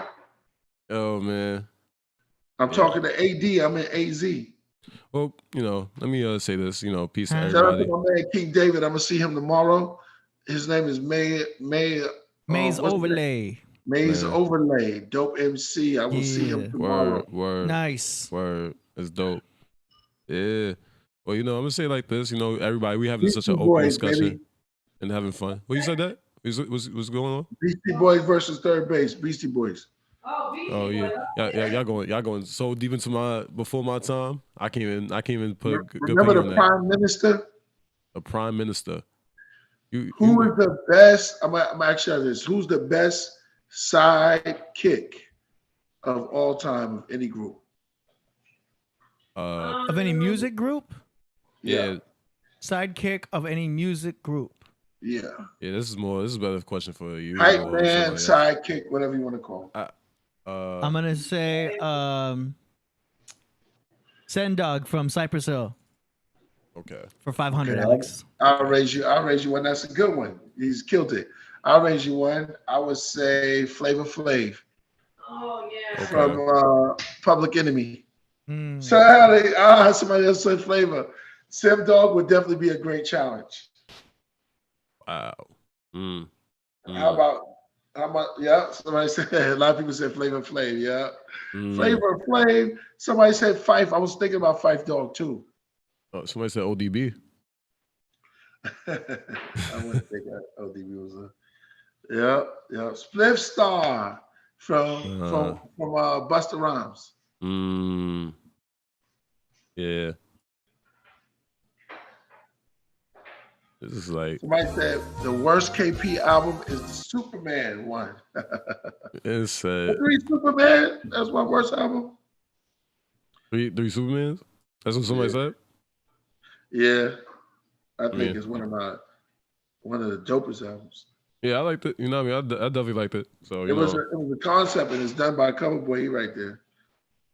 Oh, man. I'm talking to AD. I'm in AZ. Well, let me say this. Peace to everybody. Shout out to my man King David. I'm gonna see him tomorrow. His name is Maze Overlay. Maze Overlay. Dope MC. I will see him tomorrow. Word. Nice. Word. It's dope. Yeah. Well, I'm gonna say it like this. Everybody, we having such an open discussion and having fun. Well, you said that? What's going on? Beastie Boys versus third base. Beastie Boys. Oh yeah. Y'all going so deep into before my time. I can't even put good Remember on the that. Prime Minister? The Prime Minister. Who is the best? I'm actually this. Who's the best sidekick of all time of any group? Of any music group? Yeah. Sidekick of any music group. Yeah. Yeah, this is a better question for you. Hype man, sidekick, whatever you want to call it. I'm gonna say Sendog from Cypress Hill. Okay. For 500, Alex. I'll raise you one. That's a good one. He's killed it. I'll raise you one. I would say Flavor Flav. Oh yeah. From Public Enemy. So somebody else said Flavor. Sim Dog would definitely be a great challenge. Wow. How about yeah? Somebody said a lot of people said Flavor Flav. Yeah. Flavor Flav. Somebody said Fife. I was thinking about Fife Dog too. Oh, somebody said ODB. I wouldn't think that ODB was a Spliff Star from Busta Rhymes. Yeah. This is like somebody said the worst KP album is the Superman one. It's Three Superman. That's my worst album. Three Supermans. That's what somebody said. Yeah, I think it's one of the dopest albums. Yeah, I liked it. You know what I mean? I definitely liked it. So it was a concept, and it's done by Cover Boy. He right there.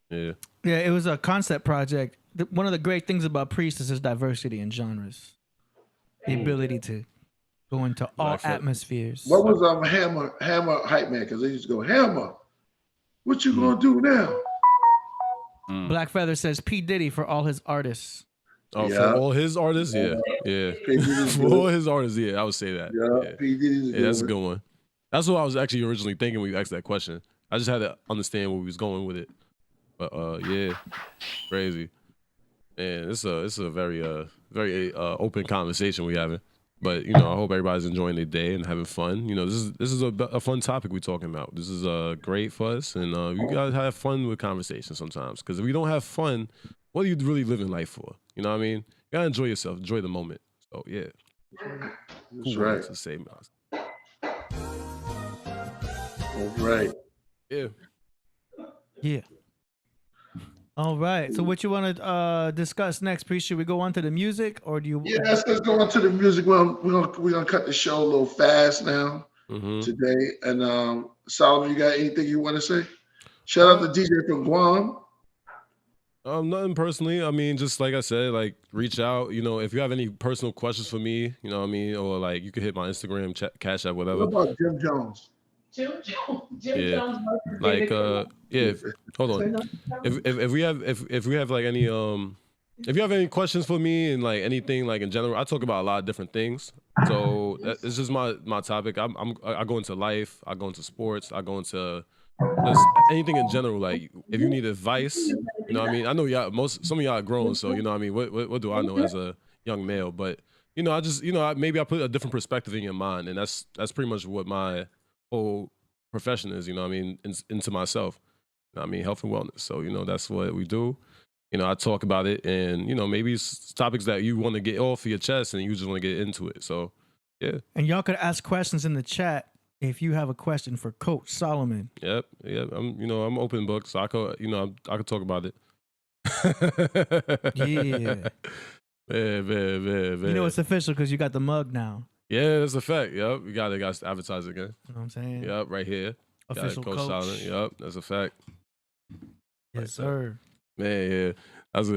Yeah. Yeah, it was a concept project. One of the great things about Priest is his diversity in genres. The ability to go into all atmospheres. What was Hammer hype man? Because they used to go, Hammer, what you gonna do now? Black Feather says P. Diddy for all his artists. Oh, for all his artists? Yeah. For all his artists, I would say that. Yeah, that's a good one. That's what I was actually originally thinking when you asked that question. I just had to understand where we was going with it. But crazy. And it's a very open conversation we having. But I hope everybody's enjoying their day and having fun. This is a fun topic we're talking about. This is great for us, and you gotta have fun with conversations sometimes. Because if you don't have fun, what are you really living life for? You know what I mean? You gotta enjoy yourself, enjoy the moment. So yeah, that's right. To say, that's right. Yeah. All right. So what you want to discuss next, Priest? Should we go on to the music, or do you? Yeah, let's go on to the music. We're gonna cut the show a little fast now today. And Solomon, you got anything you want to say? Shout out to DJ from Guam. Nothing personally. I mean, just like I said, like reach out. If you have any personal questions for me, you know what I mean, or like you could hit my Instagram, CashApp, whatever. What about Jim Jones? Jim Jones. Like hold on. If we have like any if you have any questions for me and like anything like in general, I talk about a lot of different things. So it's just my topic. I go into life, I go into sports, I go into just anything in general. Like if you need advice, you know what I mean. I know some of y'all are grown, so you know what I mean. What do I know as a young male? But I just maybe I put a different perspective in your mind, and that's pretty much what my whole profession is, I mean, into myself. I mean, health and wellness. So, that's what we do. I talk about it, and, maybe it's topics that you want to get off of your chest and you just want to get into it. So, yeah. And y'all could ask questions in the chat if you have a question for Coach Solomon. Yep. I'm open book, so I could talk about it. Yeah. Man. You know it's official because you got the mug now. Yeah, that's a fact. Yep, we got to advertise again. You know what I'm saying? Yep, right here. Official Coach. Solomon. Yep, that's a fact. Yes, sir. Man, yeah, that's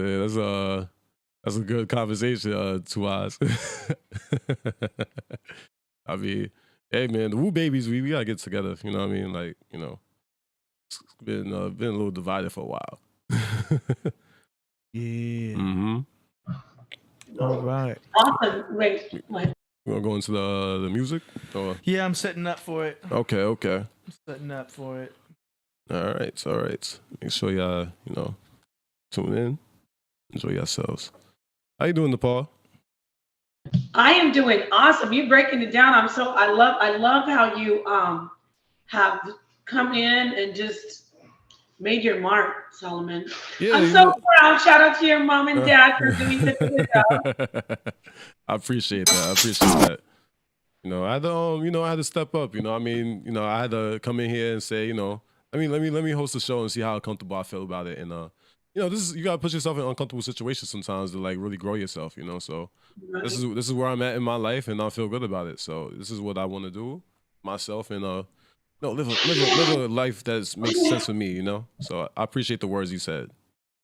a good conversation. 2 hours. I mean, hey man, the Wu babies, we gotta get together. You know what I mean? Like, it's been a little divided for a while. Yeah. Mm-hmm. All right. Awesome. Wait. You wanna go into the music? Or? Yeah, I'm setting up for it. Okay. I'm setting up for it. All right. Make sure y'all, tune in. Enjoy yourselves. How you doing, Napah? I am doing awesome. You're breaking it down. I love how you have come in and just made your mark, Solomon. Yeah, I'm so proud. Shout out to your mom and dad for doing such a good job. I appreciate that. I had to, I had to step up. I had to come in here and say, let me host the show and see how comfortable I feel about it. And you gotta put yourself in uncomfortable situations sometimes to like really grow yourself. So Right. this is where I'm at in my life, and I feel good about it. So this is what I want to do myself, and live a life that makes sense for me. So I appreciate the words you said.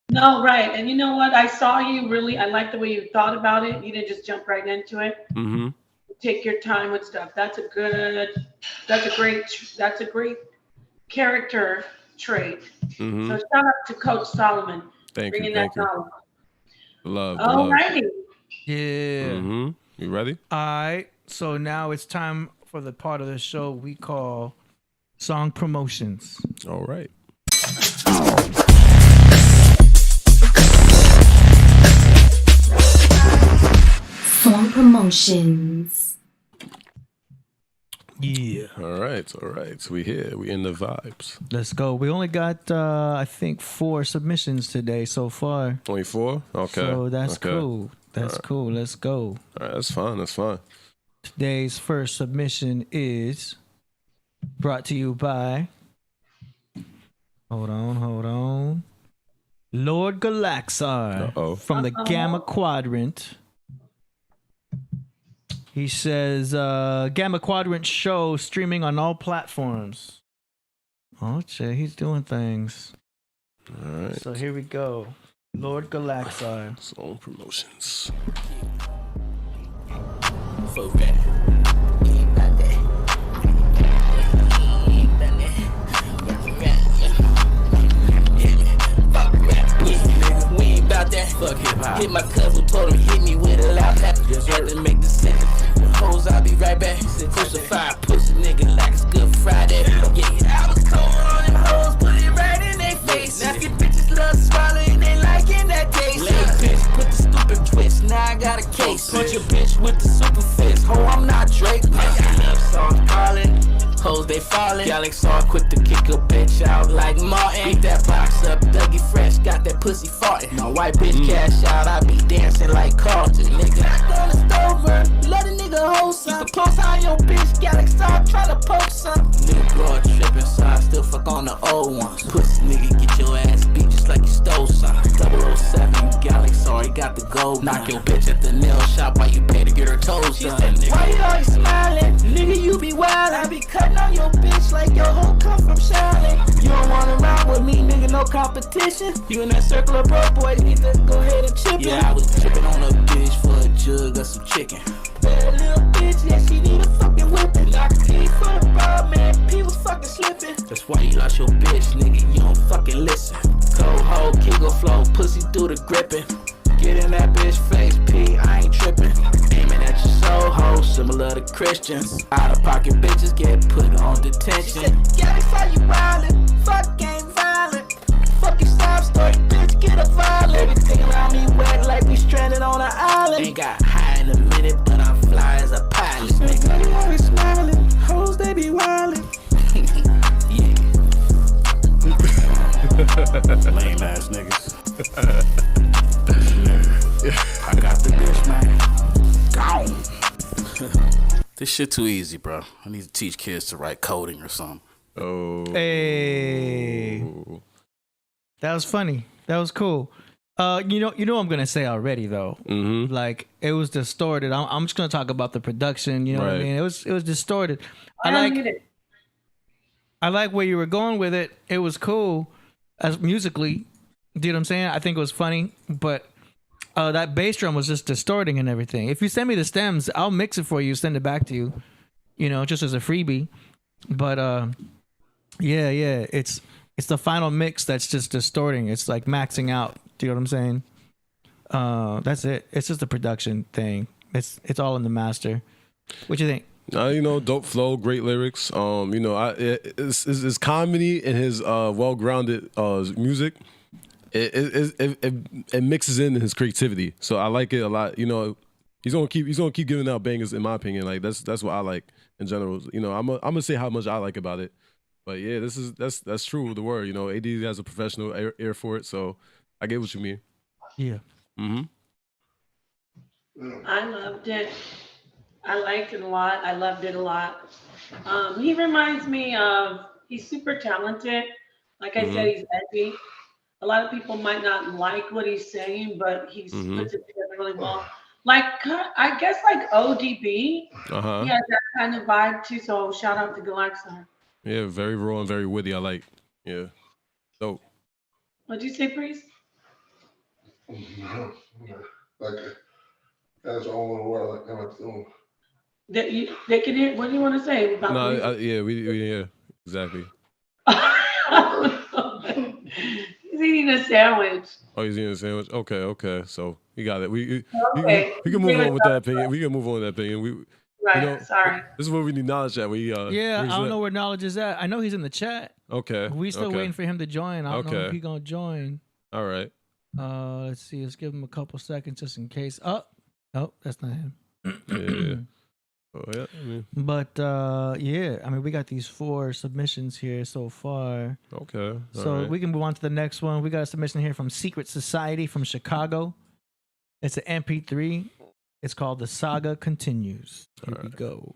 No, right. And you know what? I saw you really. I like the way you thought about it. You didn't just jump right into it. Mm-hmm. Take your time with stuff. That's a great character trait. Mm-hmm. So shout out to Coach Solomon. Thank bringing you. that knowledge. Love. All righty. Yeah. Mm-hmm. You ready? All right. So now it's time for the part of the show we call song promotions. All right. Song promotions. Yeah. All right. We here. We in the vibes. Let's go. We only got, I think, 4 submissions today so far. Only 4? Okay. So that's cool. That's cool. Let's go. All right. That's fine. Today's first submission is brought to you by, hold on, Lord Galaxar from the Gamma Quadrant. He says, Gamma Quadrant show streaming on all platforms. Oh, shit, he's doing things. All right. So here we go. Lord Galaxar. Song promotions. Fuck hip-hop. Hit my cousin, told him hit me with a loud tap. Had to make the sentence. Hoes, I'll be right back. Crucify pussy nigga like it's Good Friday. Yeah, I was cold on them hoes, put it right in their face. Nasty bitches love swallowing, they liking that taste. Lay bitch, put the stupid twist, now I got a case. Punch a bitch with the super fist. Ho, I'm not Drake. I got love songs calling. Hoes, they falling. Galaxar quick to kick a bitch out like Martin. Beat that box up, Dougie Fresh, got that pussy farting. My white bitch cash out, I be dancing like Carlton. Nigga, I on the stove, let a nigga hold some. Keep a close eye on your bitch, Galaxar, try to poke some. Nigga grow up trippin', so I still fuck on the old ones. Pussy nigga, get your ass beat just like you stole some. 007, Galaxar, you got the gold. Knock your bitch at the nail shop while you pay to get her toes done. Why you always smiling? Nigga, you be wild, I be cutting on your bitch like your hoe come from Charlotte. You don't wanna ride with me, nigga, no competition. You in that circle of broke boys, need to go ahead and chip it. Yeah, I was tripping on a bitch for a jug of some chicken. That little bitch, yeah, she need a fucking whipping. Lock a key for the ball, man, P was fucking slipping. That's why you lost your bitch, nigga, you don't fucking listen. Cold hoe, Kegel flow, pussy do the gripping. Get in that bitch face, P, I ain't tripping. Aiming at your soul, ho, similar to Christians. Out of pocket bitches get put on detention. Yeah, they saw you wildin', fuck game violent. Fuck your sob story, bitch, get a violent. Everything around me wet like we stranded on an island. Ain't got high in a minute, but I'm fly as a pilot. Nigga, you always smiling, hoes they be wildin'. Yeah. Lame ass niggas. I got the bitch, man. Gone. This shit too easy, bro. I need to teach kids to write coding or something. Oh. Hey. That was funny. That was cool. You know what I'm gonna say already though. Mm-hmm. Like it was distorted. I'm just gonna talk about the production. You know what I Right. mean? It was distorted. I don't get it. I like where you were going with it. It was cool as musically. Do you know what I'm saying? I think it was funny, but that bass drum was just distorting and everything. If you send me the stems, I'll mix it for you, send it back to you. You know, just as a freebie. But yeah, it's the final mix that's just distorting. It's like maxing out. Do you know what I'm saying? That's it. It's just a production thing. It's all in the master. What you think? You know, dope flow, great lyrics. You know, it's comedy and his well-grounded music. It mixes in his creativity, so I like it a lot. You know, he's gonna keep giving out bangers, in my opinion. Like that's what I like in general. You know, I'm gonna say how much I like about it, but yeah, that's true. The word, you know, AD has a professional ear for it, so I get what you mean. Yeah. Mm-hmm. I loved it. I liked it a lot. I loved it a lot. He reminds me of, he's super talented. Like I said, he's edgy. A lot of people might not like what he's saying, but he puts it together really well. Like, I guess like ODB. Uh-huh. He has that kind of vibe too. So shout out to Galaxar. Yeah, very raw and very witty. I like. Yeah. Dope. What'd you say, Priest? Like, that's the only word I like doing. They can hear. What do you want to say about? No, yeah, exactly. He's eating a sandwich. Oh, he's eating a sandwich. Okay. So you got it. We can move Give on it with that opinion. We can move on with that opinion. Right. You know, sorry. This is where we need knowledge at. Yeah, I don't know where knowledge is at. I know he's in the chat. Okay. We still waiting for him to join. I don't know if he's gonna join. All right. Let's see. Let's give him a couple seconds just in case. Oh, that's not him. Yeah. Oh yeah. But yeah, I mean, we got these 4 submissions here so far. Okay. So we can move on to the next one. We got a submission here from Secret Society from Chicago. It's an MP3. It's called The Saga Continues. Here we go.